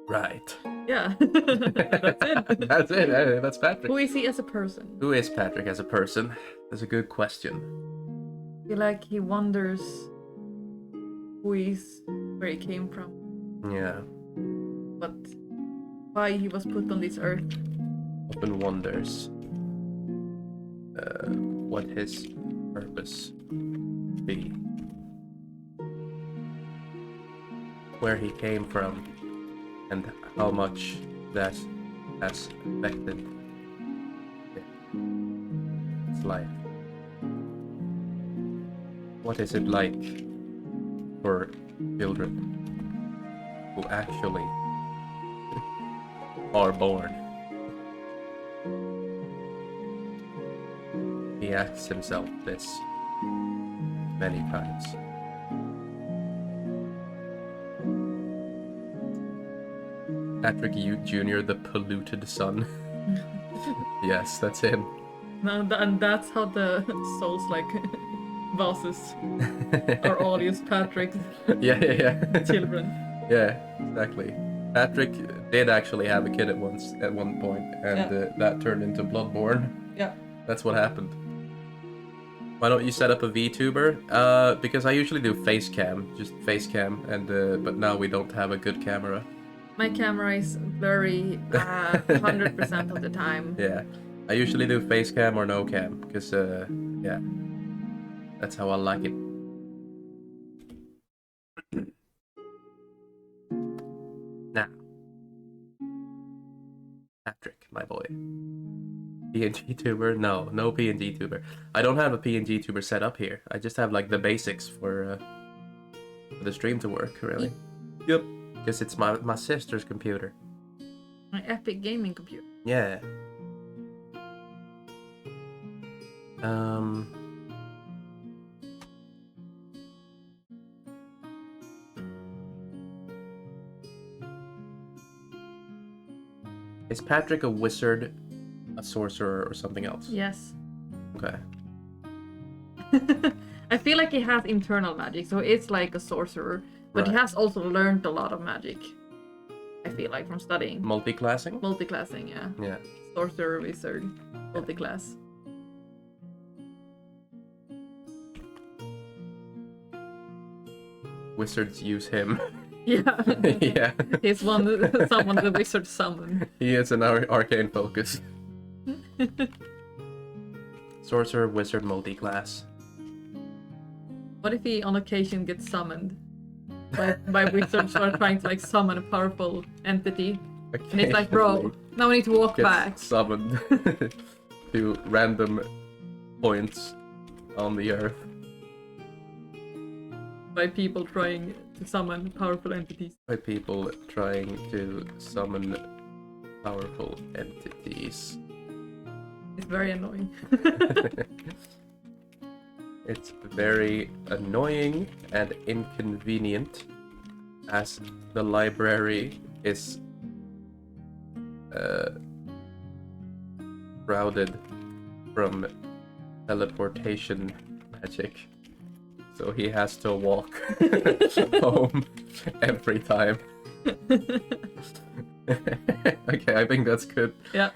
Right. Yeah. That's it. That's it. That's Patrick. Who is he as a person? Who is Patrick as a person? That's a good question. I feel like he wonders who he's, where he came from, Yeah. but why he was put on this earth. Often wonders what his purpose be. Where he came from and how much that has affected his life. What is it like for children who actually are born? He asks himself this many times. Patrick Jr., the polluted son. Yes, that's him. No, and that's how the Souls like bosses are all just Patrick's Yeah. children. Yeah, exactly. Patrick did actually have a kid at one point, and that turned into Bloodborne. Yeah. That's what happened. Why don't you set up a VTuber? Because I usually do face cam, and but now we don't have a good camera. My camera is blurry 100% of the time. Yeah, I usually do face cam or no cam, because yeah, that's how I like it. Now, Patrick, my boy. PNG tuber? No PNG tuber. I don't have a PNG tuber set up here. I just have like the basics for the stream to work, really. Yep. Because it's my sister's computer. My Epic gaming computer. Yeah. Is Patrick a wizard, a sorcerer, or something else? Yes. Okay. I feel like he has internal magic, so it's like a sorcerer, but he Right. has also learned a lot of magic. I feel like from studying. Multi-classing? Multi-classing, yeah. Yeah. Sorcerer, wizard, multi-class. Wizards use him. Yeah. Yeah. He's someone the wizard summoned. He is an arcane focus. Sorcerer, wizard, multi-class. What if he on occasion gets summoned by wizards who are trying to like summon a powerful entity? And it's like, bro, now we need to walk Gets back. summoned to random points on the earth. by people trying to summon powerful entities. By people trying to summon powerful entities. It's very annoying. It's very annoying and inconvenient as the library is shrouded from teleportation magic. So he has to walk home every time. Okay, I think that's good. Yeah.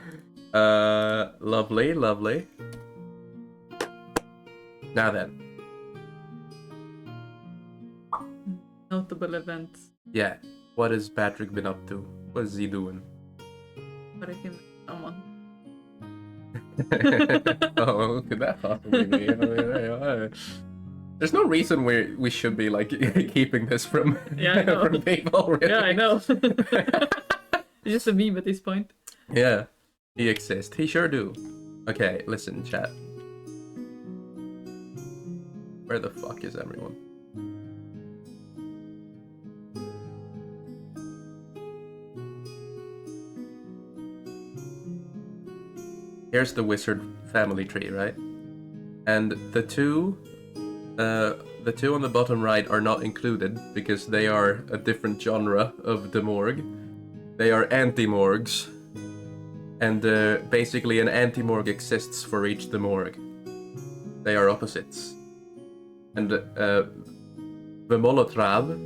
Lovely, lovely. Now then. Notable events. Yeah. What has Patrick been up to? What is he doing? But I can someone. Oh, what could that possibly be? There's no reason we should be like keeping this from, Yeah, I know. from people, really. Yeah, I know. It's just a meme at this point. Yeah, he exists. He sure do. Okay, listen, chat. Where the fuck is everyone? Here's the wizard family tree, right? And the two on the bottom right are not included because they are a different genre of Demorg. They are anti-morgs. And basically an anti-morg exists for each Demorg. They are opposites. And Vemolotrav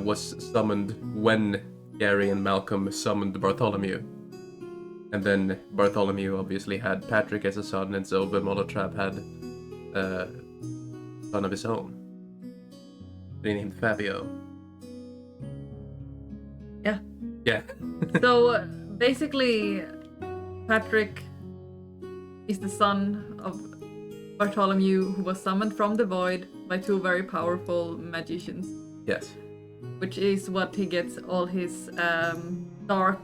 was summoned when Gary and Malcolm summoned Bartholomew. And then Bartholomew obviously had Patrick as a son, and so Vemolotrav had a son of his own. They named Fabio. Yeah. Yeah. So basically, Patrick is the son of Bartholomew, who was summoned from the void by two very powerful magicians. Yes. Which is what he gets all his dark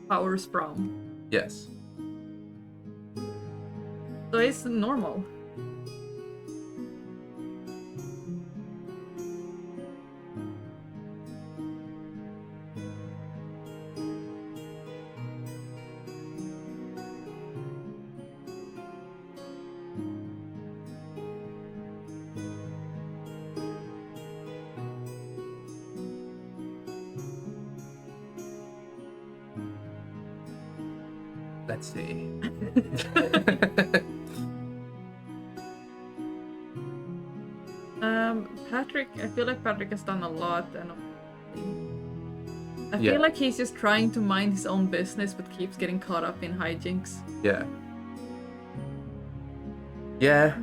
powers from. Yes. So it's normal. Let's see. Patrick, I feel like Patrick has done a lot, and I Yeah. feel like he's just trying to mind his own business, but keeps getting caught up in hijinks. Yeah. Yeah.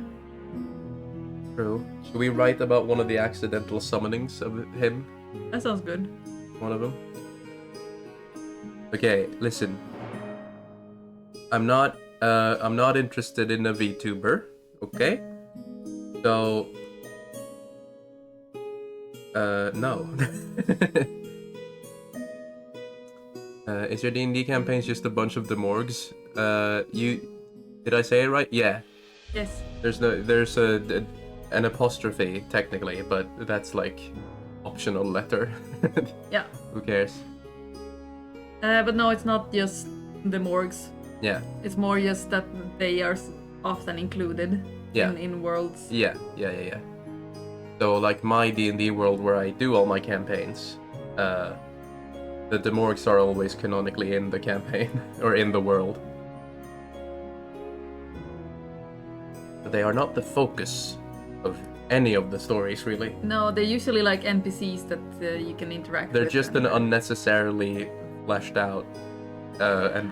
True. Should we write about one of the accidental summonings of him? That sounds good. One of them? Okay, listen. I'm not interested in a VTuber, okay? So no. Is your D&D campaign just a bunch of Demorgs? Did I say it right? Yeah. Yes. There's an apostrophe technically, but that's like optional letter. Yeah. Who cares? But no, it's not just the morgues. Yeah. It's more just that they are often included Yeah. in worlds. Yeah. So like my D&D world where I do all my campaigns, the Demorgs are always canonically in the campaign or in the world. But they are not the focus of any of the stories, really. No, they're usually like NPCs that you can interact They're with. just an unnecessarily fleshed out and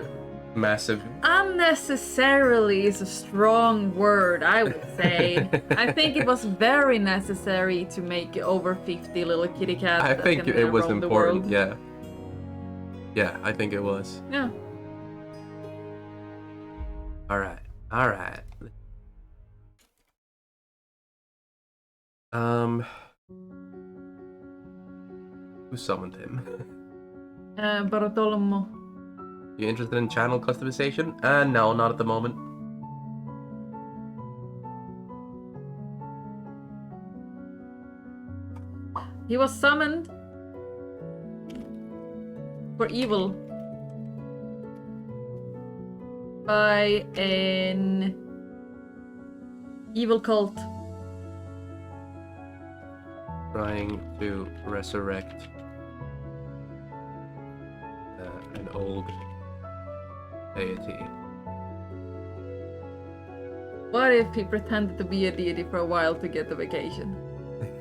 massive. Unnecessarily is a strong word, I would say. I think it was very necessary to make over 50 little kitty cats. I that think can, it was roam the important, world. yeah. Yeah, I think it was. Yeah. Alright. Who summoned him? Bartolomeo. You interested in channel customization? No, not at the moment. He was summoned for evil by an evil cult. Trying to resurrect an old deity. What if he pretended to be a deity for a while to get the vacation?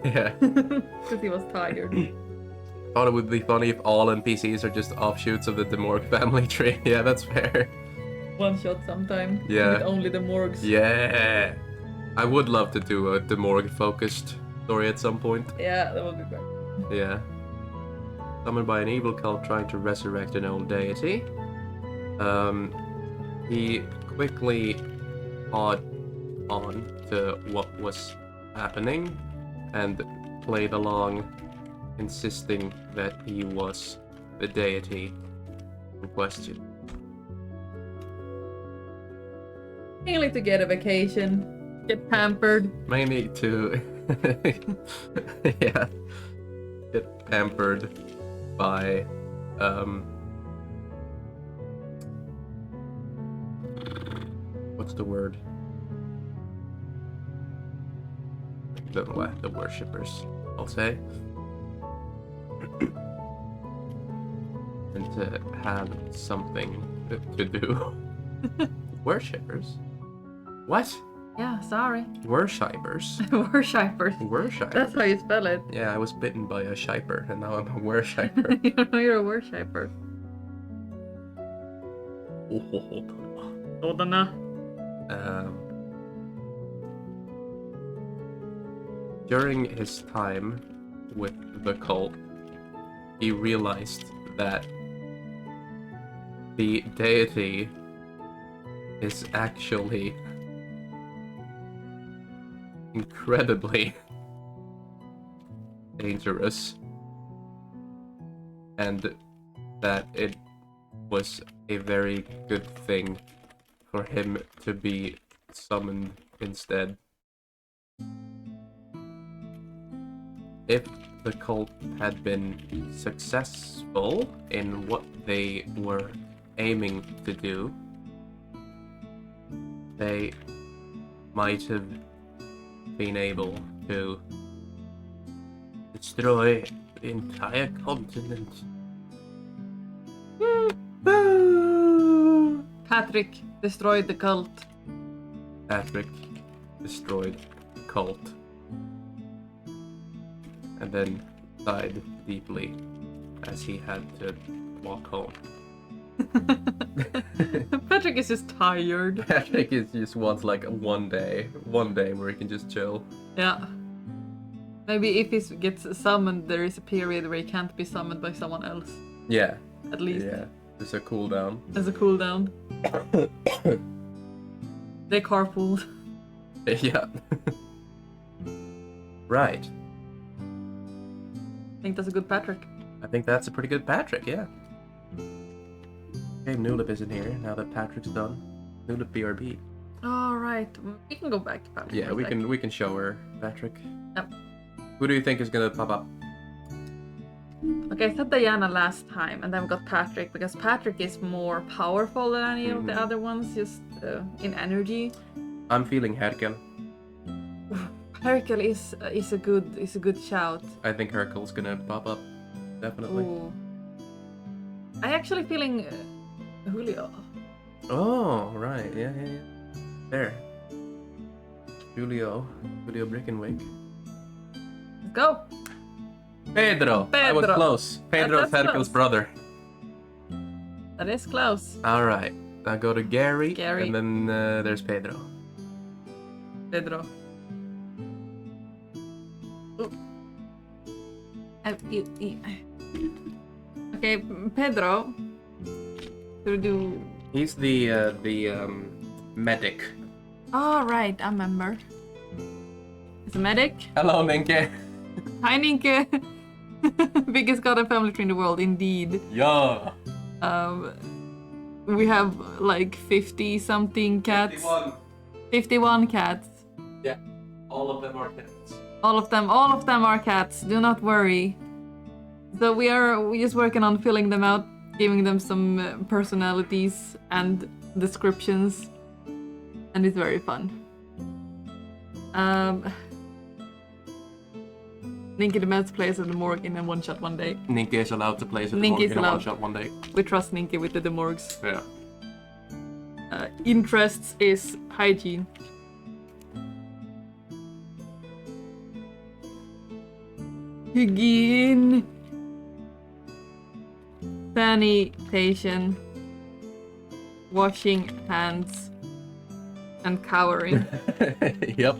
Yeah. Because he was tired. Thought it would be funny if all NPCs are just offshoots of the Demorg family tree. Yeah, that's fair. One shot sometime. Yeah. With only the morgues. Yeah. I would love to do a Demorg focused story at some point. Yeah, that would be great. Yeah. Summoned by an evil cult trying to resurrect an old deity. He quickly caught on to what was happening and played along, insisting that he was the deity in question. Mainly to get a vacation, get pampered. Mainly to yeah, get pampered by what's the word? The worshippers, I'll say. And to have something to do. Worshippers? What? Yeah, sorry. Worshippers? Worshippers. Worshippers? That's how you spell it. Yeah, I was bitten by a shiper, and now I'm a worshipper. You're a worshipper. Sådana. During his time with the cult, he realized that the deity is actually incredibly dangerous, and that it was a very good thing for him to be summoned instead. If the cult had been successful in what they were aiming to do, they might have been able to destroy the entire continent. Patrick destroyed the cult. Patrick destroyed the cult and then sighed deeply as he had to walk home. Patrick is just tired. Patrick just wants like one day where he can just chill. Yeah. Maybe if he gets summoned, there is a period where he can't be summoned by someone else. Yeah. At least. Yeah. There's a cooldown. As a cooldown. They carpooled. Yeah. Right. I think that's a good Patrick. I think that's a pretty good Patrick, yeah. Okay, Nulip isn't here now that Patrick's done. Nulip BRB. Alright, we can go back to Patrick. Yeah, for a we sec. can show her Patrick. Yep. Who do you think is gonna pop up? Okay, I said Diana last time, and then we got Patrick, because Patrick is more powerful than any of the other ones, just in energy. I'm feeling Herkel. Herkel is a good shout. I think Herkel's gonna pop up. Definitely. Ooh. I actually feeling Julio. Oh, right. Yeah. There. Julio Brickenwick. Let's go. Pedro. I was Pedro. close. Pedro's That's Herkel's close. brother. That is close. All right. I go to Gary. Gary. And then there's Pedro. Pedro. Ooh. Okay, Pedro. Should we do? He's the medic. Oh, right, I remember. It's a medic. Hello, Ninke. Hi, Ninke. Biggest god and family tree in the world, indeed. Yeah. We have like 50 something cats. 51 cats. Yeah. All of them are cats. All of them are cats. Do not worry. So we're just working on filling them out, giving them some personalities and descriptions, and it's very fun. Ninky demands plays at the morgue in a one-shot one day. Ninky is allowed to play as a Ninky Demorg is in a allowed. one-shot one day. We trust Ninky with the Demorgs. Yeah. Interests is hygiene. Hygiene. Sanitation. Washing hands. And cowering. Yep.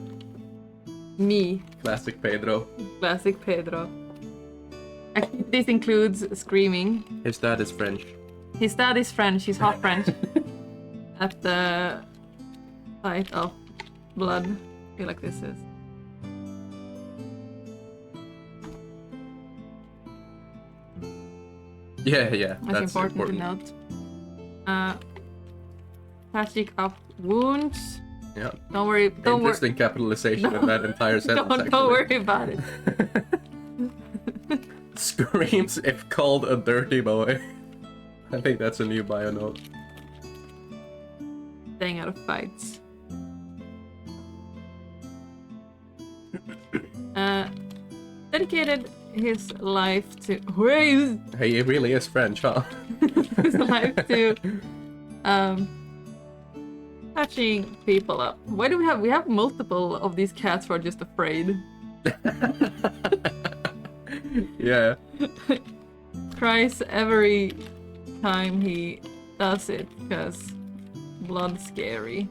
Me. Classic Pedro. Classic Pedro. This includes screaming. His dad is French. His dad is French, he's half French. At the sight of blood. I feel like this is. Yeah, That's important to note. Patching up wounds. Yeah. Don't worry. Don't worry. Interesting capitalization of that entire sentence. Don't worry about it. Screams if called a dirty boy. I think that's a new bio note. Staying out of fights. Dedicated his life to. Hey, it really is French, huh? His life to patching people up. Why do we have multiple of these cats who are just afraid? Yeah. Cries every time he does it because blood's scary.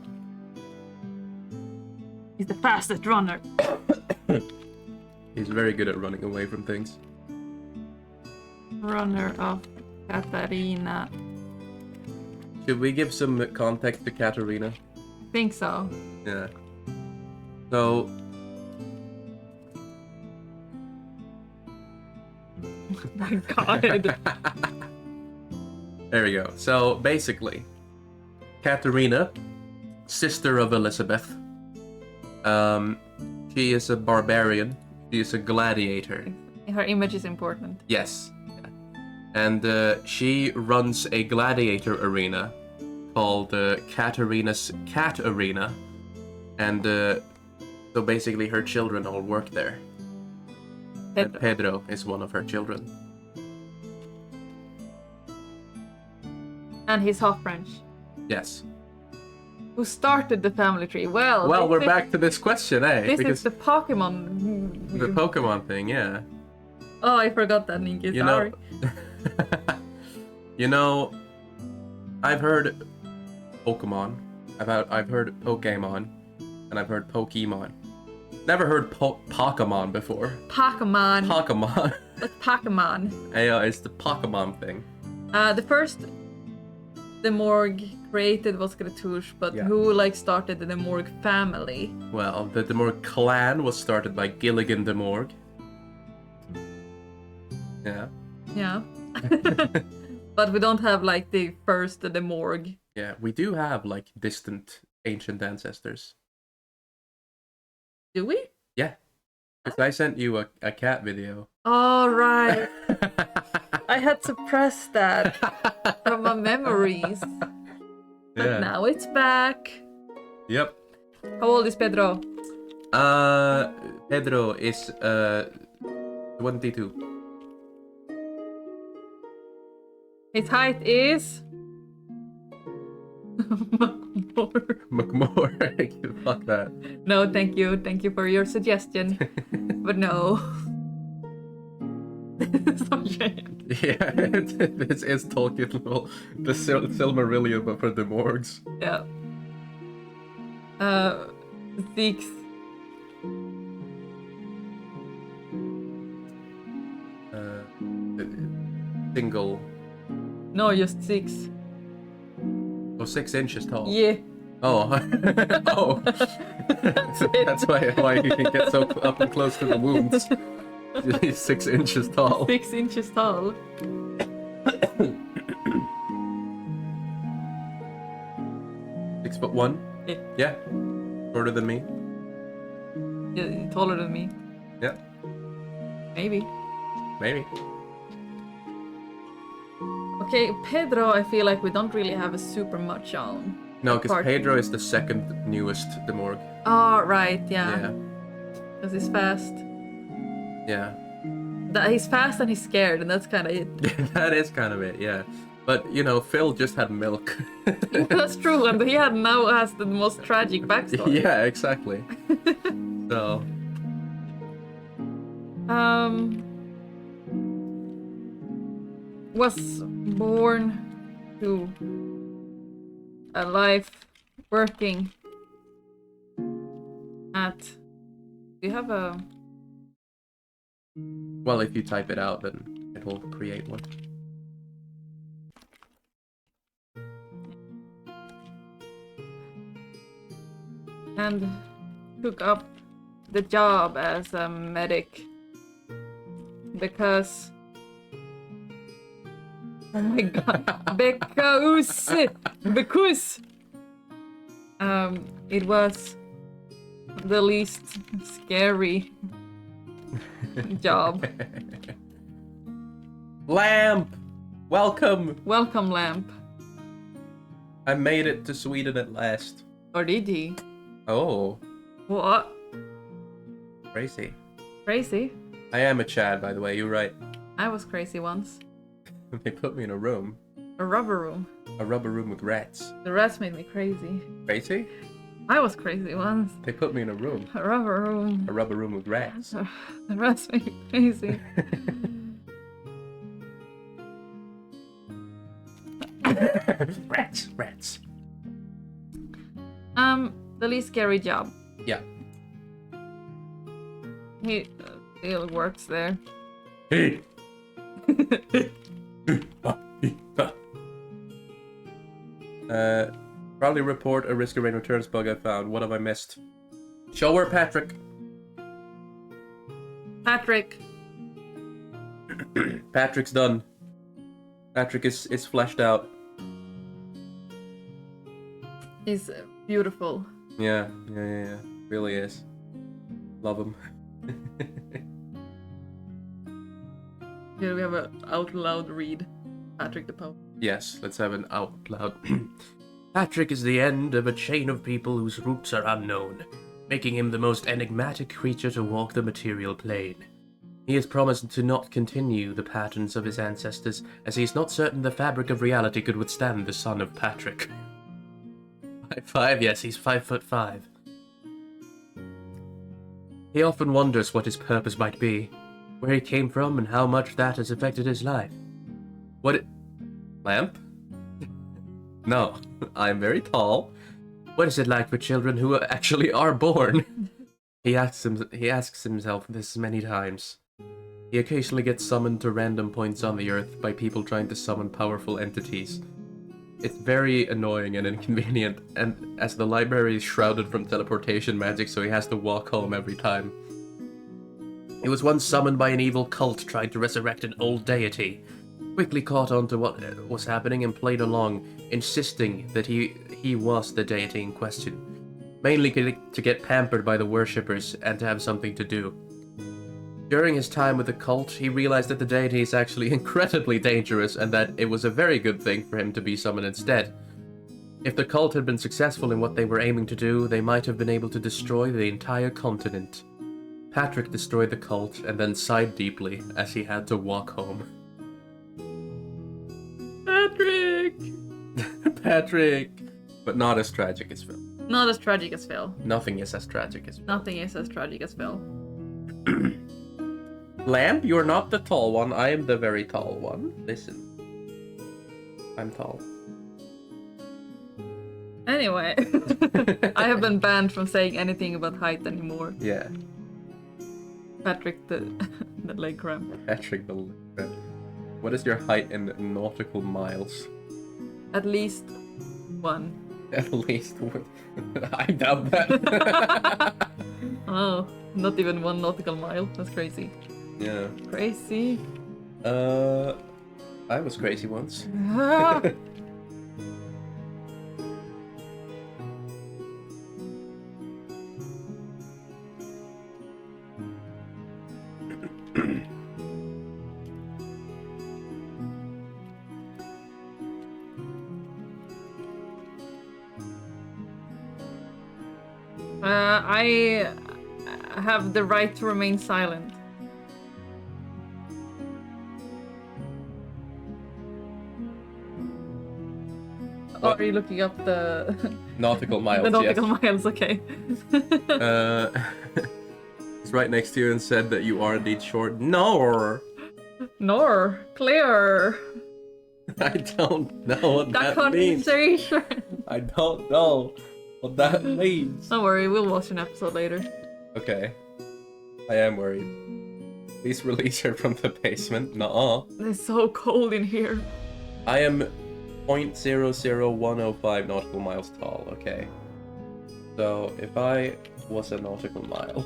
He's the fastest runner. He's very good at running away from things. Runner of Katarina. Should we give some context to Katarina? Think so. Yeah. So... My god. There we go. So, basically, Katarina, sister of Elizabeth, she is a barbarian. She is a gladiator. Her image is important. Yes. And she runs a gladiator arena called Katarina's Cat Arena. And so basically her children all work there. And Pedro is one of her children. And he's half French. Yes. Who started the family tree? Well, We're back to this question, eh? This Because is the Pokemon. the Pokemon thing, yeah. Oh, I forgot that, Ninky. You Sorry. know, you know, I've heard Pokemon, I've heard Pokemon, and I've heard Pokemon. Never heard Pokemon before. Pokemon. Pokemon. What's Pokemon? Yeah, it's the Pokemon thing. The first Demorg created was Gratouche, but Yeah. who started the Demorg family? Well, the Demorg clan was started by Gilligan Demorg. Yeah. Yeah. But we don't have the first Demorg. Yeah, we do have distant ancient ancestors. Do we? Yeah. Because I sent you a cat video. All right. I had suppressed that from my memories. But Yeah. now it's back. Yep. How old is Pedro? Pedro is 22. His height is... McMore. Fuck that. No, thank you. Thank you for your suggestion. But no. This is so shame. Yeah, it's Tolkien, the Silmarillion, but for the Morgs. Yeah. 6. Single. No, just 6. Oh, 6 inches tall. Yeah. Oh. Oh. That's why he can get so up and close to the wounds. He's 6 inches tall. 6 inches tall. 6'1"? Yeah. Yeah. Shorter than me. Yeah, taller than me. Yeah, Maybe. maybe. Okay, Pedro, I feel like we don't really have a super much on. No, because Apart- Pedro is the second newest Demorg. Oh, right, yeah. Yeah, Because he's fast. yeah. He's fast and he's scared, and that's kind of it. That is kind of it, yeah. But, you know, Phil just had milk. That's true, and he now has the most tragic backstory. Yeah, exactly. So, Was born to a life working at. Do you have a? well, if you type it out, then it will create one. And took up the job as a medic because. Oh my god! Because it was the least scary job. Lamp! Welcome! Welcome, Lamp. I made it to Sweden at last. Or did he? Oh, What? crazy. Crazy? I am a Chad, by the way, you're right. I was crazy once. They put me in a room. A rubber room. A rubber room with rats. The rats made me crazy. Crazy? I was crazy once. They put me in a room. A rubber room. A rubber room with rats. The rats made me crazy. Rats, rats. The least scary job. Yeah. He still works there. Hey. Probably report a Risk of Rain Returns bug I found. What have I missed? Show her Patrick. Patrick. Patrick's done. Patrick is fleshed out. He's beautiful. Yeah. Really is. Love him. Here we have an out loud read. Patrick the Pope. Yes, let's have an out loud. Patrick is the end of a chain of people whose roots are unknown, making him the most enigmatic creature to walk the material plane. He has promised to not continue the patterns of his ancestors, as he is not certain the fabric of reality could withstand the son of Patrick. 5'5", yes, he's 5'5". He often wonders what his purpose might be, where he came from, and how much that has affected his life. Lamp? No, I'm very tall. What is it like for children who actually are born? He asks himself this many times. He occasionally gets summoned to random points on the Earth by people trying to summon powerful entities. It's very annoying and inconvenient, and as the library is shrouded from teleportation magic, so he has to walk home every time. He was once summoned by an evil cult trying to resurrect an old deity. Quickly caught on to what was happening and played along, insisting that he was the deity in question, mainly to get pampered by the worshippers and to have something to do. During his time with the cult, he realized that the deity is actually incredibly dangerous and that it was a very good thing for him to be summoned instead. If the cult had been successful in what they were aiming to do, they might have been able to destroy the entire continent. Patrick destroyed the cult and then sighed deeply as he had to walk home. Patrick! Patrick! But not as tragic as Phil. Not as tragic as Phil. Nothing is as tragic as Phil. Nothing is as tragic as Phil. Lamp, you're not the tall one. I am the very tall one. Listen. I'm tall. Anyway, I have been banned from saying anything about height anymore. Yeah. Patrick the leg cramp. Patrick the What is your height in nautical miles? At least one. At least one. I doubt that. Oh, not even 1 nautical mile. That's crazy. Yeah. Crazy. I was crazy once. Ah. I have the right to remain silent. Or are you looking up the Nautical miles, the nautical yes. miles? Okay. It's right next to you and said that you are indeed short. No! Nor clear. I don't know what That that means. conversation. I don't know what that means. Don't worry, we'll watch an episode later. Okay. I am worried. Please release her from the basement. Nuh-uh. It's so cold in here. I am 0.00105 nautical miles tall, okay. So, if I was a nautical mile...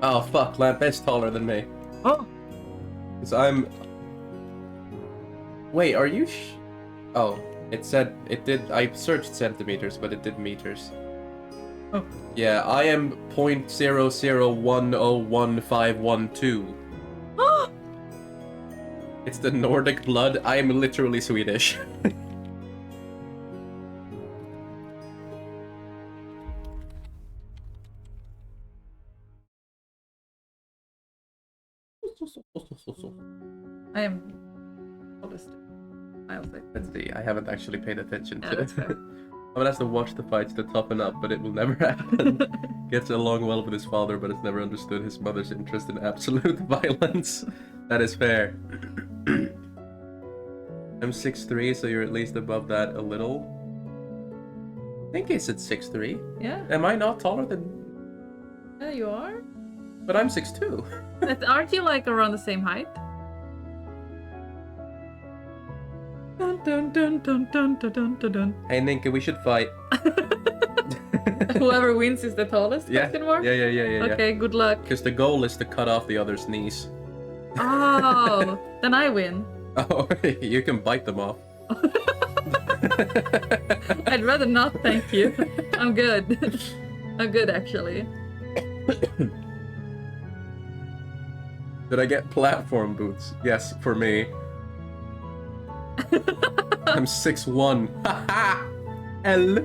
Oh fuck, Lamp is taller than me. Oh, Because I'm... Wait, are you Oh, it said... It did... I searched centimeters, but it did meters. Oh. Yeah, I am 0.00101512. It's the Nordic blood. I am literally Swedish. I am tallest. I'll say. Let's see, I haven't actually paid attention Yeah, to that's it. fair. I would have to watch the fights to toughen up, but it will never happen. Gets along well with his father, but has never understood his mother's interest in absolute violence. That is fair. I'm 6'3", so you're at least above that a little. I think it's at 6'3". Yeah, Am I not taller than... yeah, you are. But I'm 6'2". Aren't you like around the same height? Dun dun dun dun dun dun dun dun dun. Hey Ninka, we should fight. Whoever wins is the tallest? Yeah, Question mark? yeah. Okay, good luck. Because the goal is to cut off the other's knees. Oh, then I win. Oh, you can bite them off. I'd rather not, thank you. I'm good. I'm good, actually. Did I get platform boots? Yes, for me. I'm 6'1". Haha! L.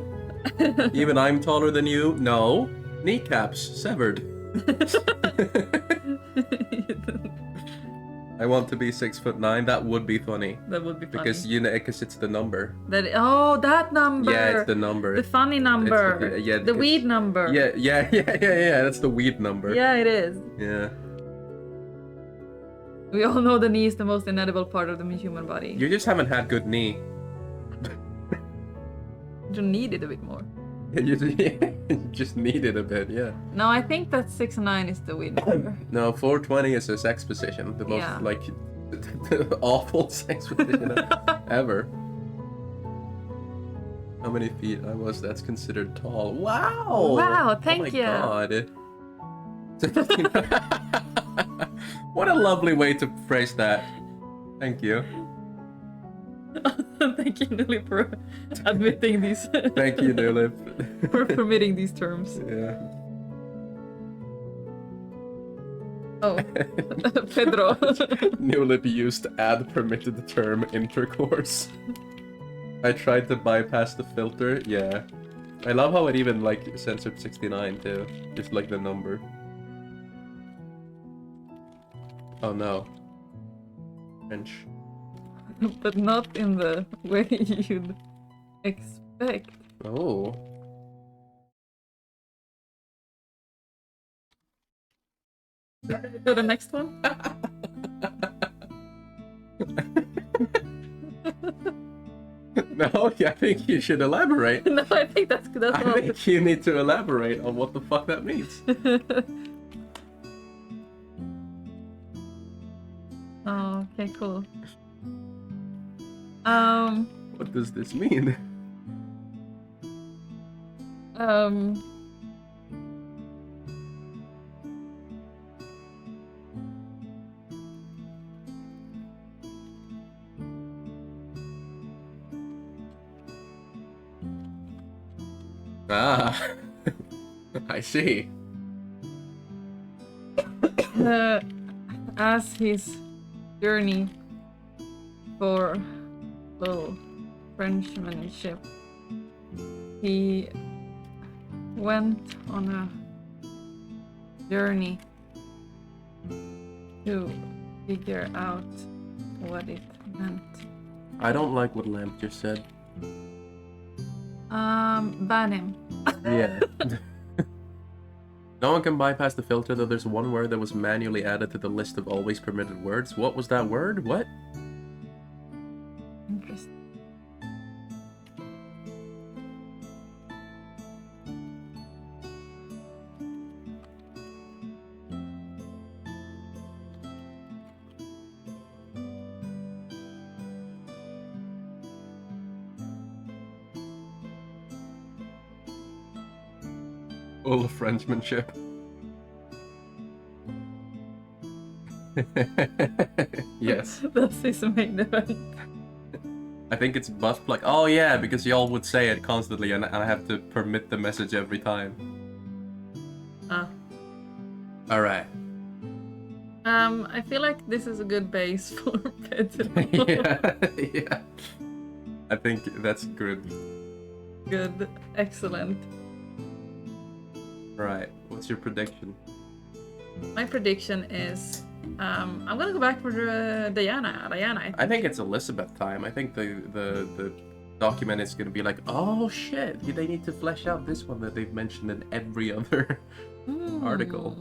Even I'm taller than you? No. Kneecaps severed. I want to be 6'9". That would be funny. That would be funny. Because because it's the number. That number. Yeah, it's the number. The funny number. Yeah, the weed number. Yeah. That's the weed number. Yeah, it is. Yeah. We all know the knee is the most inedible part of the human body. You just haven't had good knee. You need it a bit more. You just need it a bit, yeah. No, I think that 6'9" is the weed number. No, 420 is a sex position. The most, Yeah. like, awful sex position ever. How many feet I was, that's considered tall. Wow! Wow, thank you. Oh my god. What a lovely way to phrase that. Thank you. Thank you, Nuli, for admitting these. Thank you, Nulip. For permitting these terms. Yeah. Oh, Pedro. Nulip used add permitted the term intercourse. I tried to bypass the filter, yeah. I love how it even, like, censored 69 too. Just like the number. Oh no. French. But not in the way you'd expect. Oh. To the next one? No, I think you should elaborate. No, I think that's I all. think you need to elaborate on what the fuck that means. Oh, okay, cool. What does this mean? Ah, I see. As his journey for little Frenchmanship, he went on a journey to figure out what it meant. I don't like what Lamp just said. Ban him. Yeah. No one can bypass the filter, though there's one word that was manually added to the list of always permitted words. What was that word? What? Interesting. Full of Frenchmanship. Yes. That's his main event. I think it's buff plug. Oh yeah, because y'all would say it constantly and I have to permit the message every time. Ah. Alright. I feel like this is a good base for Pedro. Yeah. I think that's good. Good. Excellent. Right. What's your prediction? My prediction is I'm gonna go back for Diana. I think it's Elizabeth time. I think the document is gonna be like, oh shit, they need to flesh out this one that they've mentioned in every other article.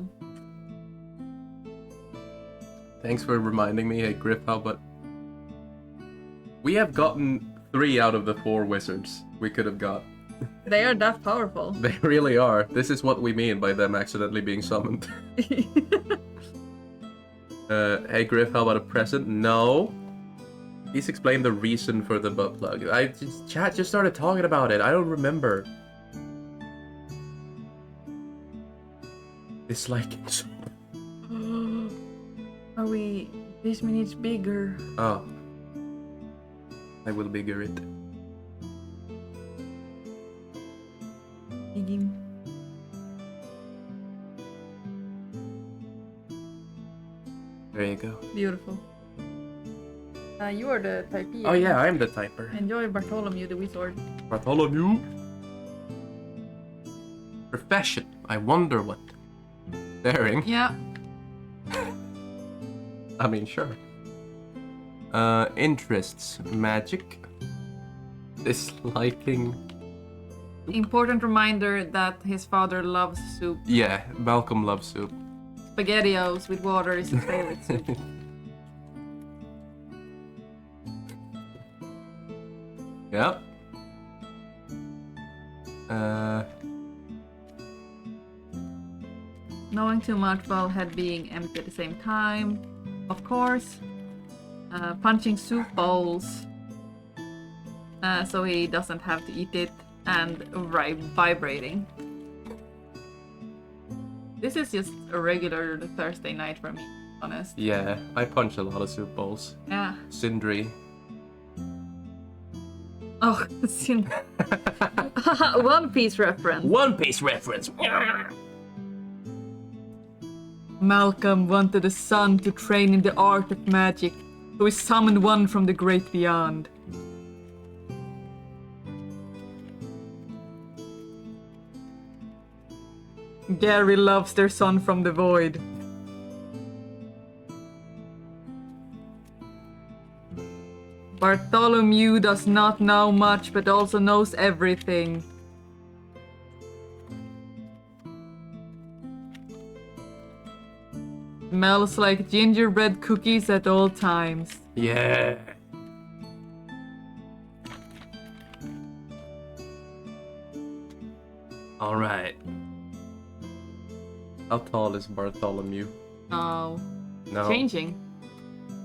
Thanks for reminding me. Hey Griff, how about we have gotten 3 out of the 4 wizards we could have got. They are that powerful. They really are. This is what we mean by them accidentally being summoned. Hey Griff, how about a present? No. Please explain the reason for the butt plug. Chat just started talking about it. I don't remember. Disliking soup. Are we this minute's bigger? Oh. I will bigger it. Digging. There you go. Beautiful. You are the typee. Oh yeah, I'm the typer. Enjoy Bartholomew the Wizard. Bartholomew. Profession. I wonder what. Daring. Yeah. I mean, sure. Interests. Magic. Disliking. Important reminder that his father loves soup. Yeah, Malcolm loves soup. SpaghettiOs with water is his favorite soup. Yeah. Knowing too much while head being empty at the same time. Of course. Punching soup bowls. So he doesn't have to eat it. And vibrating. This is just a regular Thursday night for me, to be honest. Yeah, I punch a lot of soup bowls. Yeah. Sindri. Oh, One Piece reference. One Piece reference. Malcolm wanted a son to train in the art of magic, so he summoned one from the great beyond. Gary loves their son from the void. Bartholomew does not know much, but also knows everything. Smells like gingerbread cookies at all times. Yeah. All right. How tall is Bartholomew? Oh. No. Changing.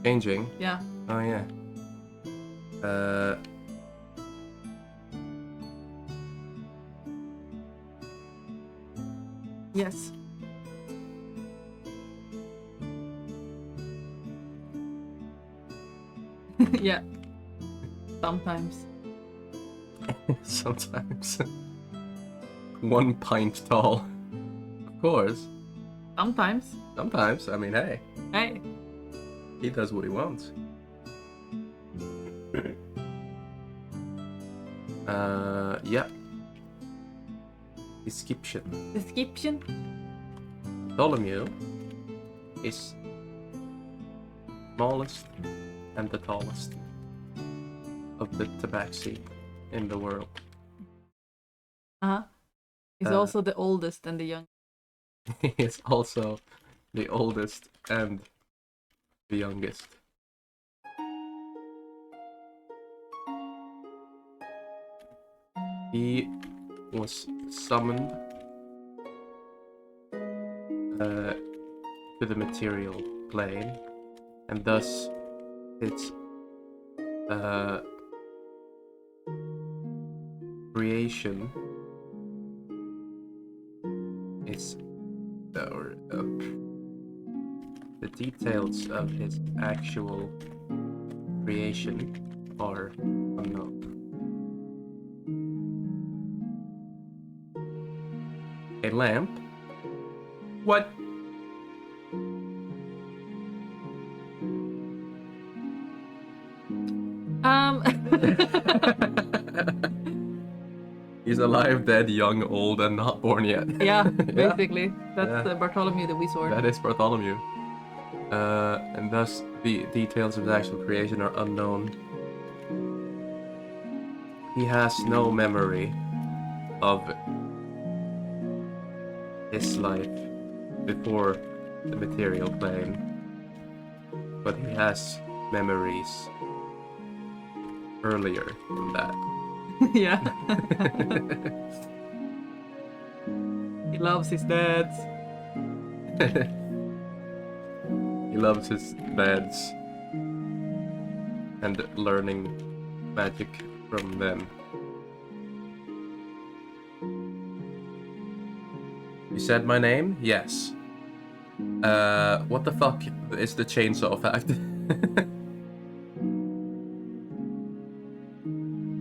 Changing? Yeah. Oh, yeah. Yes. Yeah. Sometimes. Sometimes. 1 pint tall. Of course. Sometimes. Sometimes. I mean, hey. Hey. He does what he wants. Yeah. Description. Description. Bartholomew is smallest and the tallest of the tabaxi in the world. Uh-huh. He's also the oldest and the young. He is also the oldest and the youngest. He was summoned to the material plane, and thus its creation is the details of his actual creation are unknown. A lamp? What? He's alive, dead, young, old, and not born yet. Yeah, basically. That's the Bartholomew that we saw. That is Bartholomew. And thus the details of the actual creation are unknown. He has no memory of his life before the material plane, but he has memories earlier than that. Yeah. He loves his dads. He loves his beds and learning magic from them. You said my name? Yes. What the fuck is the chainsaw fact?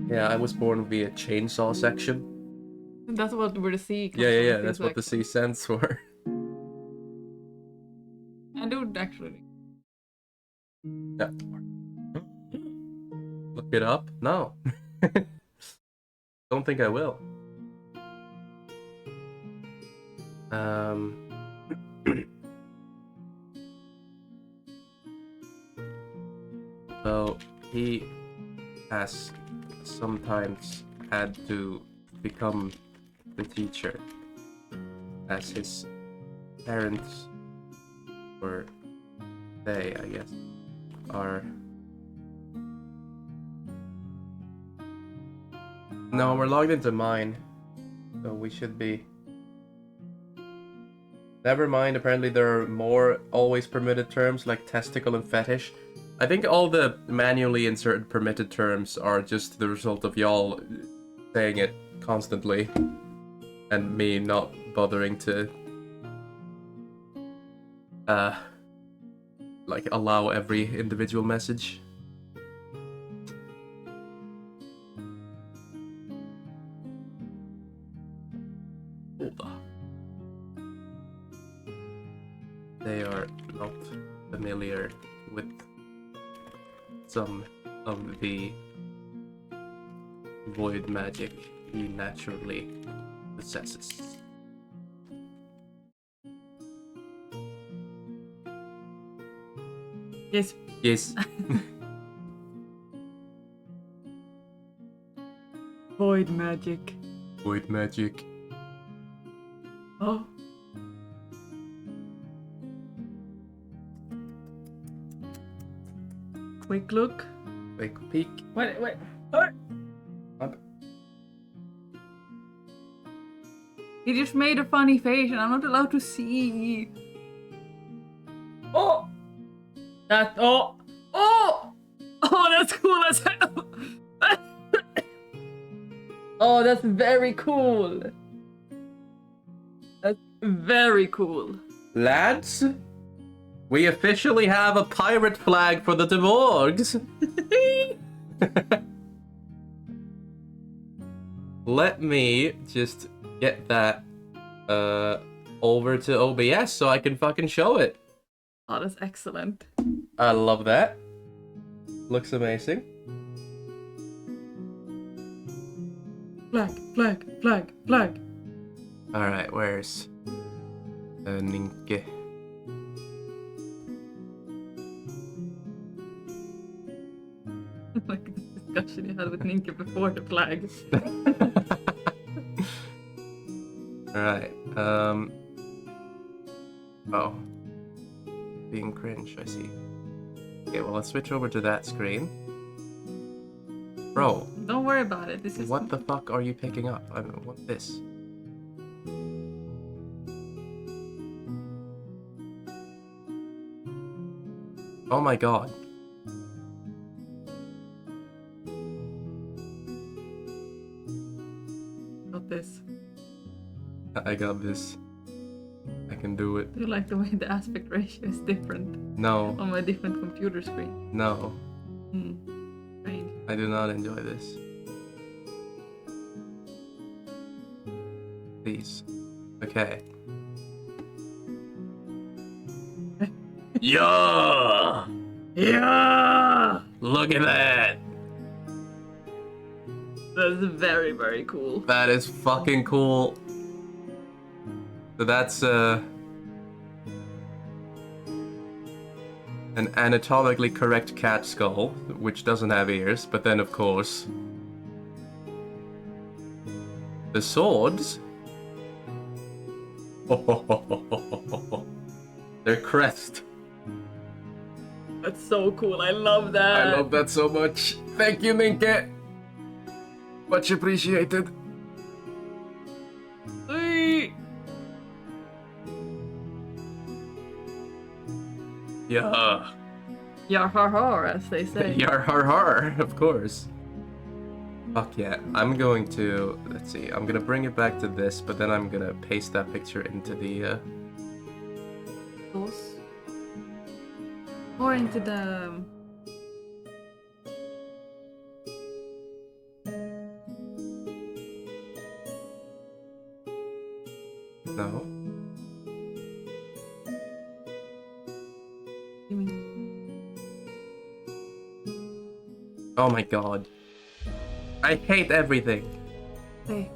Yeah, I was born via chainsaw section. That's what we're the C. Yeah. That's what the C stands for. I do actually. Yeah. Look it up? No. Don't think I will. So he has sometimes had to become the teacher, as his parents, or they, I guess, are. No, we're logged into mine, so we should be. Never mind, apparently there are more always permitted terms like testicle and fetish. I think all the manually inserted permitted terms are just the result of y'all saying it constantly and me not bothering to like allow every individual message. Hold on. They are not familiar with some of the void magic he naturally possesses. Yes. Yes. Void magic. Void magic. Oh. Quick look. Quick peek. Wait. Up. He just made a funny face and I'm not allowed to see. Oh! Oh, that's cool as hell. Oh, that's very cool. That's very cool. Lads, we officially have a pirate flag for the Dvorgs. let me just get that over to OBS so I can fucking show it. Oh, that's excellent. I love that. Looks amazing. Flag. Alright, where's Ninke? Like the discussion you had with Ninke before the flag. Alright, oh. Being cringe, I see. Okay, well, let's switch over to that screen. Bro, Don't worry about it. This is what the fuck are you picking up? I don't want this. Oh my god. not this. I got this. I can do it. Do you like the way the aspect ratio is different No, on my different computer screen? no. Hmm. Strange. I do not enjoy this. Please. Okay. Yeah! Yeah! Look at that! That's very, very cool. That is fucking cool. So that's an anatomically correct cat skull, which doesn't have ears, but then of course the swords. Their crest. That's so cool. I love that. I love that so much. Thank you, Ninke. Much appreciated. Hey! Yeah. Yar har har, as they say. Yar har har, of course. Fuck yeah. I'm going to, let's see, I'm gonna bring it back to this, but then I'm gonna paste that picture into the, Those. Or into the... no? You mean... Oh my god. I hate everything. Hey,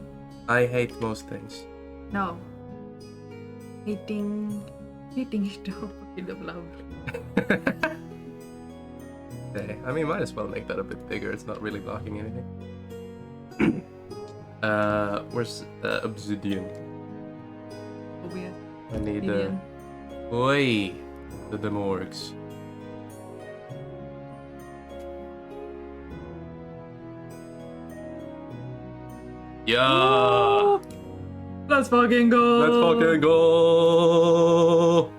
I hate most things. no. Hating is the opposite of love. Okay, I mean, might as well make that a bit bigger. It's not really blocking anything. Where's obsidian? Obvious. I need Vivian. Oi, the Demorgs. Yeah. Let's fucking go! Let's fucking go!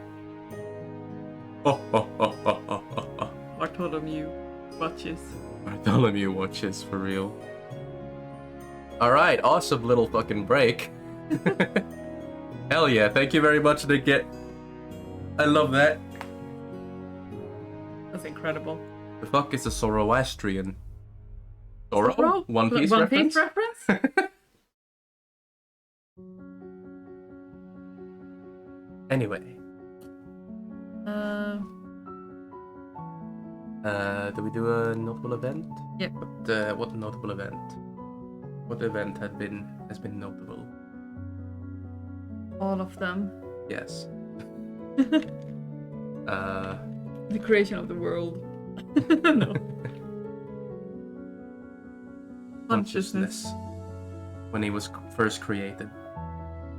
Bartholomew watches. Bartholomew watches for real. Alright, awesome little fucking break. Hell yeah, thank you very much, Nick. I love that. That's incredible. The fuck is a Zoroastrian? Zoro? Bro, One Piece One reference? Piece reference? Anyway. Do we do a notable event? Yep. What notable event? What event has been notable? All of them. Yes. The creation of the world. No. Consciousness. When he was first created.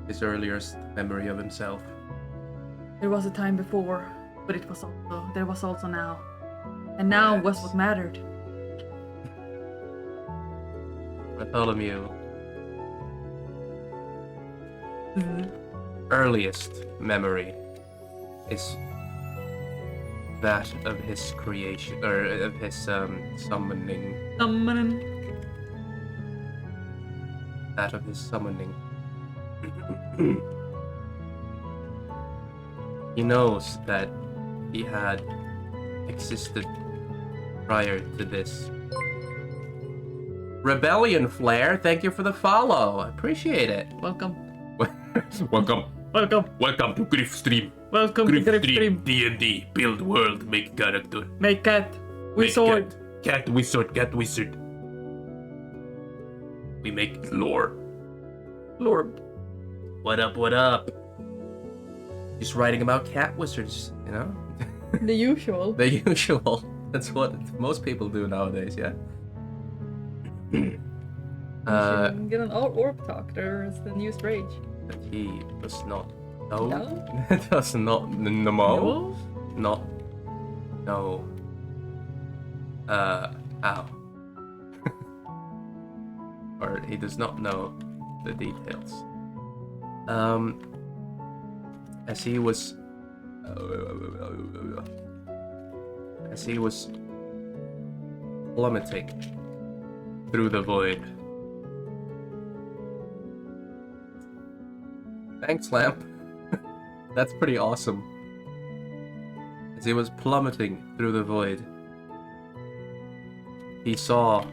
His earliest memory of himself. There was a time before, but there was also now. And now was what mattered. Bartholomew. Mm-hmm. Earliest memory is that of his creation, or of his summoning. Summoning. That of his summoning. He knows that he had existed prior to this. Rebellion Flare, thank you for the follow. I appreciate it. Welcome. Welcome. Welcome. Welcome to Griff Stream. Welcome to Grip Stream. D&D. Build world, make character. Make cat. We Make sword. Cat wizard, cat wizard. We make lore. Lord. What up, what up? Just writing about cat wizards, you know? The usual. The usual. That's what most people do nowadays, yeah? Get an orb talk. There's the newest rage. That he does not know. No? Does not know. No? Not know. Ow. Or he does not know the details. As he was plummeting through the void. Thanks, Lamp. That's pretty awesome. As he was plummeting through the void, he saw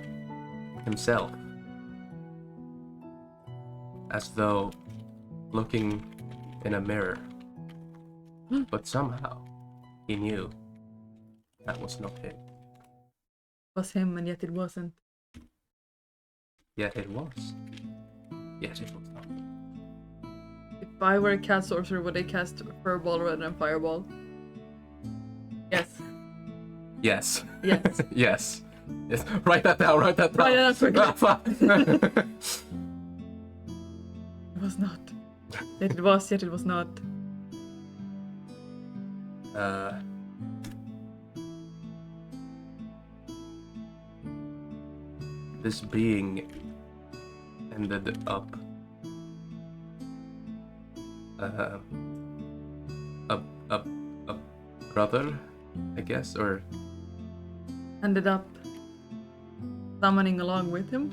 himself as though looking in a mirror. But somehow he knew that was not him. It was him, and yet it wasn't. Yet it was. Yet it was not. If I were a cat sorcerer, would I cast Furball rather than Fireball? Yes. Yes. Yes. Yes. Yes. Write that down. Write that down. Write it down Ah, fuck. It was not. Yet it was, yet it was not. This being ended up a brother, I guess, or Ended up summoning along with him.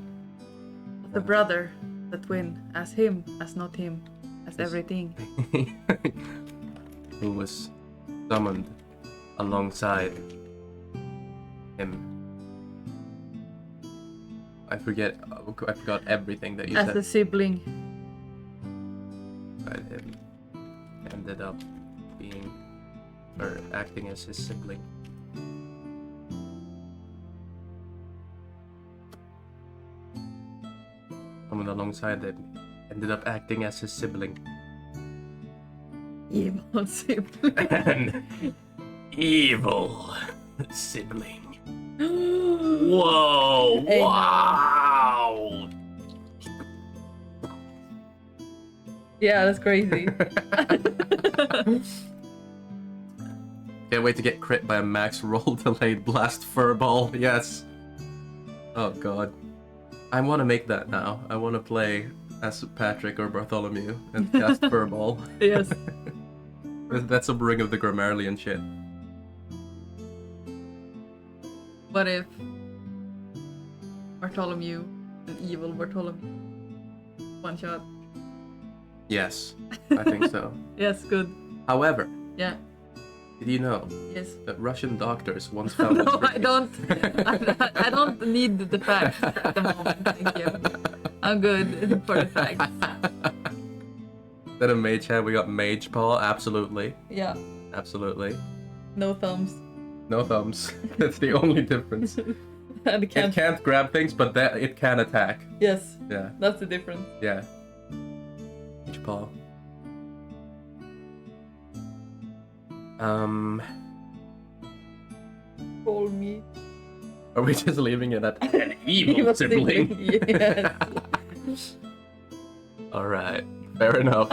The brother, the twin, as him, as not him, as everything. who was summoned alongside him. I forgot everything that you As said. a sibling. But him ended up being, or acting as his sibling. Someone alongside him ended up acting as his sibling. Evil sibling. An evil sibling. Whoa! Hey. Wow! Yeah, that's crazy. Can't wait to get crit by a max roll delayed blast furball. Yes. Oh god. I want to make that now. I want to play as Patrick or Bartholomew and cast furball. Yes. That's some Ring of the Gramarlian shit. What if Bartholomew, an evil Bartholomew, one shot? Yes, I think so. Yes, good. However, Yeah. did you know Yes. that Russian doctors once found No, this I don't. I don't need the facts at the moment. Thank you. I'm good for the facts. Then a mage hand, we got mage paw. Absolutely, Yeah. absolutely. No thumbs. No thumbs. That's the only difference. And It can't grab things, but that it can attack. Yes, Yeah, that's the difference. yeah. Mage paw. Call me. Are we just leaving it at an evil sibling? Yes. All right, fair enough.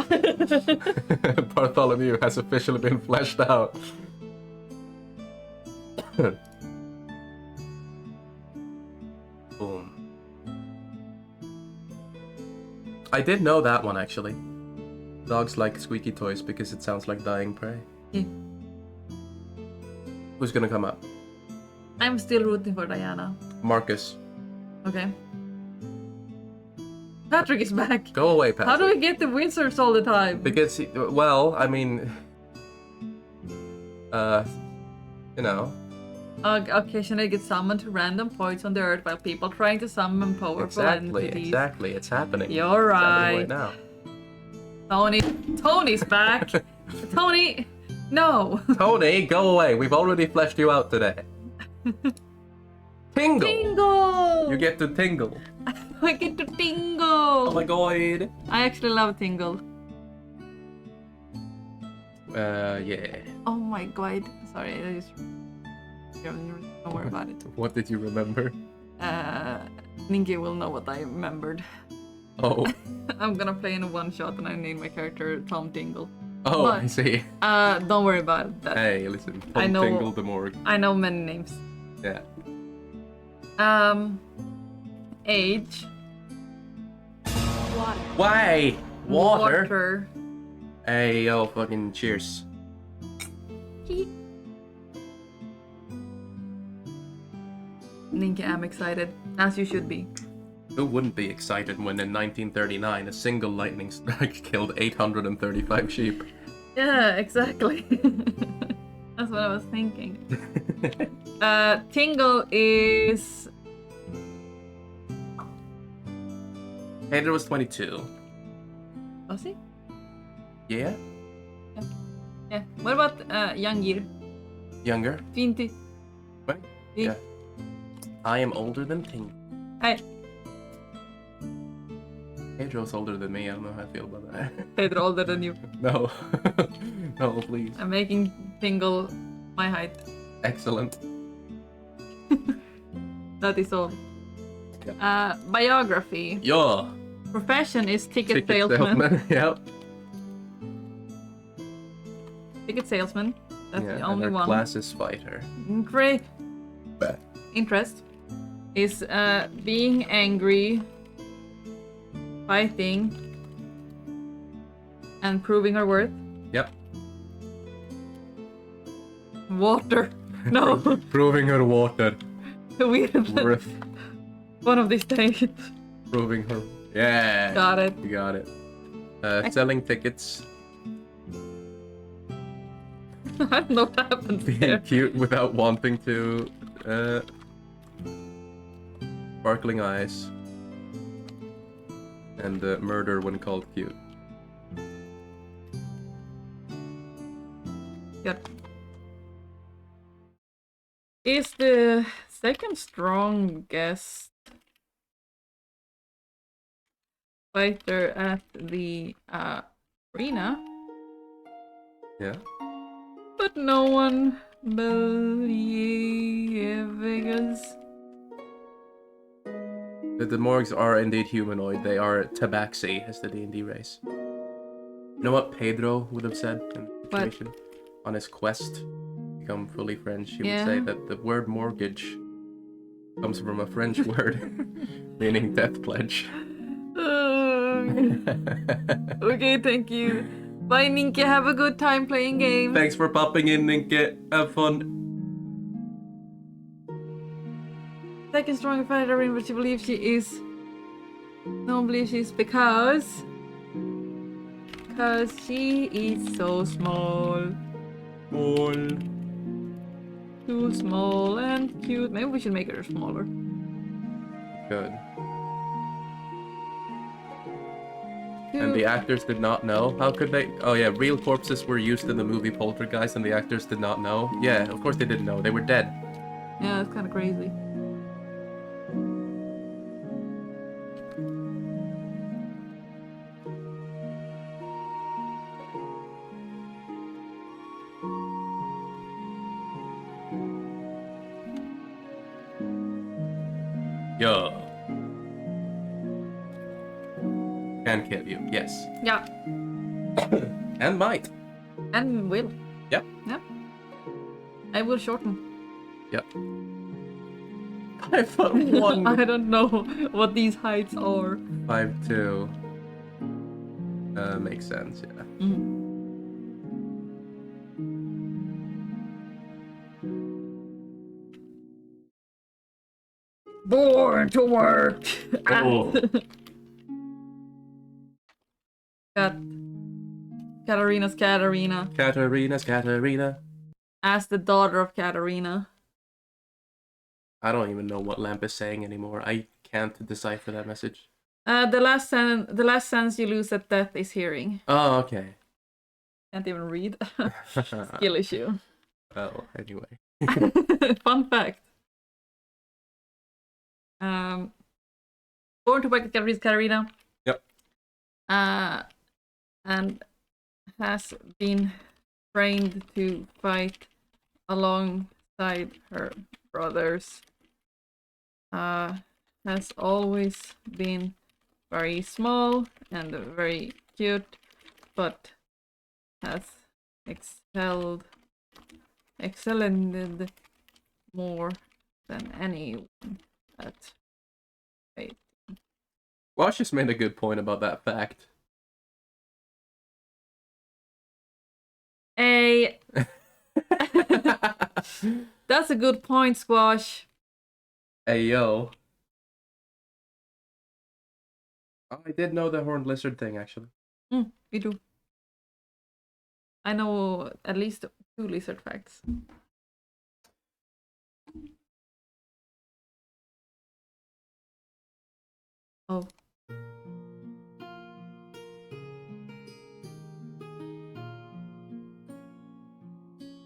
Bartholomew has officially been fleshed out. Boom. I did know that one actually. Dogs like squeaky toys because it sounds like dying prey. Yeah. Who's gonna come up? I'm still rooting for Diana. Marcus. Okay. Patrick is back. Go away, Patrick. How do we get the wizards all the time? Because, well, I mean, you know, occasionally get summoned to random points on the earth while people trying to summon powerful entities. Exactly. It's happening. You're It's happening right. now. Tony's back. Tony, no. Tony, go away. We've already fleshed you out today. Tingle. Tingle. You get to tingle. I get to tingle. Oh my god. I actually love tingle. Yeah. Oh my god. Sorry, I just don't worry about it. What did you remember? Ninki will know what I remembered. Oh. I'm gonna play in a one shot and I named my character Tom Tingle. Oh, But- I see. Don't worry about that. Hey, listen. I Tom know- Tingle the Morgue. I know many names. Yeah. Age. Water. Why? Water? Water. Hey, yo, fucking cheers. Ninki, I'm excited. As you should be. Who wouldn't be excited when in 1939 a single lightning strike killed 835 sheep? Yeah, exactly. That's what I was thinking. Tingle is... Pedro was 22. Was he? Yeah? Yeah. What about Yangir? Younger? 20. 20? Yeah. I am older than Tingle. Hey, Pedro's older than me, I don't know how I feel about that. Pedro older than you. No. No, please. I'm making Tingle my height. Excellent. That is all. Biography. Yeah. Profession is ticket Ticket salesman. Yep. Ticket salesman. That's Yeah, the and only our one. class is fighter. Great. Bet. Interest is being angry, fighting, and proving our worth. Yep. Water. No, Proving her water. weird. Worth. One of these days. Proving her. Yeah. Got it. You got it. Selling tickets. I don't know what happens Being there. cute without wanting to. Sparkling eyes. And murder when called cute. Good. Is the second strongest fighter at the arena, Yeah. but no one believes. The Morgs are indeed humanoid. They are tabaxi, as the D&D race. You know what Pedro would have said in the What? situation? On his quest to become fully French, he Yeah. would say that the word mortgage comes from a French word meaning death pledge. Okay, thank you. Bye, Ninki. Have a good time playing games. Thanks for popping in and have fun. Second strongest fighter in which she believes she is. No one believes she is because she is so small. Too small and cute. Maybe we should make her smaller. Good. And the actors did not know? How could they? Oh yeah, real corpses were used in the movie Poltergeist and the actors did not know? Yeah, of course they didn't know. They were dead. Yeah, that's kind of crazy. Yo. Can kill you, yes. Yeah, And might. and will. Yep. Yeah. I will shorten. Yep. 5'1". I don't know what these heights are. 5'2". Makes sense, yeah. Mhm. Born to work. Oh. Got Katarina's Katarina Katarina's Katarina. as the daughter of Katarina. I don't even know what Lamp is saying anymore. I can't decipher that message. The last sense you lose at death is hearing. Oh, okay. Can't even read. Skill issue. Well, anyway. Fun fact. Born to work at Katarina. Yep. And has been trained to fight alongside her brothers. Has always been very small and very cute, but has excelled more than anyone at fate. Wash just made a good point about that fact. That's a good point, Squash. Hey, yo. Oh, I did know the horned lizard thing, actually. We do. I know at least 2 lizard facts. Oh.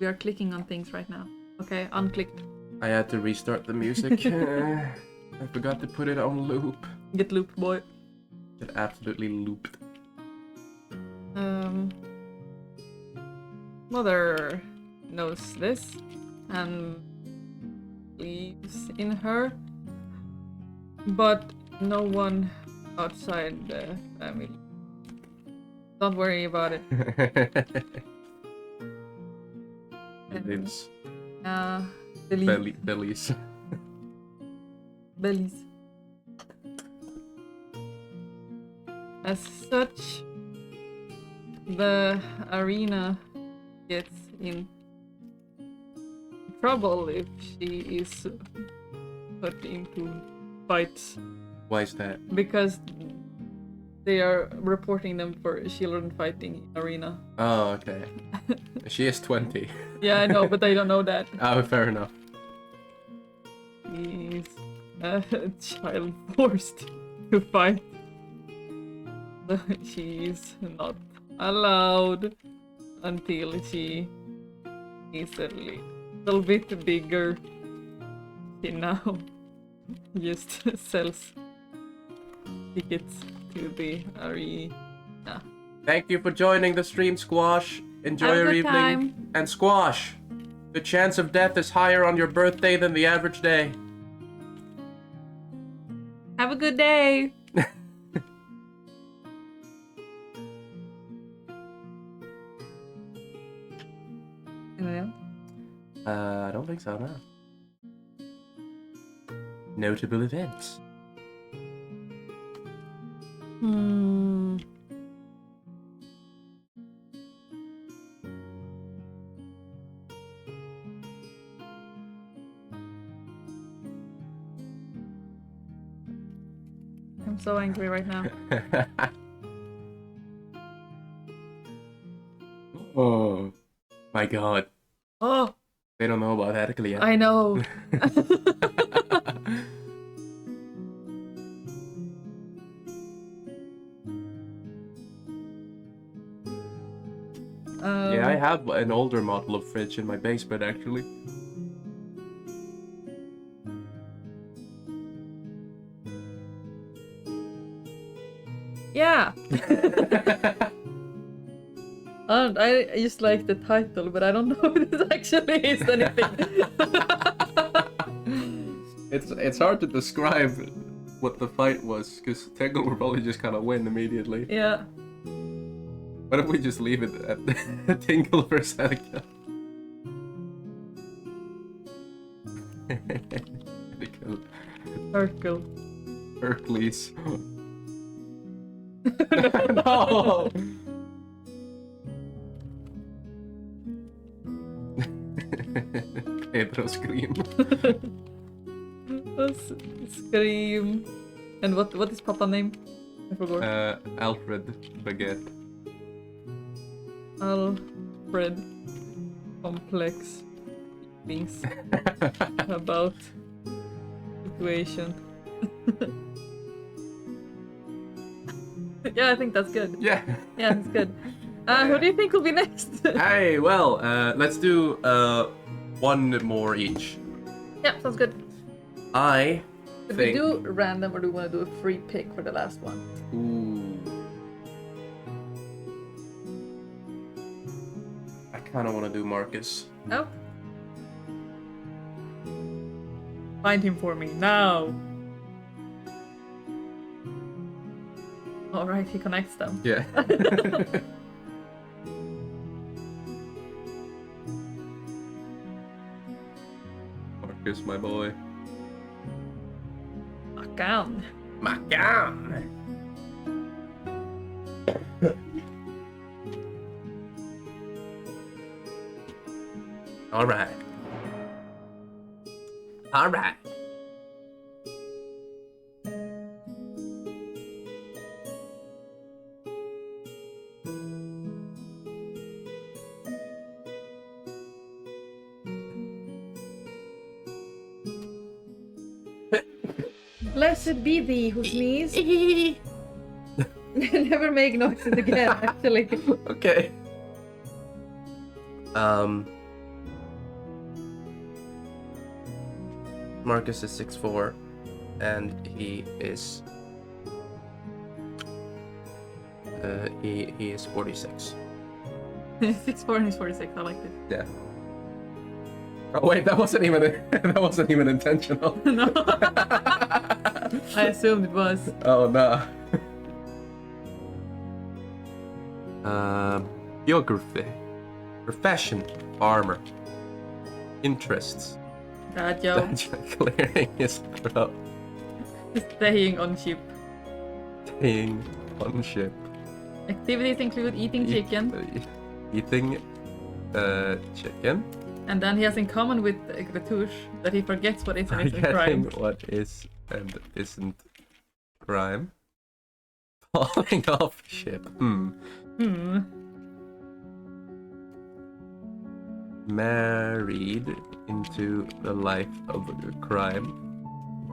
We are clicking on things right now. Okay, unclicked. I had to restart the music. I forgot to put it on loop. Get looped, boy. It absolutely looped. Mother knows this and believes in her, but no one outside the family. Don't worry about it. It's bellies. Bellies. As such, the arena gets in trouble if she is put into fights. Why is that? Because they are reporting them for children fighting arena. Oh, okay. She is 20. Yeah, I know, but they don't know that. Oh, fair enough. She's a child forced to fight. So she's not allowed until she is a little bit bigger. She now just sells tickets to the arena. Thank you for joining the stream, Squash. Enjoy Have a your good evening. time. And Squash, the chance of death is higher on your birthday than the average day. Have a good day. Anything else? I don't think so, no. Notable events. I'm so angry right now. Oh my god. Oh, They don't know about Heracles yet. I know. Yeah, I have an older model of fridge in my basement, actually. Yeah. I just like the title, but I don't know if this actually is anything. It's hard to describe what the fight was, because Tegel will probably just kind of win immediately. Yeah. What if we just leave it at Tingle versus Seneca? Circle. Hercules. No! Pedro scream. Scream. And what is Papa name? I forgot. Alfred Baguette. Alfred. Complex things about situation. Yeah, I think that's good. Yeah. Yeah, that's good. Who do you think will be next? Hey, well, let's do one more each. Yeah, sounds good. I Should we think. do random or do we want to do a free pick for the last one? Ooh. I kind of want to do Marcus. No? Find him for me now. Alright, he connects them. Yeah. Marcus, my boy. Macan. Macan. All right. All right. Blessed be thee who sneeze. Never make noises again, actually. Okay. Marcus is 6'4", and he is he is 46. 6'4" and he's 46, I like it. Yeah. Oh wait, that wasn't even intentional. No. I assumed it was. Oh no. Biography, profession, farmer, interests, Bad job. clearing his throat, Staying on ship. staying on ship, Activities include eating chicken. Eating chicken, And then he has in common with Gretush that he forgets what is and isn't forgetting crime. what is and isn't crime, falling off ship. Married into the life of crime,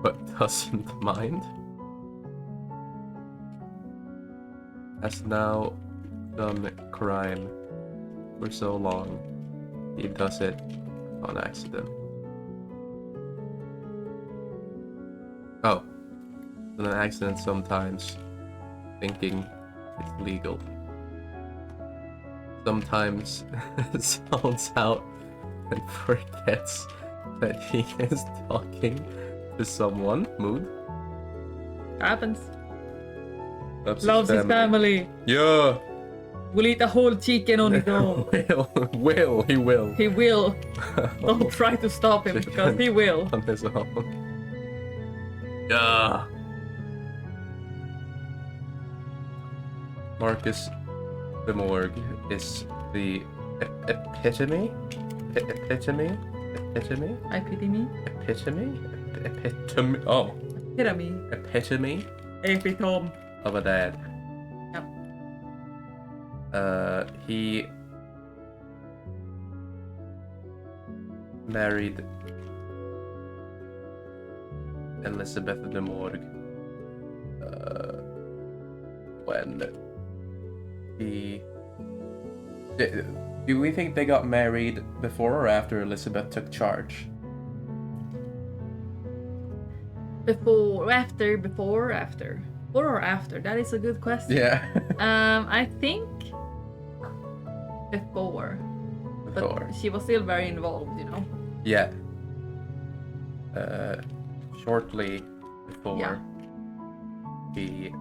but doesn't mind. Has now done crime for so long, he does it on accident. Oh, an accident sometimes, thinking it's legal. Sometimes zones out and forgets that he is talking to someone. Mood. Happens. Loves His family. Yeah. Will eat a whole chicken on his own. He will. He will. Don't try to stop him because he will. On his own. Yeah. Marcus de Morgue is the epitome? Epitome? Epitome? I pity me. Epitome? Epitome? Oh. Epitome. Epitome Epitome. of a dad. Yep. He married Elizabeth de Morgue when he... Do we think they got married before or after Elizabeth took charge? Before, after, before, after. Before or after? That is a good question. Yeah. I think before. Before. But she was still very involved, you know. Yeah. Shortly before Yeah. he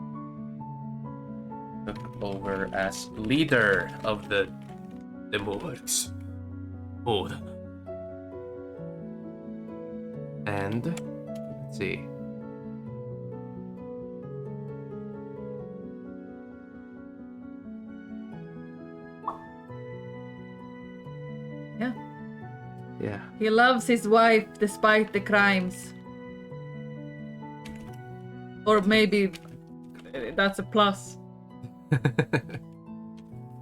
took over as leader of the Morgues. Oh. And let's see. Yeah. Yeah. He loves his wife despite the crimes. Or maybe that's a plus.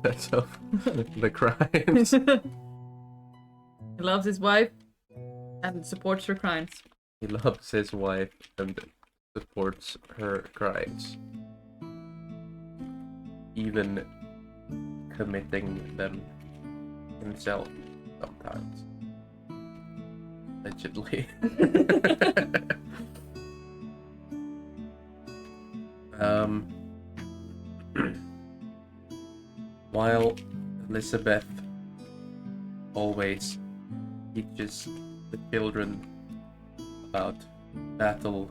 That's of the crimes. He loves his wife and supports her crimes. He loves his wife and supports her crimes, even committing them himself sometimes. Allegedly. While Elizabeth always teaches the children about battle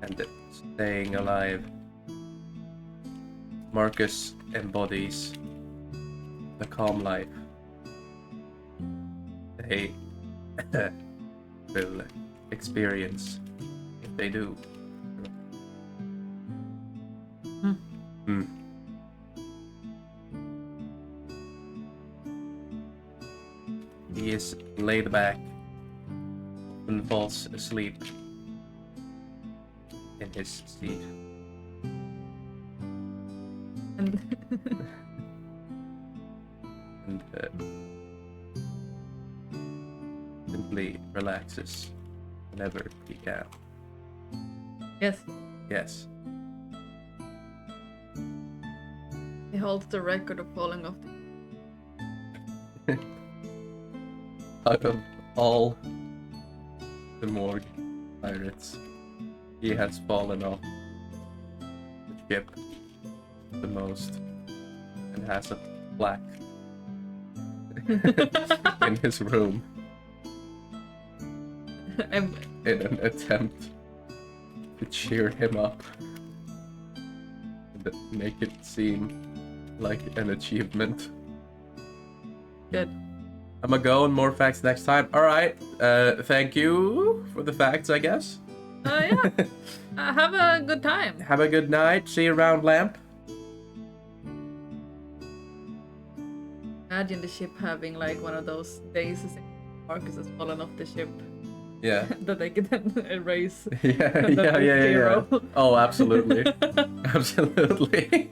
and staying alive, Marcus embodies the calm life they will experience if they do. He is laid back and falls asleep in his seat. And And simply relaxes whenever he can. yes, Yes. he holds the record of falling off the Out of all the Morgue pirates, he has fallen off the ship the most and has a plaque in his room and in an attempt to cheer him up and make it seem like an achievement. good. I'm gonna go on more facts next time. Alright, thank you for the facts, I guess. Yeah. Have a good time. Have a good night. See you around, Lamp. Imagine the ship having like one of those days as Marcus has fallen off the ship Yeah. that they can then erase. Yeah. Zero. Oh, absolutely. Absolutely.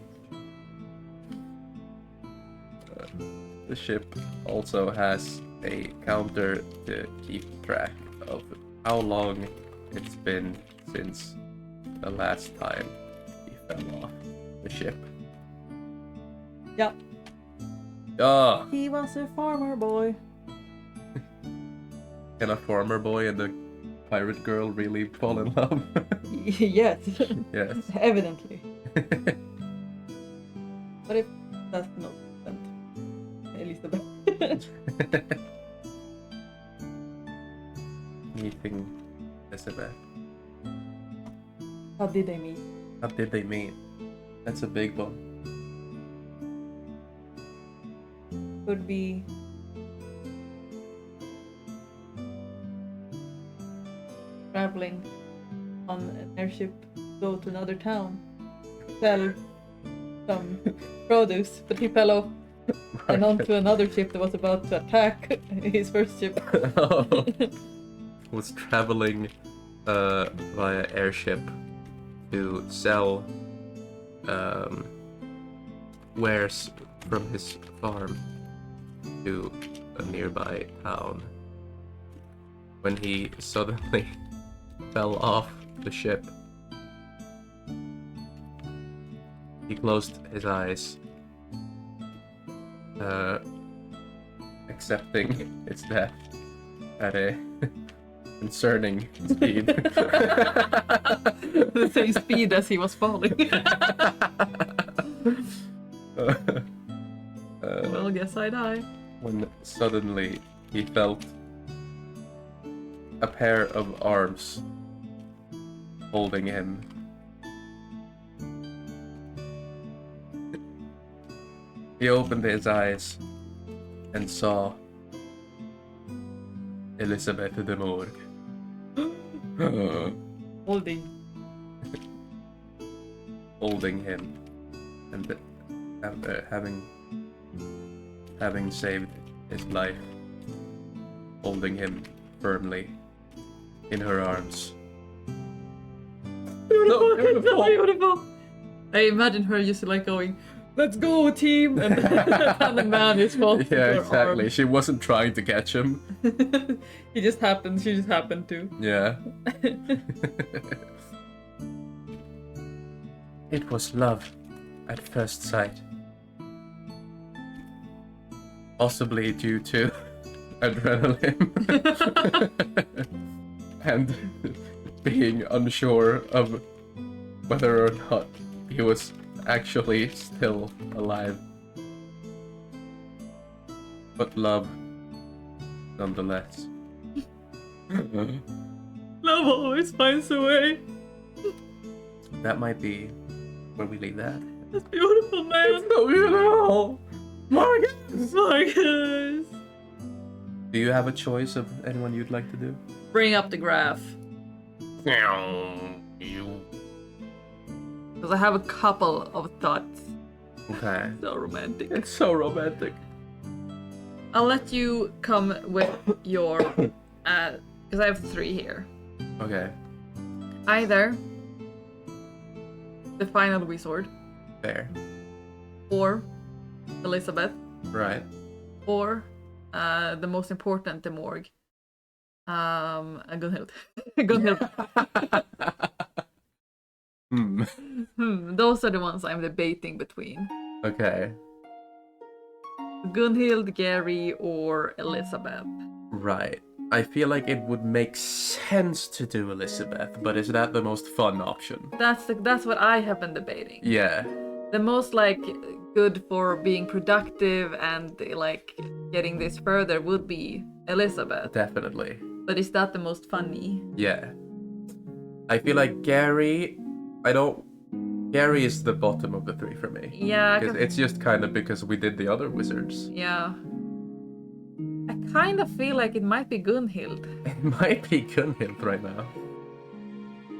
The ship also has a counter to keep track of how long it's been since the last time he fell off the ship. Yep. Oh, He was a farmer boy. can a farmer boy and a pirate girl really fall in love? Yes, Yes. evidently. But if that's not Elizabeth. Meeting Elizabeth. How did they meet? How did they meet? That's a big one. Could be traveling on an airship, go to another town, sell some produce, but he fell off and onto another ship that was about to attack his first ship. Was traveling via airship to sell wares from his farm to a nearby town. When he suddenly fell off the ship, he closed his eyes, accepting its death at a concerning speed. The same speed as he was falling. Well, guess I die. When suddenly he felt a pair of arms holding him. He opened his eyes and saw Elizabeth de Morgue. Holding him and having saved his life, holding him firmly in her arms. Beautiful, No, beautiful. beautiful. I imagine her just like going, let's go team, and the man is falling Yeah, her exactly. arm. She wasn't trying to catch him. She just happened to. Yeah. It was love at first sight. Possibly due to adrenaline and being unsure of whether or not he was actually still alive. But love, nonetheless. Love always finds a way. That might be where we leave that. That's beautiful, man. So beautiful! Marcus! Marcus. Do you have a choice of anyone you'd like to do? Bring up the graph. You. Because I have a couple of thoughts. Okay. So romantic. It's so romantic. I'll let you come with your... because I have 3 here. Okay. Either the final wizard, Fair. or Elizabeth, Right. or the most important, the morgue. Gunhild. Gunhild. Those are the ones I'm debating between. Okay. Gunhild, Gary, or Elizabeth. Right. I feel like it would make sense to do Elizabeth, but is that the most fun option? That's what I have been debating. Yeah. The most like good for being productive and like getting this further would be Elizabeth. Definitely. But is that the most funny? Yeah. I feel like Gary... Gary is the bottom of the 3 for me. Yeah. Because it's just kind of because we did the other wizards. Yeah. I kind of feel like it might be Gunhild. It might be Gunhild right now.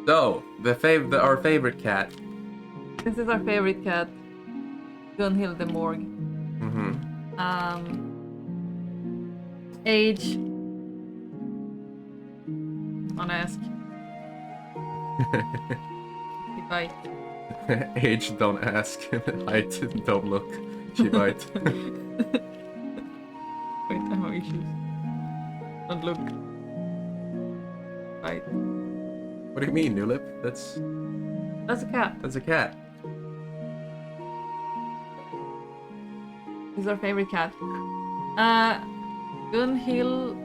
So, our favorite cat. This is our favorite cat. Gunhild the Morgue. Mm-hmm. Age. Wanna ask? She bite. Age, don't ask. Height, don't look. She bite. Wait, I have issues. Don't look. Bite. What do you mean, Nulip? That's That's a cat. a cat. This is our favorite cat. Gunhild.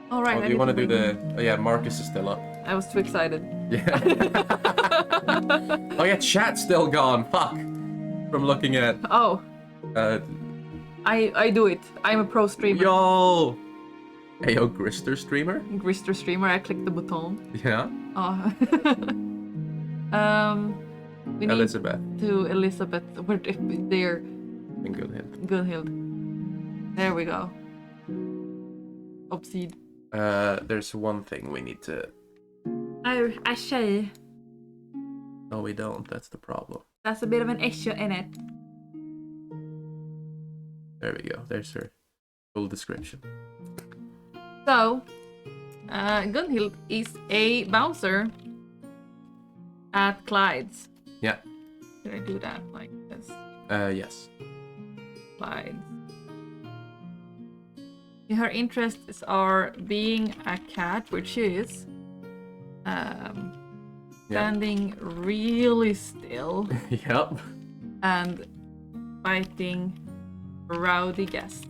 All right. Oh, do you want to do the... Oh yeah, Marcus is still up. I was too excited. Yeah. Oh yeah, chat's still gone. Fuck. From looking at... Oh, Uh, I do it. I'm a pro streamer. yo! Hey, yo, Grister streamer? Grister streamer. I click the button. Yeah. Oh. We need Elizabeth. to Elizabeth. Where there? And Gunhild. Gunhild. There we go. Obsid. There's one thing we need to... Oh, a tjej. No, we don't. That's the problem. That's a bit of an issue in it. There we go. There's her full description. So, Gunhild is a bouncer at Clyde's. Yeah. Did I do that like this? Yes. Clyde's. Her interests are being a cat, which is standing really still Yep. and fighting rowdy guests.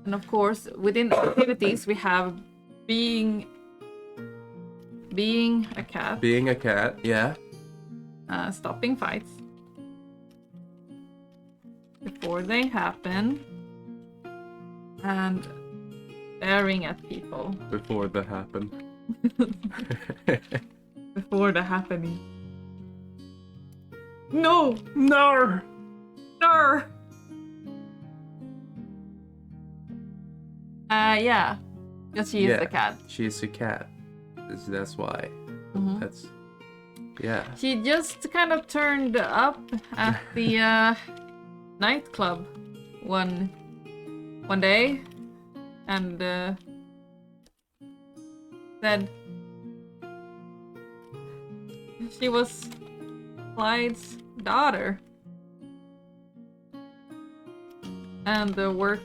And of course, within activities, we have being a cat, Being a cat, yeah. stopping fights before they happen, and staring at people Before that happened. before the happening. No! No! No! Yeah. Because she is Yeah. the cat. She's a cat. That's why. Mhm. That's... Yeah. She just kind of turned up at the nightclub one day and said she was Clyde's daughter. And worked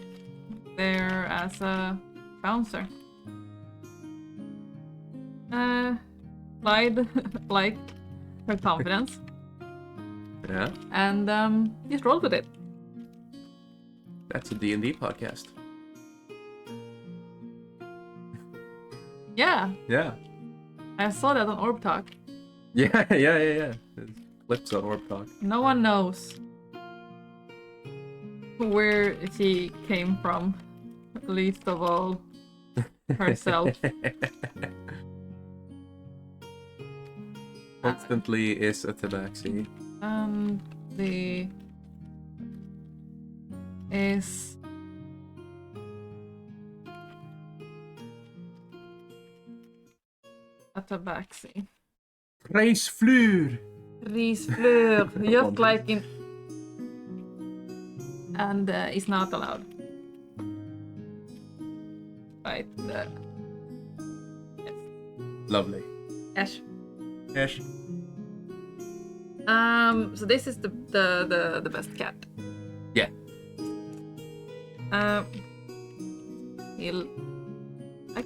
there as a bouncer. Clyde liked her confidence. Yeah. And just rolled with it. That's a D&D podcast. Yeah, Yeah. I saw that on Orb Talk. Yeah. There's clips on Orb Talk. No one knows where she came from, least of all herself. Constantly is a tabaxi. The is a tabaxi. Reisflur! Risfleur, just like in. And is not allowed. Right there. Yes. Lovely. Ash. Yes. So this is the best cat. Yeah. I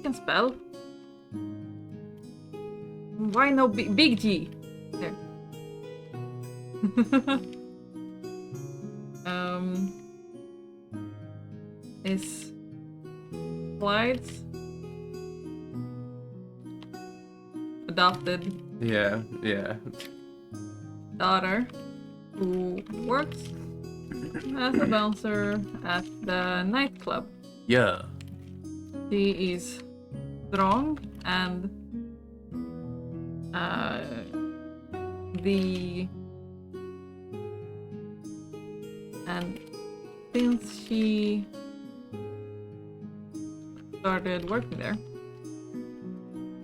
can spell. Why no big G? There. Is Clyde's adopted Yeah. daughter who works as a bouncer at the nightclub. Yeah. She is strong and since she started working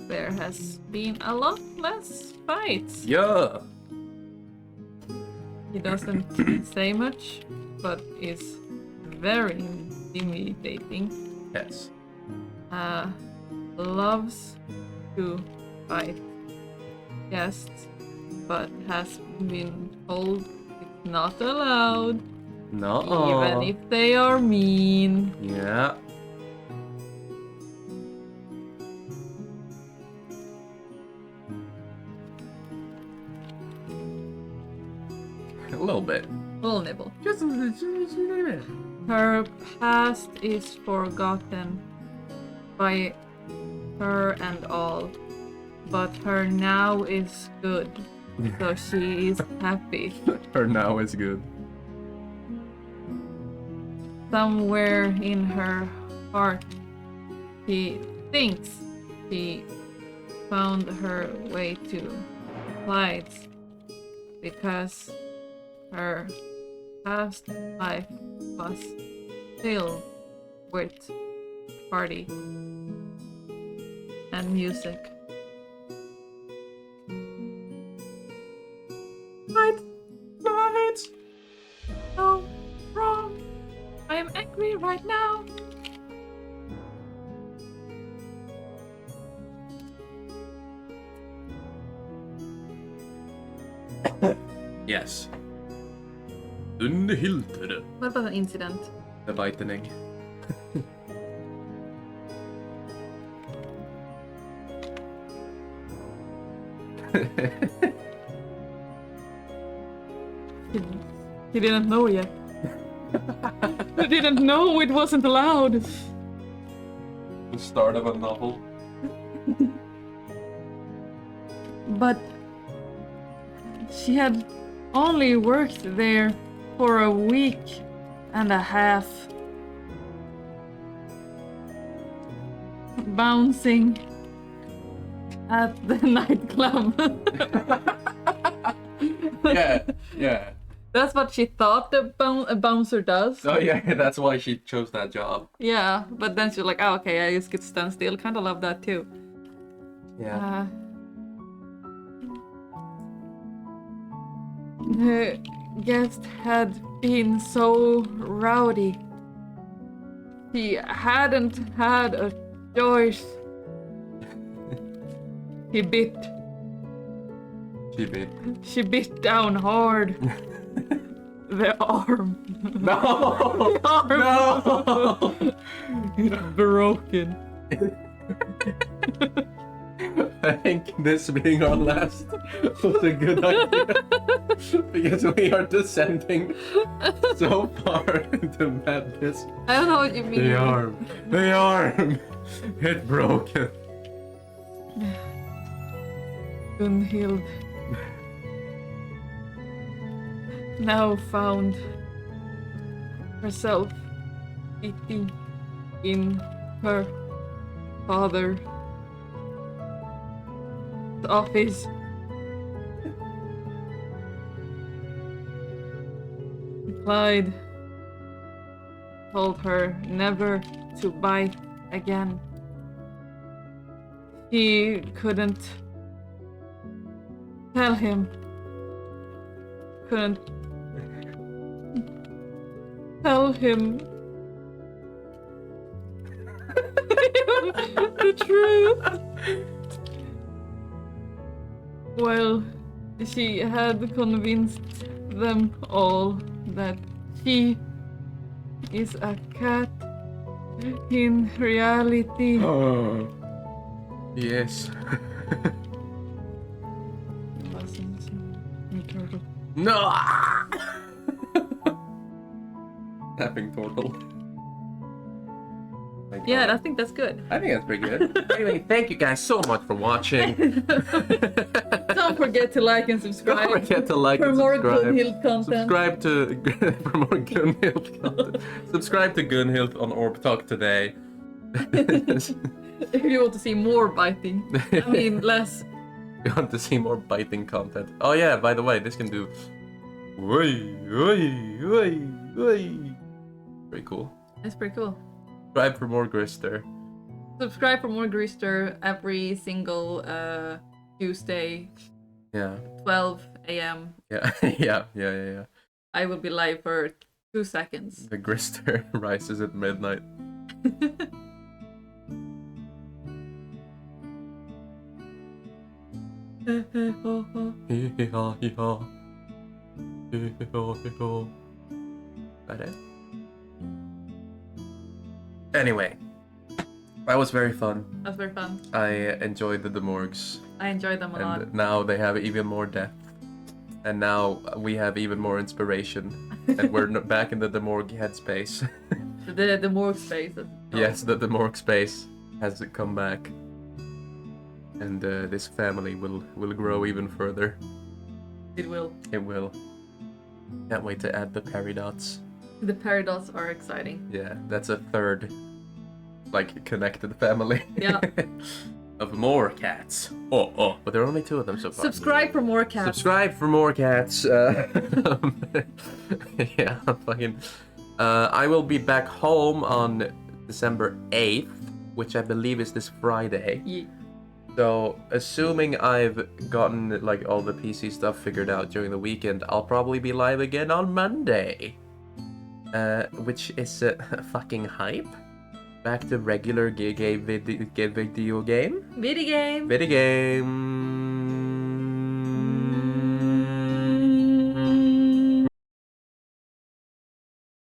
there has been a lot less fights. Yeah. He doesn't say much, but is very intimidating. Yes. Loves to fight guests, but has been told it's not allowed, No. even if they are mean. Yeah. A little bit. Little nibble. Just a little bit. Her past is forgotten by her and all, but her now is good, so she is happy. Her now is good. Somewhere in her heart, she thinks she found her way to Clyde's because her past life was filled with party and music. Right. No, wrong. I am angry right now. Yes. Underhilter. What about an incident? The lightning. He didn't know yet. He didn't know it wasn't allowed. The start of a novel. But she had only worked there for a week and a half. Bouncing at the nightclub. Yeah. That's what she thought a bouncer does. Oh yeah, that's why she chose that job. Yeah, but then she's like, oh, okay, I just get to stand still. Kind of love that too. Yeah. The guest had been so rowdy. He hadn't had a choice. He bit. She bit. She bit down hard. The arm. No! The arm. No! It's broken. I think this being our last was a good idea. Because we are descending so far into madness. I don't know what you mean. The arm, it broken. Gunhild now found herself sitting in her father's office. Clyde told her never to bite again. He couldn't tell him. Couldn't tell him the truth. Well, she had convinced them all that she is a cat in reality. Oh. Yes. No! Tapping turtle. My Yeah, God. I think that's good. I think that's pretty good. Anyway, thank you guys so much for watching. Don't forget to like and subscribe. Don't forget to like for and more subscribe. Gunhild content. Subscribe to for more Gunhild content. Subscribe to Gunhild on Orb Talk today. If you want to see more biting, I mean less. You want to see more biting content? Oh yeah, by the way, this can do. Oi, oi, oi, oi. Pretty cool. That's pretty cool. Subscribe for more Grister. Subscribe for more Grister every single Tuesday, Yeah. 12 a.m. Yeah. Yeah. I will be live for 2 seconds. The Grister rises at midnight. Hee-haw, hee-haw. Hee-haw, hee-haw. That it? Anyway, that was very fun. That's very fun. I enjoyed the Demorgs, I enjoyed them a lot. and now they have even more depth. And now we have even more inspiration, and we're back in the Demorg headspace. The morgue space. Yes, the Demorg space has come back, and this family will grow even further. It will. It will. Can't wait to add the Peridots. The Paradox are exciting. Yeah, that's a third, like, connected family. Yeah. Of more cats. Oh, but there are only 2 of them so far. Subscribe for more cats. Subscribe for more cats. Yeah, fucking. I will be back home on December 8th, which I believe is this Friday. Yeah. So, assuming I've gotten like all the PC stuff figured out during the weekend, I'll probably be live again on Monday. Which is fucking hype. Back to regular video game. Video game. Video game.